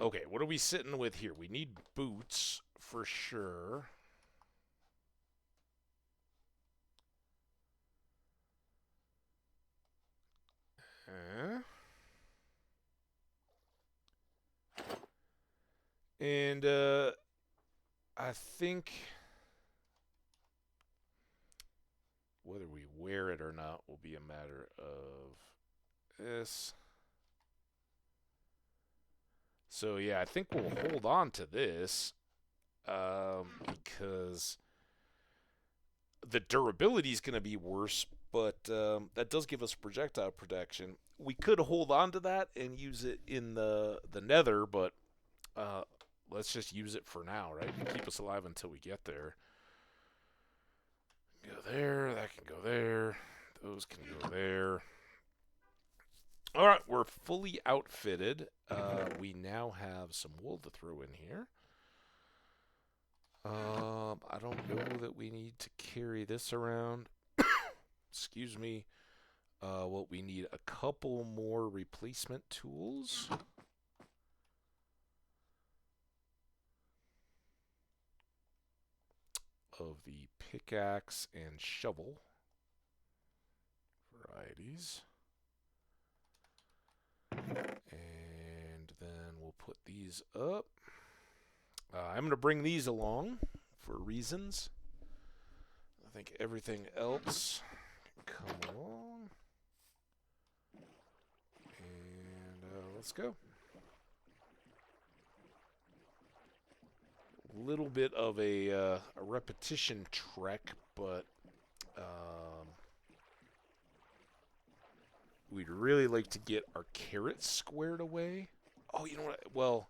Okay, what are we sitting with here? We need boots for sure. And I think whether we wear it or not will be a matter of this. So yeah, I think we'll hold on to this because the durability is going to be worse, but that does give us projectile protection. We could hold on to that and use it in the nether, but let's just use it for now, right? Keep us alive until we get there. Go there, that can go there. Those can go there. All right, we're fully outfitted. We now have some wool to throw in here. I don't know that we need to carry this around. Excuse me. Well, we need a couple more replacement tools. Of the pickaxe and shovel varieties. And then we'll put these up. I'm going to bring these along for reasons. I think everything else can come along. And let's go. A little bit of a repetition trek, but we'd really like to get our carrots squared away. Oh, you know what? Well,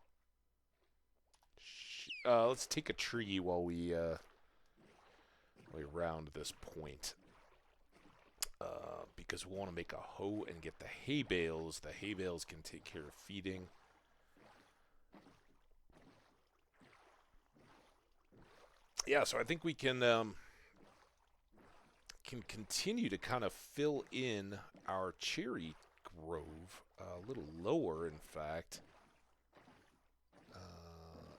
let's take a tree while we round this point. Because we want to make a hoe and get the hay bales. The hay bales can take care of feeding. Yeah, so I think we can continue to kind of fill in our cherry grove a little lower, in fact.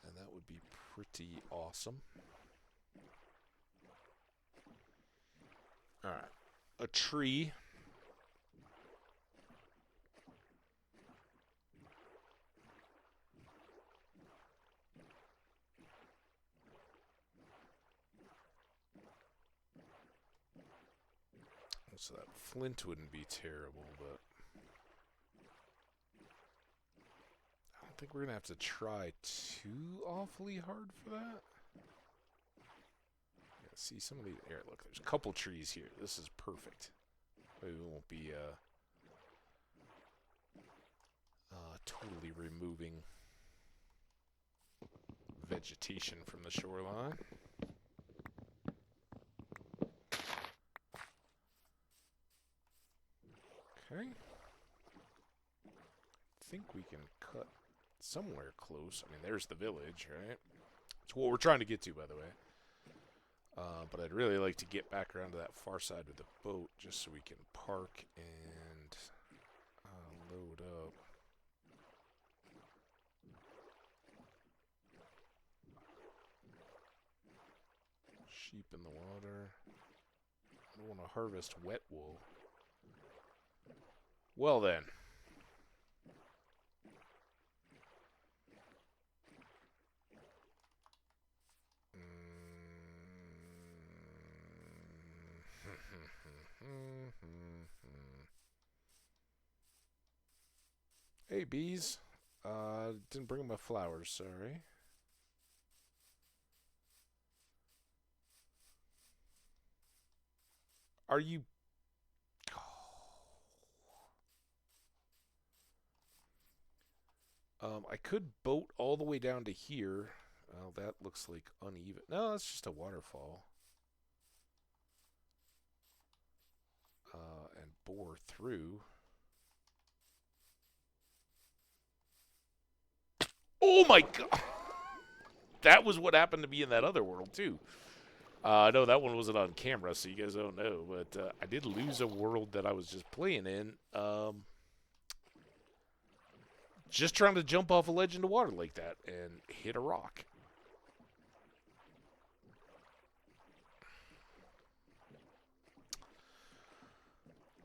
And that would be pretty awesome. All right. A tree. So that flint wouldn't be terrible, but I don't think we're going to have to try too awfully hard for that. Yeah, see some of these. Here, look, there's a couple trees here. This is perfect. We won't be totally removing vegetation from the shoreline. Okay. I think we can cut somewhere close. I mean, there's the village, right? It's what we're trying to get to, by the way. But I'd really like to get back around to that far side with the boat just so we can park and load up. Sheep in the water. I don't want to harvest wet wool. Well then. Hey, bees. Didn't bring my flowers, sorry. Are you... I could boat all the way down to here. Well, that looks like uneven. No, that's just a waterfall. And bore through. Oh my god! That was what happened to me in that other world, too. No, that one wasn't on camera, so you guys don't know. But I did lose a world that I was just playing in. Just trying to jump off a ledge into water like that and hit a rock.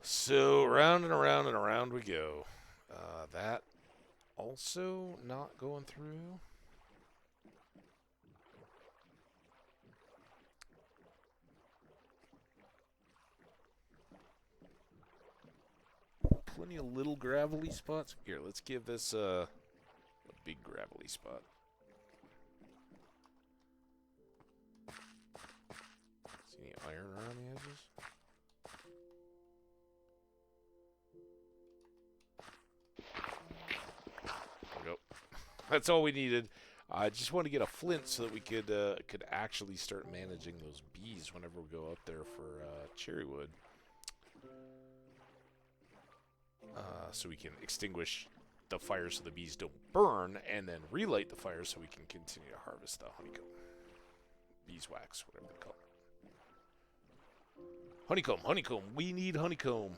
So round and around and around we go. That also not going through. Plenty of little gravelly spots. Here, let's give this a big gravelly spot. See any iron around the edges? There we go. That's all we needed. I just want to get a flint so that we could actually start managing those bees whenever we go up there for cherry wood. so we can extinguish the fire so the bees don't burn, and then relight the fire so we can continue to harvest the honeycomb. Beeswax, whatever they call it. Honeycomb, honeycomb. We need honeycomb.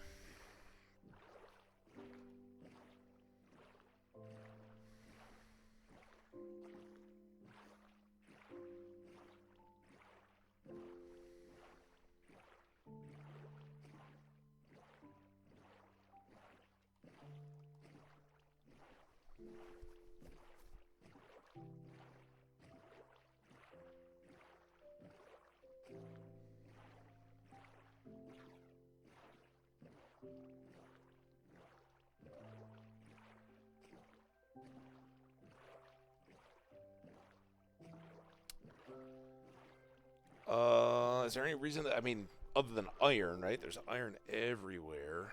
Is there any reason that, I mean, other than iron, right? There's iron everywhere.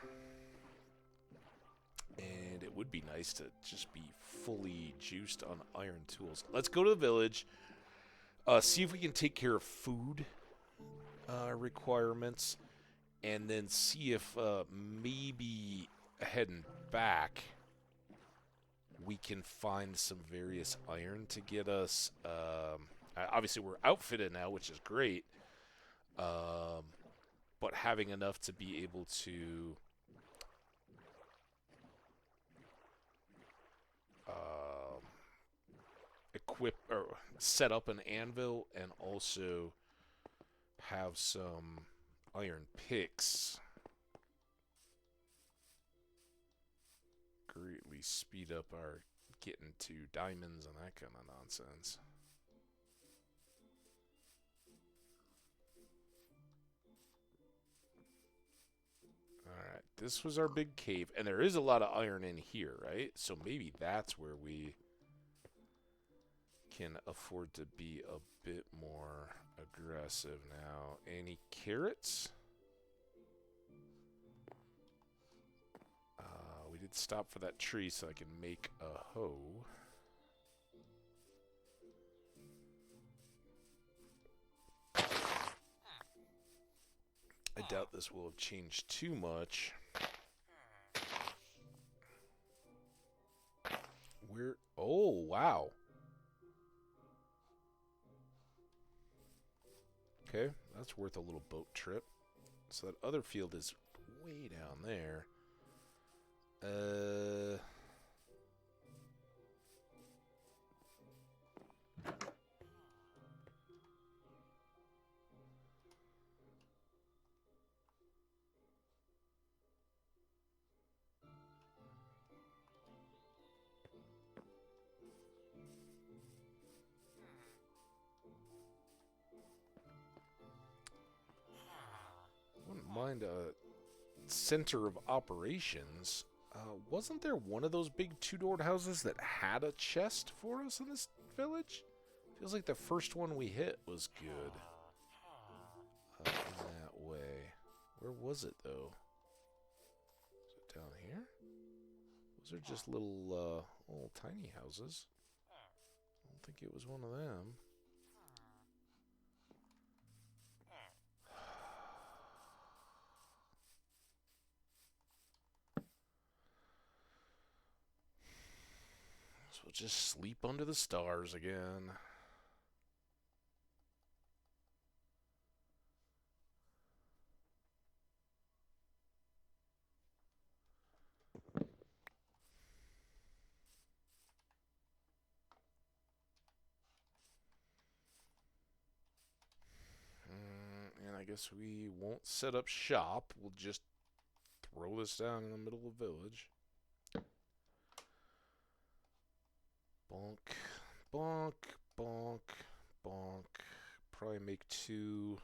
And it would be nice to just be fully juiced on iron tools. Let's go to the village. See if we can take care of food requirements. And then see if maybe heading back we can find some various iron to get us. Obviously, we're outfitted now, which is great. But having enough to be able to equip or set up an anvil and also have some iron picks greatly speed up our getting to diamonds and that kind of nonsense. Alright, this was our big cave, and there is a lot of iron in here, right? So maybe that's where we can afford to be a bit more aggressive now. Any carrots? We did stop for that tree so I can make a hoe. I doubt this will have changed too much. Where? Oh, wow. Okay, that's worth a little boat trip. So that other field is way down there. Wouldn't mind a center of operations. Wasn't there one of those big two-doored houses that had a chest for us in this village? Feels like the first one we hit was good. In that way. Where was it, though? Is it down here? Those are just little tiny houses. I don't think it was one of them. So we'll just sleep under the stars again. And I guess we won't set up shop. We'll just throw this down in the middle of the village. Bonk, bonk, bonk, bonk. Probably make 2.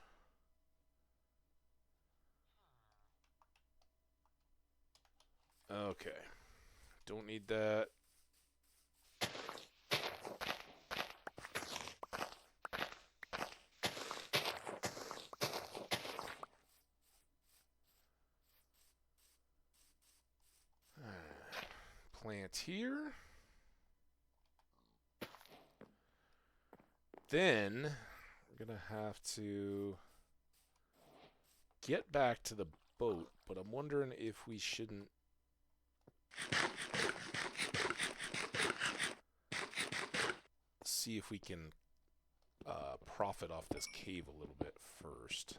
Okay. Don't need that. Plant here. Then we're going to have to get back to the boat, but I'm wondering if we shouldn't See if we can profit off this cave a little bit first.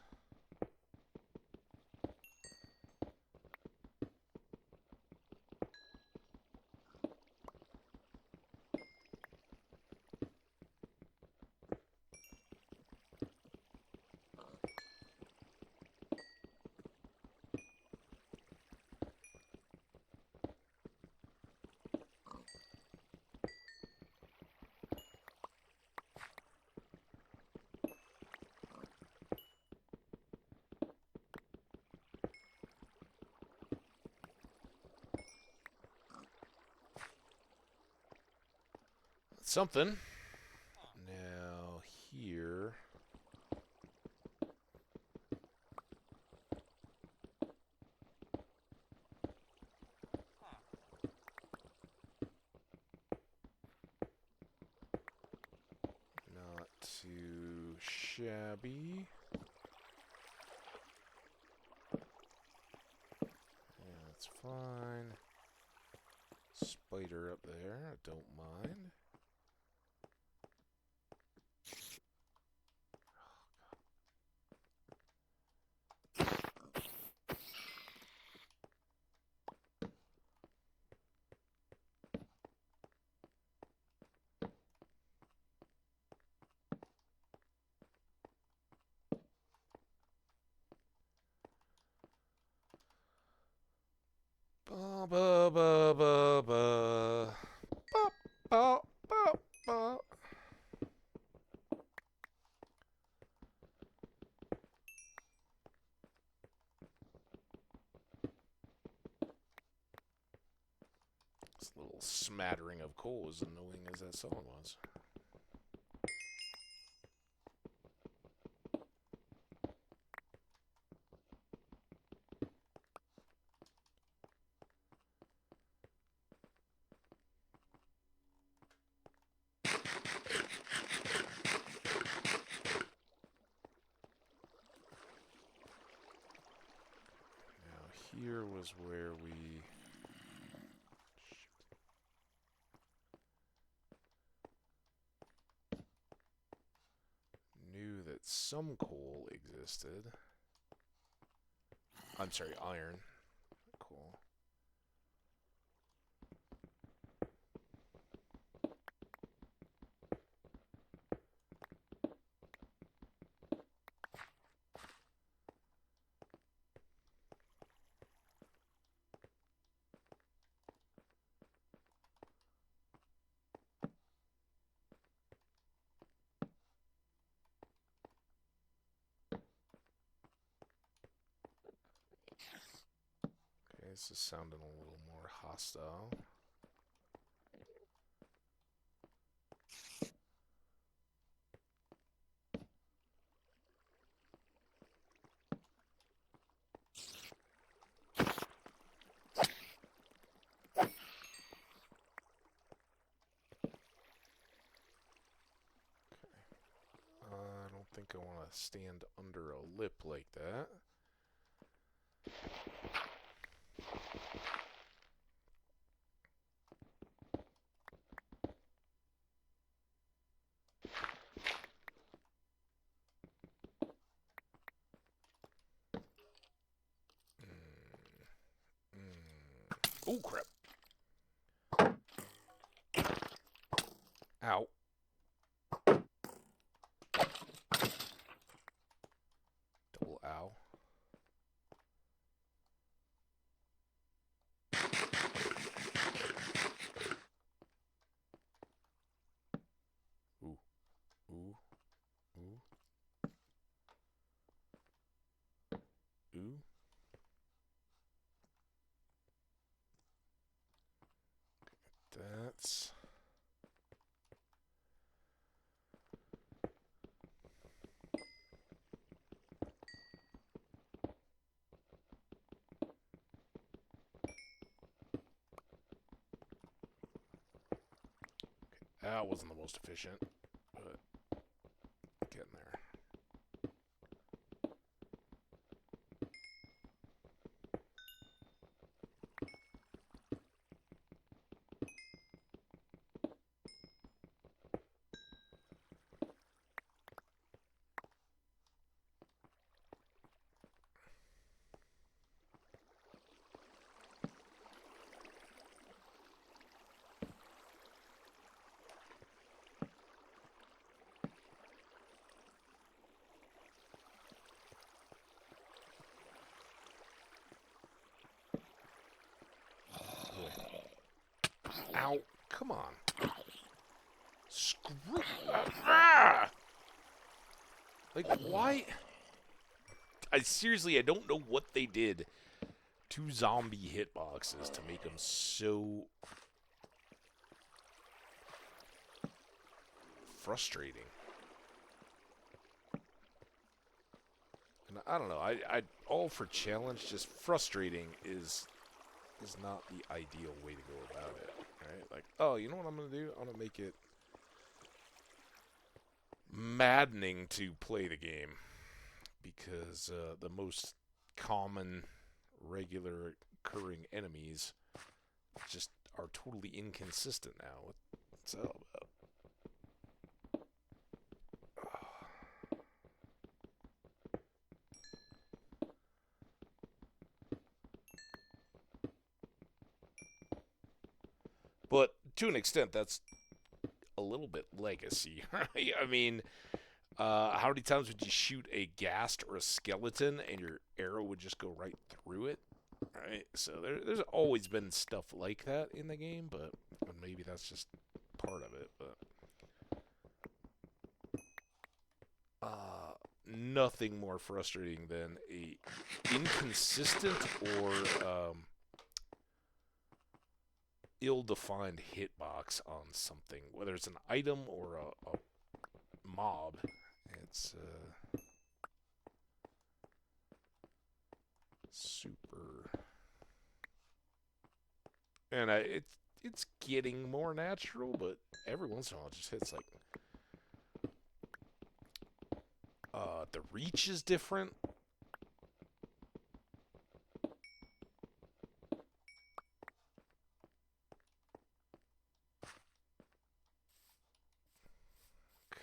Something. Now here. Not too shabby. Yeah, that's fine. Spider up there, I don't mind. Ba ba ba ba ba. Ba ba ba ba. This little smattering of coal, as annoying as that song was. Now here was where we knew that some coal existed. I'm sorry, iron. Cool. Okay, this is sounding a little more hostile. I don't think I want to stand under a lip like that. Oh, crap. Ow. Double ow. Ooh. Ooh. Ooh. Ooh. That's... That wasn't the most efficient, but getting there. Ow. Come on. Screw. Ah! Like, why? I seriously, I don't know what they did to zombie hitboxes to make them so frustrating. And I don't know. I all for challenge, just frustrating is not the ideal way to go about it. Right? Like, oh, you know what I'm gonna do? I'm gonna make it maddening to play the game because the most common, regular occurring enemies just are totally inconsistent now. What's that all about? But to an extent, that's a little bit legacy, right? I mean, how many times would you shoot a ghast or a skeleton and your arrow would just go right through it? Right? So there's always been stuff like that in the game, but maybe that's just part of it. But nothing more frustrating than a inconsistent or ill-defined hitbox on something, whether it's an item or a mob. It's super, and it's getting more natural, but every once in a while it just hits like the reach is different.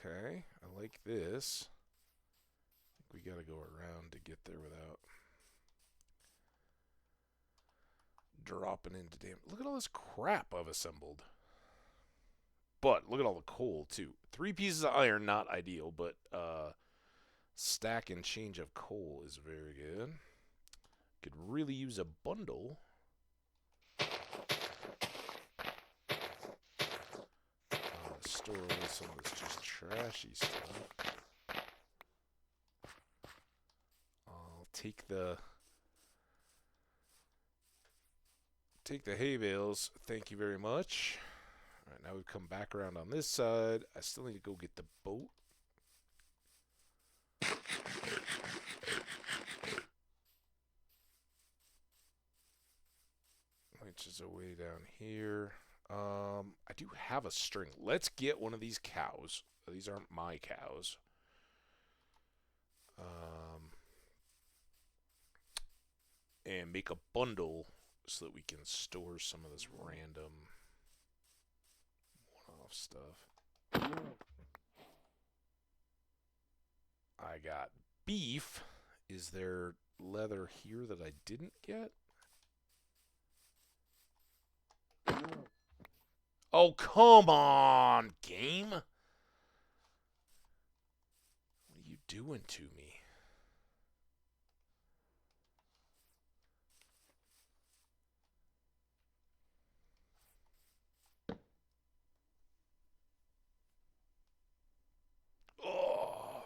Okay, I like this. I think we gotta go around to get there without dropping into damn. Look at all this crap I've assembled. But look at all the coal too. 3 pieces of iron, not ideal, but stack and change of coal is very good. Could really use a bundle. Store away some of this just trashy stuff. I'll take the hay bales. Thank you very much. All right, now we've come back around on this side. I still need to go get the boat. Which is a way down here. I do have a string. Let's get one of these cows. These aren't my cows. And make a bundle so that we can store some of this random one-off stuff. I got beef. Is there leather here that I didn't get? Oh, come on, game. What are you doing to me? Oh.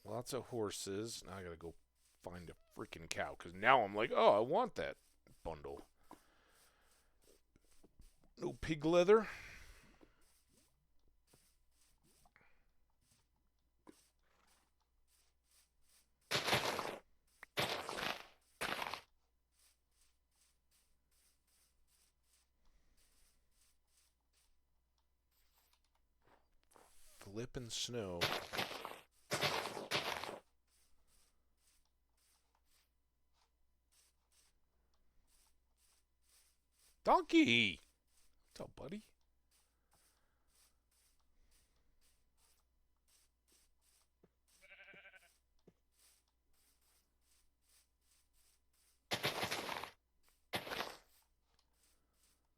Lots of horses. Now I gotta go find a freaking cow. Because now I'm like, oh, I want that bundle. No pig leather. Flippin' snow. Donkey! What's up, buddy?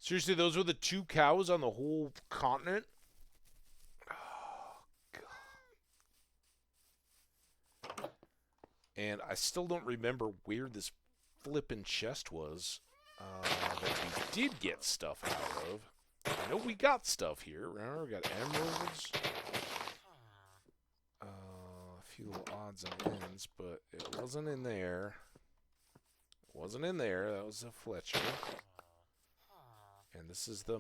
Seriously, those were the 2 cows on the whole continent? Oh, God. And I still don't remember where this flippin' chest was that we did get stuff out of. I know we got stuff here. Remember, we got emeralds. A few little odds and ends, but it wasn't in there. It wasn't in there. That was a Fletcher. And this is the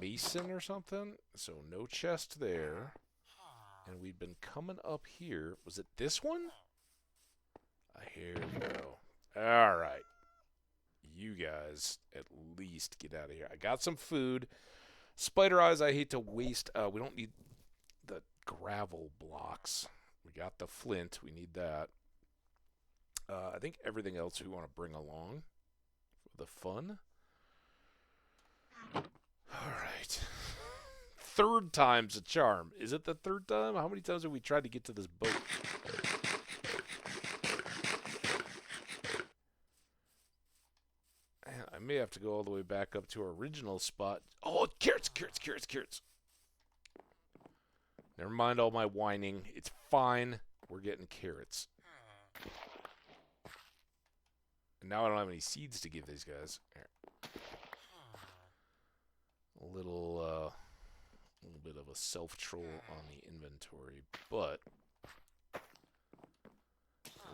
Mason or something. So no chest there. And we've been coming up here. Was it this one? Here we go. All right. You guys at least get out of here. I got some food. Spider eyes I hate to waste. We don't need the gravel blocks. We got the flint. We need that. I think everything else we want to bring along for the fun. Alright. Third time's a charm. Is it the third time? How many times have we tried to get to this boat? Man, I may have to go all the way back up to our original spot. Oh, carrots, carrots, carrots, carrots. Never mind all my whining. It's fine. We're getting carrots. And now I don't have any seeds to give these guys. Here. A little bit of a self-troll on the inventory, but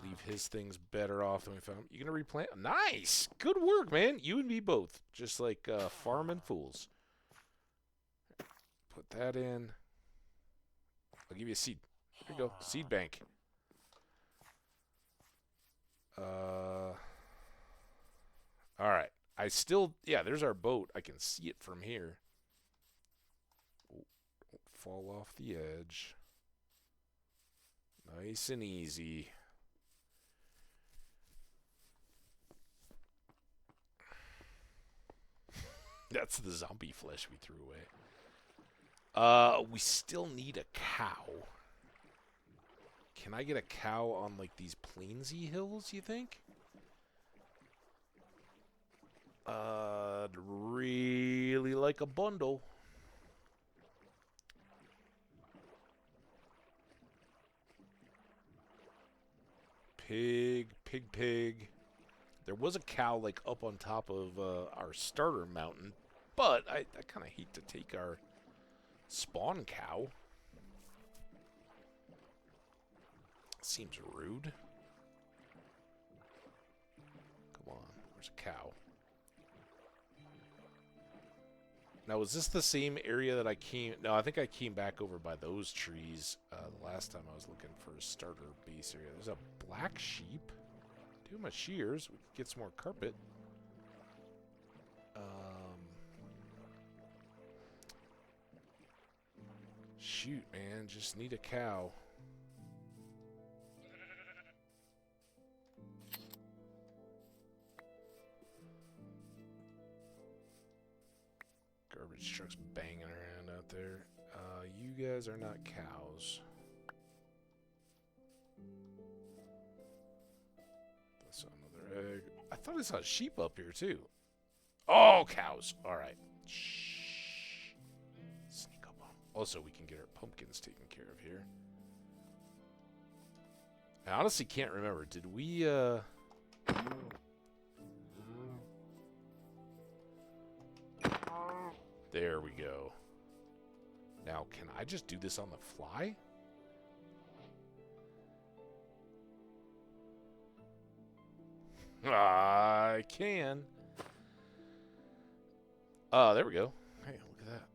leave his things better off than we found. You gonna replant? Nice! Good work, man. You and me both. Just like farming fools. Put that in. I'll give you a seed. Here you go. Seed bank. Alright. I still... Yeah, there's our boat. I can see it from here. Oh, don't fall off the edge. Nice and easy. That's the zombie flesh we threw away. We still need a cow. Can I get a cow on, like, these plainsy hills, you think? I'd really like a bundle. Pig, pig, pig. There was a cow, like, up on top of our starter mountain, but I kind of hate to take our spawn cow. Seems rude. Come on, where's a cow? Now, is this the same area that I came... No, I think I came back over by those trees the last time I was looking for a starter base area. There's a black sheep. Do my shears. We could get some more carpet. Shoot, man. Just need a cow. Garbage truck's banging around out there. You guys are not cows. That's another egg. I thought I saw sheep up here too. Oh, cows. Alright. Shh. Sneak up on them. Also, we can get our pumpkins taken care of here. I honestly can't remember. Did we, There we go. Now, can I just do this on the fly? I can. There we go. Hey, look at that.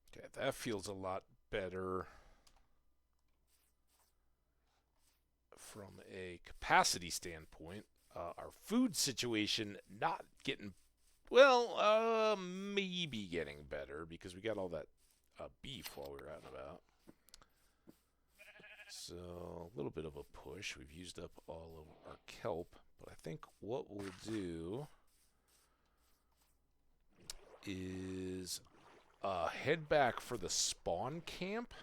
Okay, that feels a lot better from a capacity standpoint. our food situation not getting, well, maybe getting better because we got all that beef while we were out and about. So a little bit of a push. We've used up all of our kelp, but I think what we'll do is head back for the spawn camp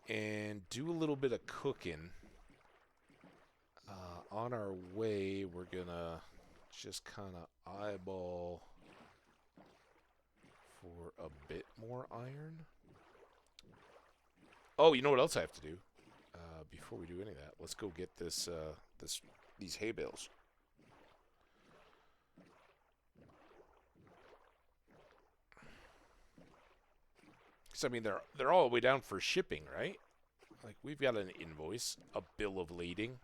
and do a little bit of cooking. On our way, we're gonna just kind of eyeball for a bit more iron. Oh, you know what else I have to do? Before we do any of that, let's go get these hay bales. Because I mean, they're all the way down for shipping, right? Like we've got an invoice, a bill of lading.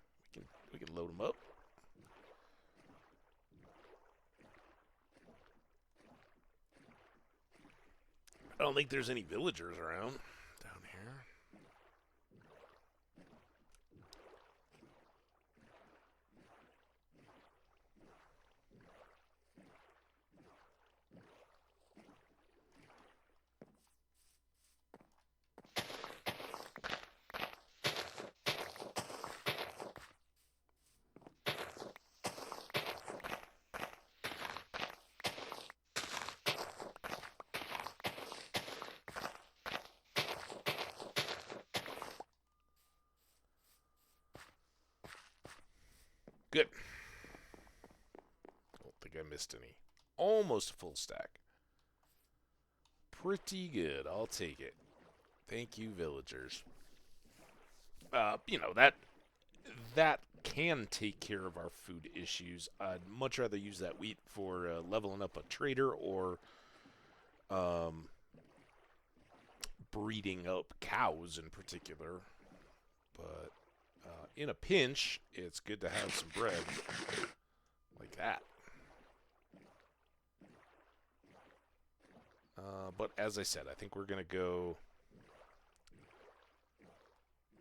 We can load them up. I don't think there's any villagers around down here. Good. Don't think I missed any. Almost a full stack. Pretty good. I'll take it. Thank you, villagers. You know, that can take care of our food issues. I'd much rather use that wheat for leveling up a trader or breeding up cows in particular. But in a pinch, it's good to have some bread like that. But as I said, I think we're going to go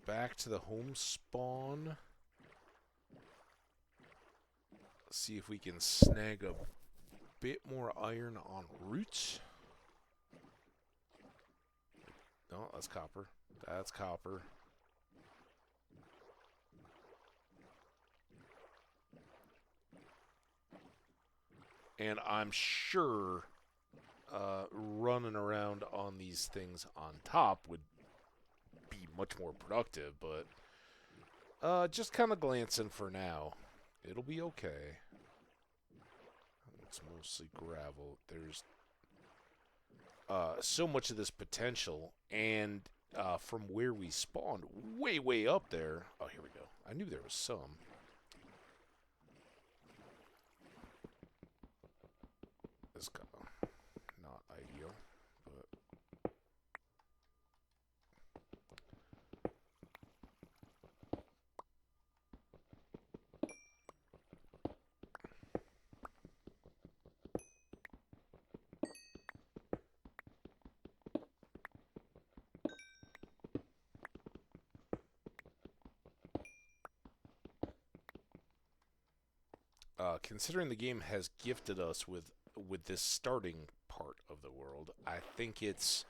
back to the home spawn. See if we can snag a bit more iron en route. No, that's copper. That's copper. And I'm sure running around on these things on top would be much more productive, but just kind of glancing for now. It'll be okay. It's mostly gravel. There's so much of this potential, and from where we spawned, way up there. Oh, here we go. I knew there was some. This guy, not ideal, but considering the game has gifted us with this starting part of the world, I think it's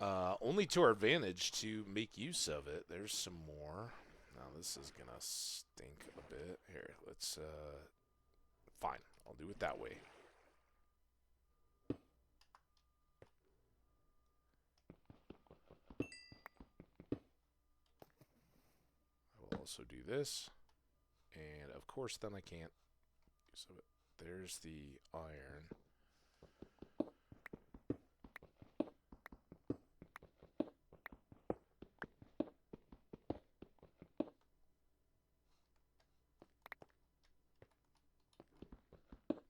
only to our advantage to make use of it. There's some more. Now this is gonna stink a bit. Here, let's fine, I'll do it that way. I will also do this, and of course then I can't use of it. There's the iron.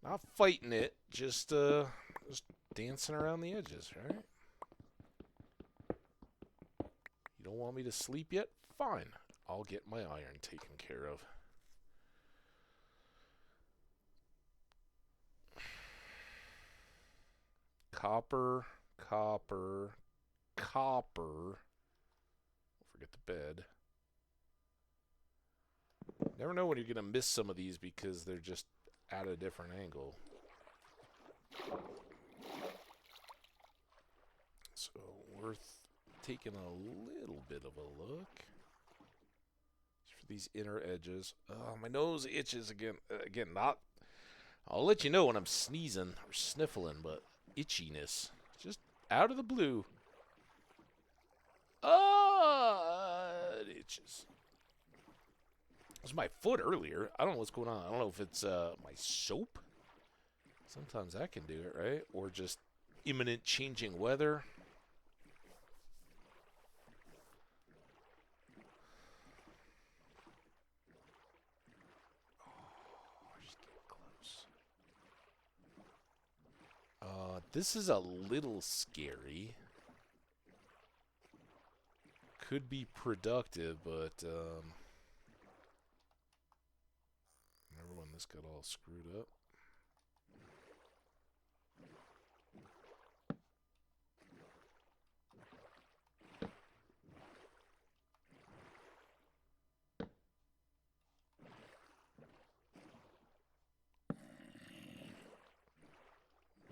Not fighting it, just dancing around the edges, right? You don't want me to sleep yet? Fine. I'll get my iron taken care of. Copper, copper, copper. Don't forget the bed. Never know when you're going to miss some of these because they're just at a different angle. So, worth taking a little bit of a look. Just for these inner edges. Oh, my nose itches again. Again, not... I'll let you know when I'm sneezing or sniffling, but itchiness. Just out of the blue. It itches. It was my foot earlier. I don't know what's going on. I don't know if it's my soap. Sometimes that can do it, right? Or just imminent changing weather. Oh, just getting close. This is a little scary. Could be productive, but remember when this got all screwed up?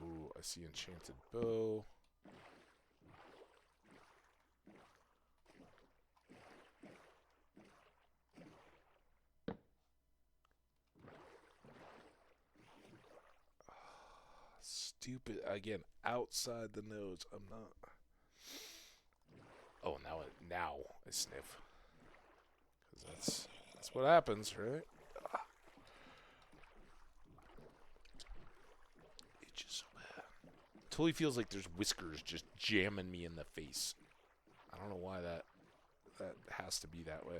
Ooh, I see enchanted bow. Stupid. Again, outside the nose. I'm not. Oh, now I sniff. Because that's what happens, right? Itches so bad. Totally feels like there's whiskers just jamming me in the face. I don't know why that has to be that way.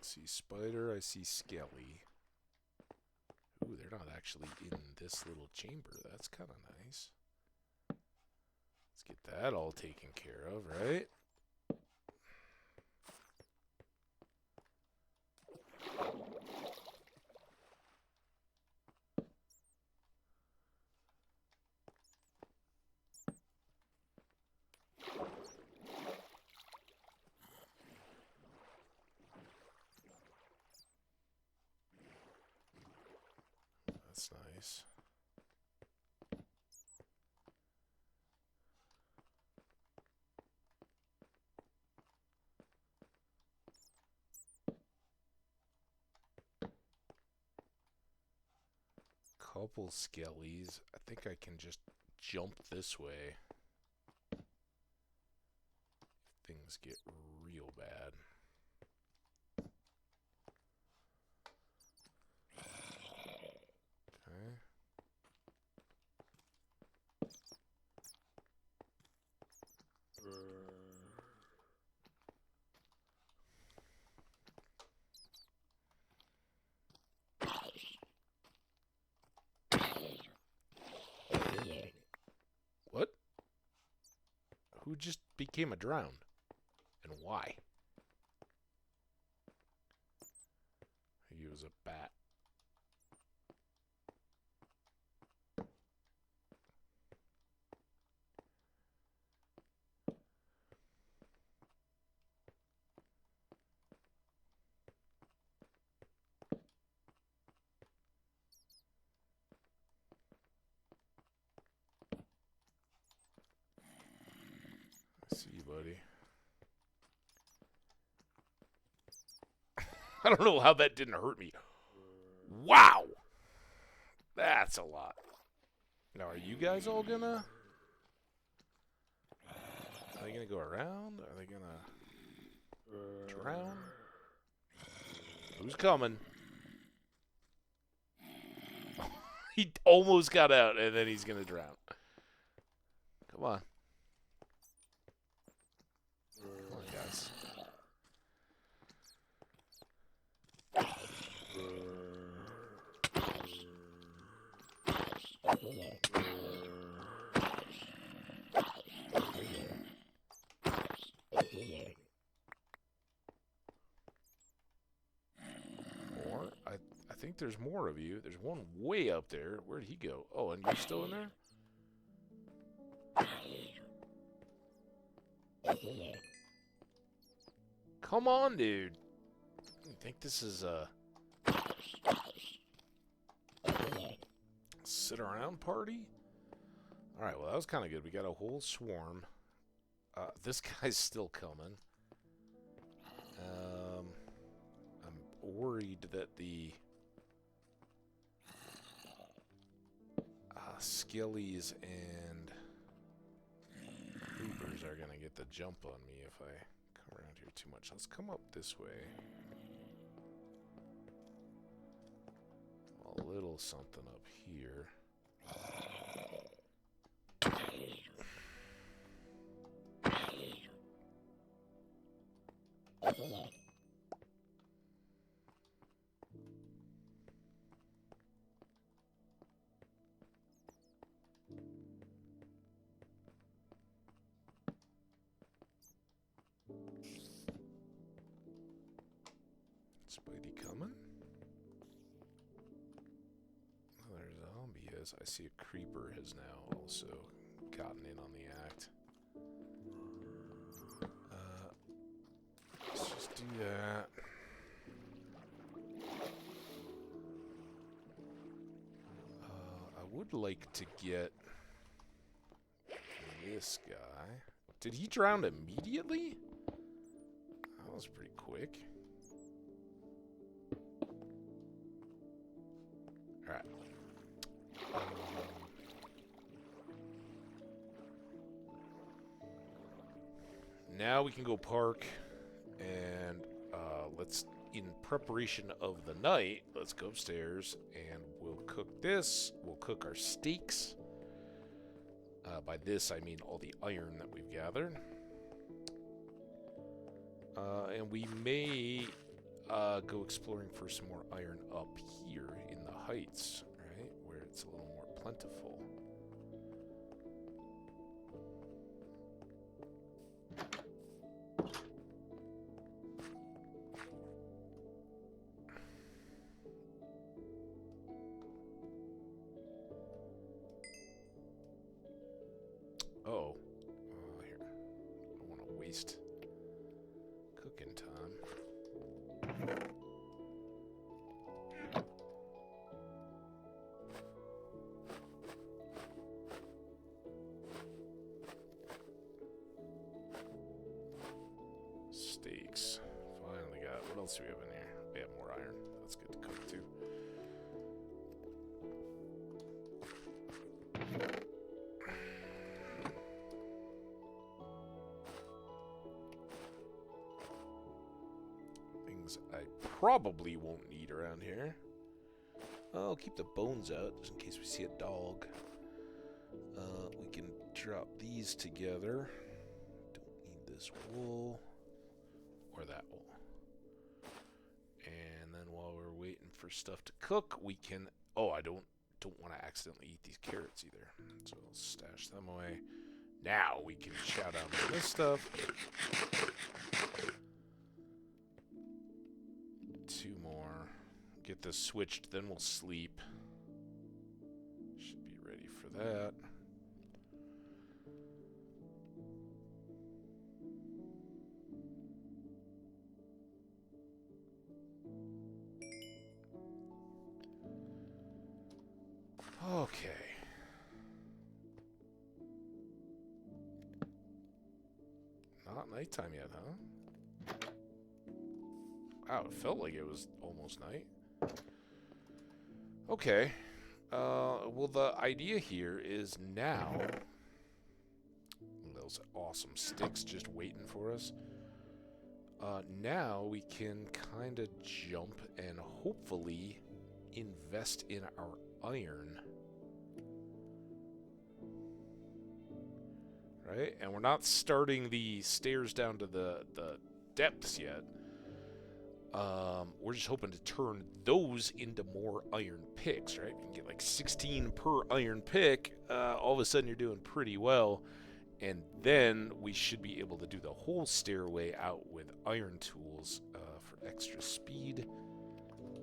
I see spider, I see skelly. Ooh, they're not actually in this little chamber. That's kind of nice. Let's get that all taken care of, right? That's nice. Couple skellies. I think I can just jump this way. If things get real bad. Okay. What? Who just became a drowned? And why? He was a bat. I see you, buddy. I don't know how that didn't hurt me. Wow! That's a lot. Now, are you guys all gonna... Are they gonna go around? Are they gonna... drown? Who's coming? He almost got out, and then he's gonna drown. Come on. Come on, guys. think there's more of you. There's one way up there. Where'd he go? Oh, and you're still in there? Come on, dude. You think this is a sit around party? Alright, well, that was kind of good. We got a whole swarm. This guy's still coming. I'm worried that the Skillies and Hoopers are going to get the jump on me if I come around here too much. Let's come up this way. A little something up here. Spidey coming? Oh, there's a zombie. I see a creeper has now also gotten in on the act. Let's just do that. I would like to get this guy. Did he drown immediately? That was pretty quick. Alright. Now we can go park and let's, in preparation of the night, let's go upstairs and we'll cook this. We'll cook our steaks. By this, I mean all the iron that we've gathered. And we may go exploring for some more iron up here in the heights, right? Where it's a little more plentiful. Uh-oh. Here. I don't want to waste cooking time. Steaks. Finally got. What else do we have in here? We have more iron. That's good to cook too. Things I probably won't need around here. I'll keep the bones out just in case we see a dog. We can drop these together. Don't need this wool or that wool. And then while we're waiting for stuff to cook, we can. Oh, I don't want to accidentally eat these carrots either, so I'll stash them away. Now we can chow down on this stuff. 2 more. Get this switched, then we'll sleep. Should be ready for that. Okay. Not nighttime yet, huh? Wow, it felt like it was almost night. Okay. Well, the idea here is now... Those awesome sticks just waiting for us. Now we can kind of jump and hopefully invest in our iron. Right? And we're not starting the stairs down to the depths yet. We're just hoping to turn those into more iron picks, right? You can get like 16 per iron pick. All of a sudden you're doing pretty well. And then we should be able to do the whole stairway out with iron tools for extra speed.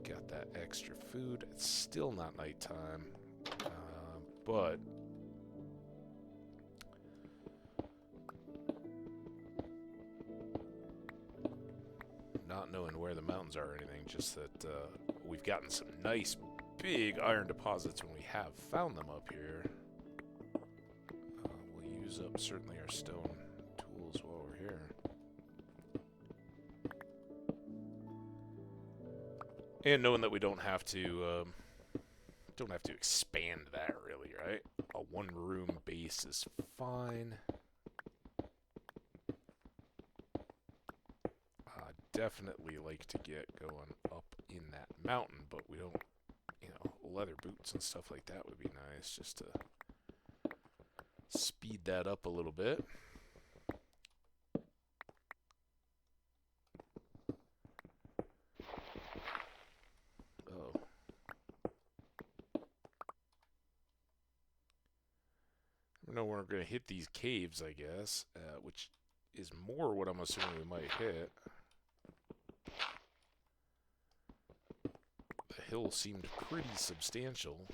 Got that extra food. It's still not nighttime, but not knowing where the mountains are or anything, just that we've gotten some nice big iron deposits when we have found them up here. We'll use up certainly our stone tools while we're here. And knowing that we don't have to expand that really, right? A one-room base is fine. Definitely like to get going up in that mountain, but we don't, you know, leather boots and stuff like that would be nice just to speed that up a little bit. Oh. I don't know when we're going to hit these caves, I guess, which is more what I'm assuming we might hit. The hill seemed pretty substantial.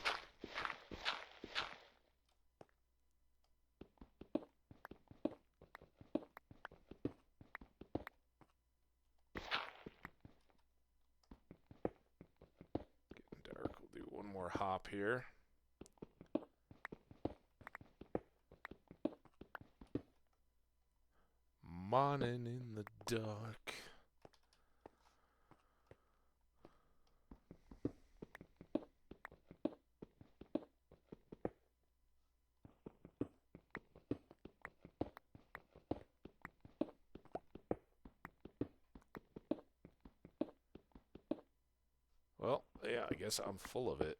Getting dark. We'll do one more hop here. Morning in the dark. Well, yeah, I guess I'm full of it.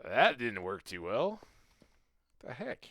That didn't work too well. The heck?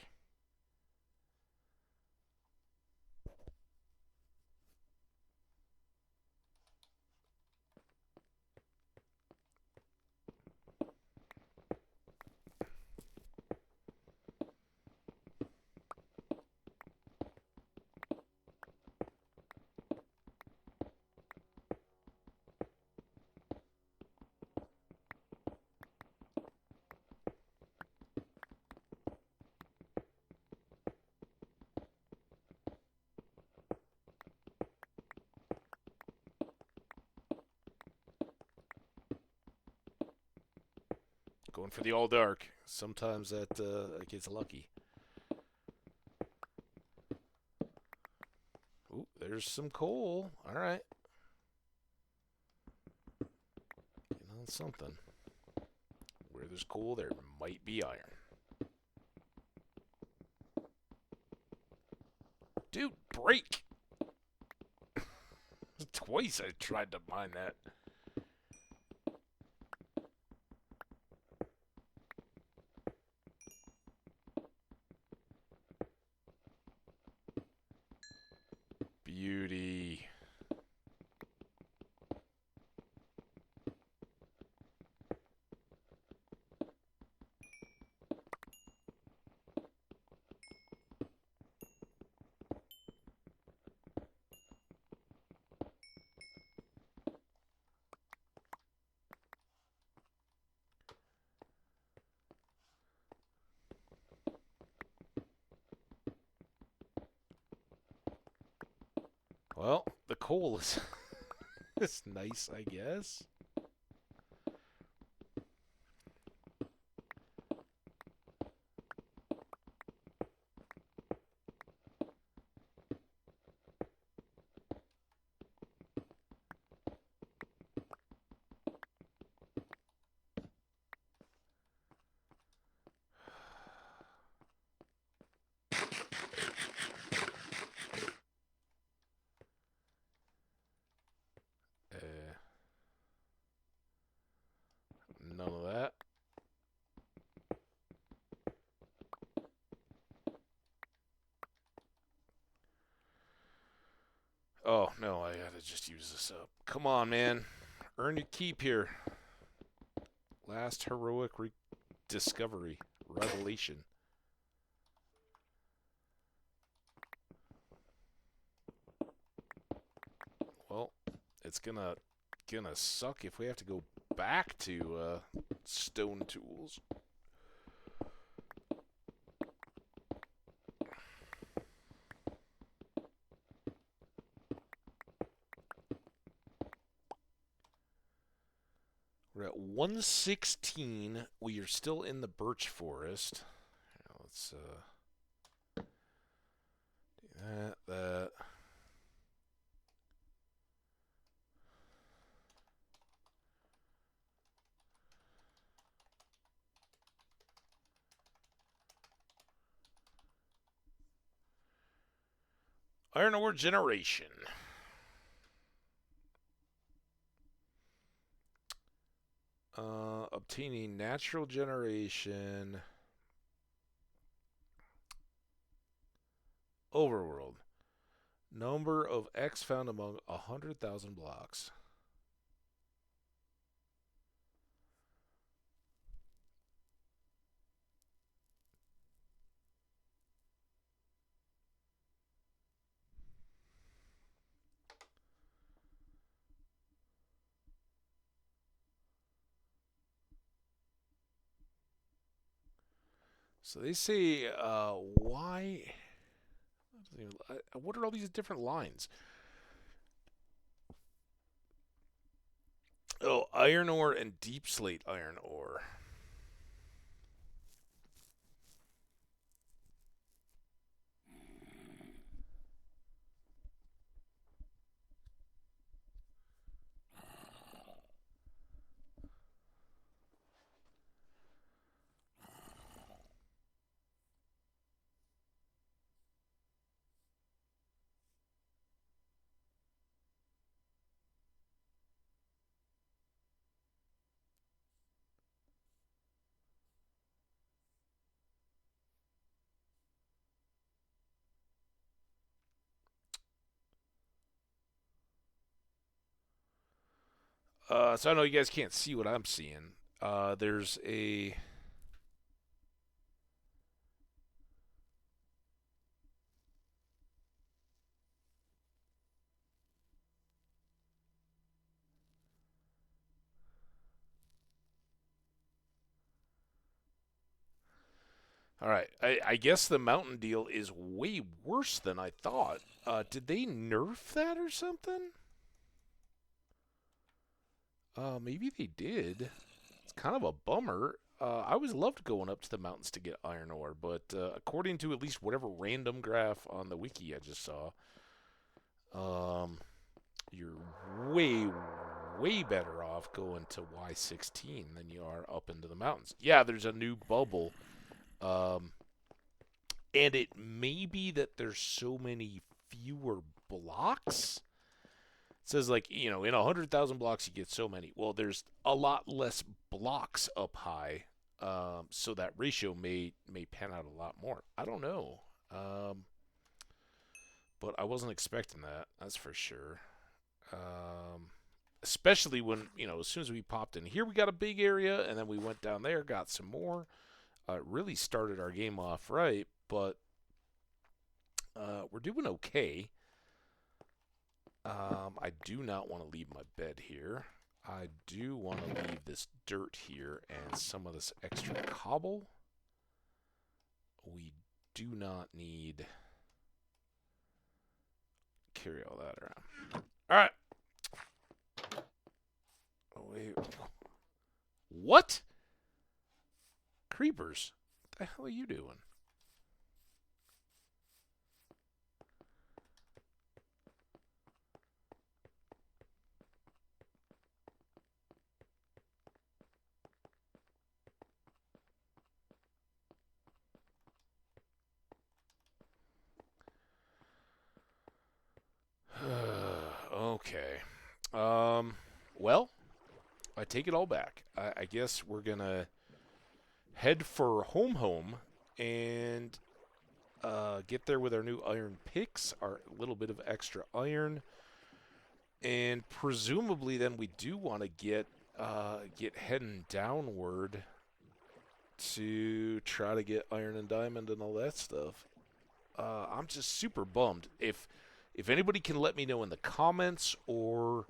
Going for the all dark. Sometimes that gets lucky. Ooh, there's some coal. All right. You know something. Where there's coal, there might be iron. Dude, break! Twice I tried to mine that. Beauty. Well, the coal is, is nice, I guess. None of that. Oh, no, I gotta just use this up. Come on, man. Earn your keep here. Last heroic discovery. Revelation. It's gonna suck if we have to go back to stone tools. We're at 116. We are still in the birch forest. Here, let's do that. Iron ore generation. Obtaining natural generation. Overworld. Number of X found among 100,000 blocks. So they say, why? What are all these different lines? Oh, iron ore and deep slate iron ore. So I know you guys can't see what I'm seeing. There's a... All right, I guess the mountain deal is way worse than I thought. Did they nerf that or something? Maybe they did. It's kind of a bummer. I always loved going up to the mountains to get iron ore, but according to at least whatever random graph on the wiki I just saw, you're way better off going to Y16 than you are up into the mountains. Yeah, there's a new bubble. And it may be that there's so many fewer blocks. It says, like, in 100,000 blocks you get so many. Well, there's a lot less blocks up high, so that ratio may pan out a lot more. I don't know. But I wasn't expecting that, that's for sure. Especially when, as soon as we popped in here, we got a big area, and then we went down there, got some more. It really started our game off right, but we're doing okay. I do not want to leave my bed here. I do want to leave this dirt here and some of this extra cobble. We do not need carry all that around. All right. Oh, wait. What? Creepers. What the hell are you doing? Okay. Well, I take it all back. I guess we're gonna head for home and get there with our new iron picks, our little bit of extra iron, and presumably then we do want to get heading downward to try to get iron and diamond and all that stuff. I'm just super bummed. If anybody can let me know in the comments or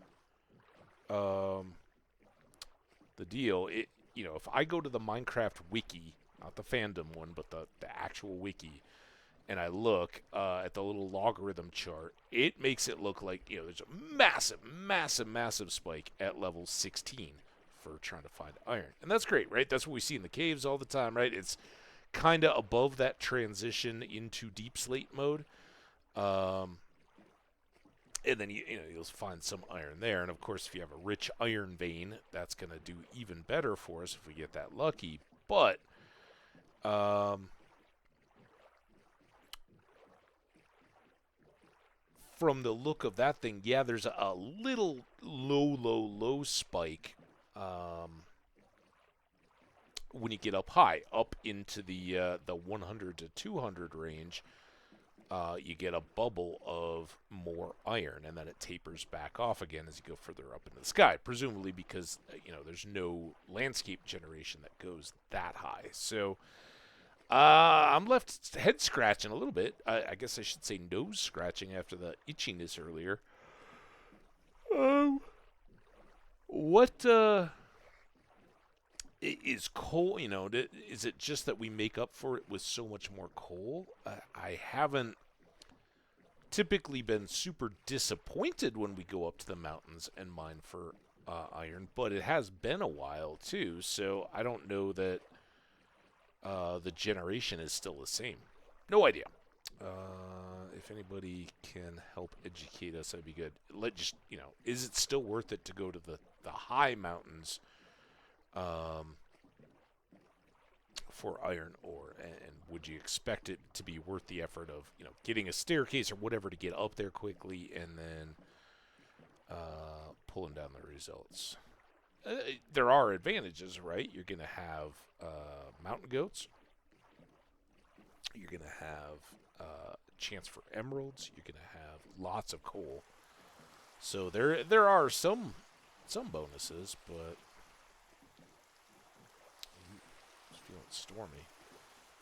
the deal, if I go to the Minecraft wiki, not the fandom one, but the actual wiki, and I look at the little logarithm chart, it makes it look like, there's a massive, massive, massive spike at level 16 for trying to find iron. And that's great, right? That's what we see in the caves all the time, right? It's kind of above that transition into deep slate mode. And then you'll find some iron there. And of course, if you have a rich iron vein, that's going to do even better for us if we get that lucky. But from the look of that thing, yeah, there's a little low spike when you get up high, up into the 100 to 200 range. You get a bubble of more iron, and then it tapers back off again as you go further up into the sky, presumably because, there's no landscape generation that goes that high. So I'm left head scratching a little bit. I guess I should say nose scratching after the itchiness earlier. What is coal? Is it just that we make up for it with so much more coal? I haven't typically been super disappointed when we go up to the mountains and mine for iron, but it has been a while too, so I don't know that the generation is still the same. No idea. If anybody can help educate us, that'd be good. Is it still worth it to go to the high mountains for iron ore, and would you expect it to be worth the effort of getting a staircase or whatever to get up there quickly, and then pulling down the results? There are advantages, right? You're going to have mountain goats. You're going to have chance for emeralds. You're going to have lots of coal. So there are some bonuses, but it's feeling stormy.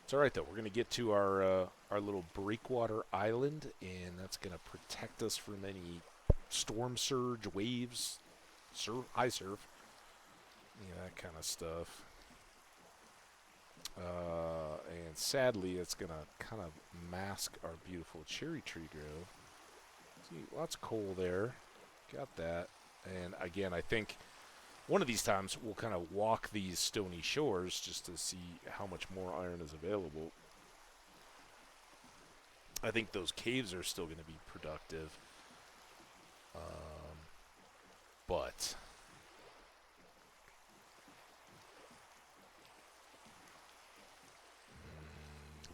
It's all right though. We're going to get to our little breakwater island, and that's going to protect us from any storm surge, waves, high surf. That kind of stuff. And sadly, it's going to kind of mask our beautiful cherry tree grove. See, lots of coal there. Got that. And again, I think one of these times we'll kind of walk these stony shores just to see how much more iron is available. I think those caves are still going to be productive. But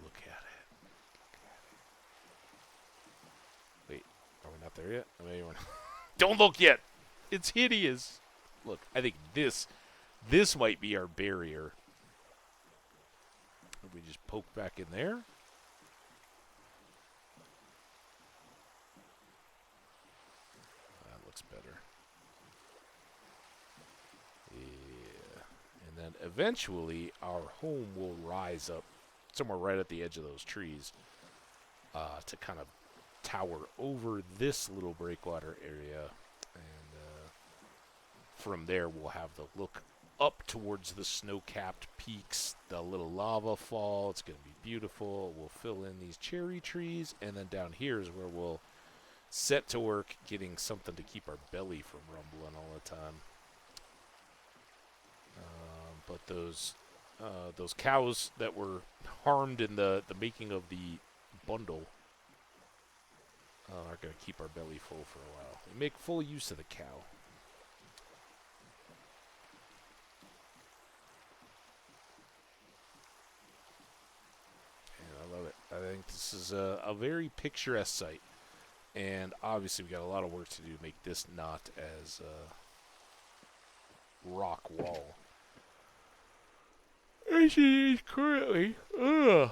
look at it. Wait, are we not there yet? Don't look yet. It's hideous. Look, I think this might be our barrier. If we just poke back in there. That looks better. Yeah. And then eventually our home will rise up somewhere right at the edge of those trees to kind of tower over this little breakwater area. And from there we'll have the look up towards the snow-capped peaks, the little lava fall. It's going to be beautiful. We'll fill in these cherry trees, and then down here is where we'll set to work getting something to keep our belly from rumbling all the time. But those cows that were harmed in the making of the bundle are going to keep our belly full for a while. We make full use of the cow. And I love it. I think this is a very picturesque site. And obviously we got a lot of work to do to make this not as rock wall. As it is currently. Ugh.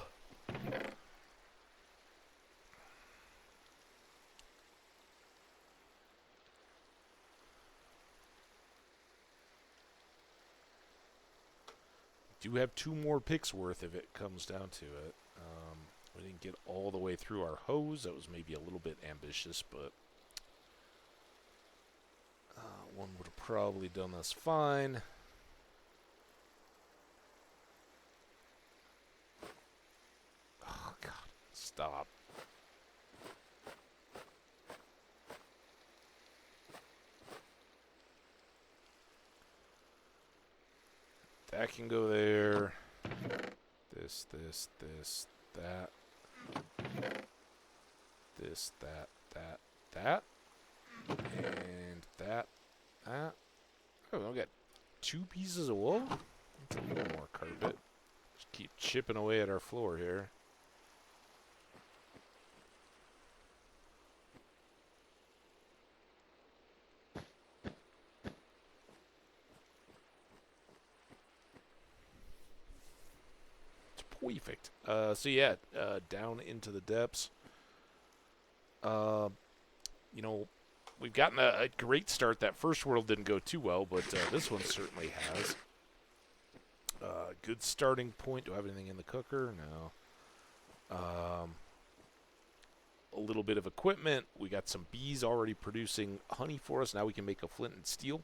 Do have 2 more picks worth if it comes down to it. We didn't get all the way through our hose. That was maybe a little bit ambitious, but one would have probably done this fine. Oh, God. Stop. That can go there. This, that. This, that. And that. Oh, we got 2 pieces of wool? That's a little more carpet. Just keep chipping away at our floor here. It's perfect. So yeah, down into the depths. You know, we've gotten a great start. That first world didn't go too well, but this one certainly has. Good starting point. Do I have anything in the cooker? No. A little bit of equipment. We got some bees already producing honey for us. Now we can make a flint and steel.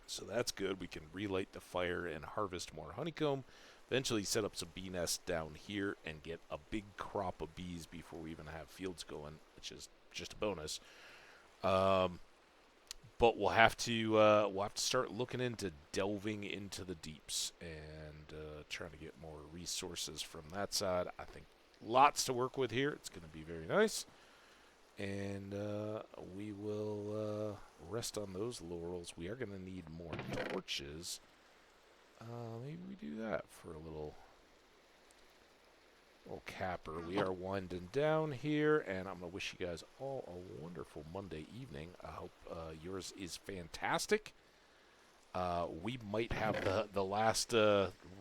So that's good. We can relight the fire and harvest more honeycomb. Eventually set up some bee nests down here and get a big crop of bees before we even have fields going, which is just a bonus. But we'll have to start looking into delving into the deeps and trying to get more resources from that side. I think lots to work with here. It's going to be very nice. And we will rest on those laurels. We are going to need more torches. Maybe we do that for a little capper. We are winding down here, and I'm going to wish you guys all a wonderful Monday evening. I hope yours is fantastic. We might have the last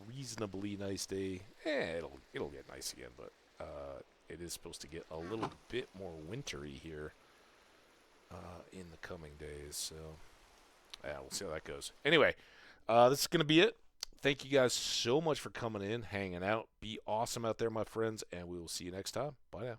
reasonably nice day. It'll get nice again, but it is supposed to get a little bit more wintry here in the coming days. So yeah, we'll see how that goes. Anyway, this is going to be it. Thank you guys so much for coming in, hanging out. Be awesome out there, my friends, and we will see you next time. Bye now.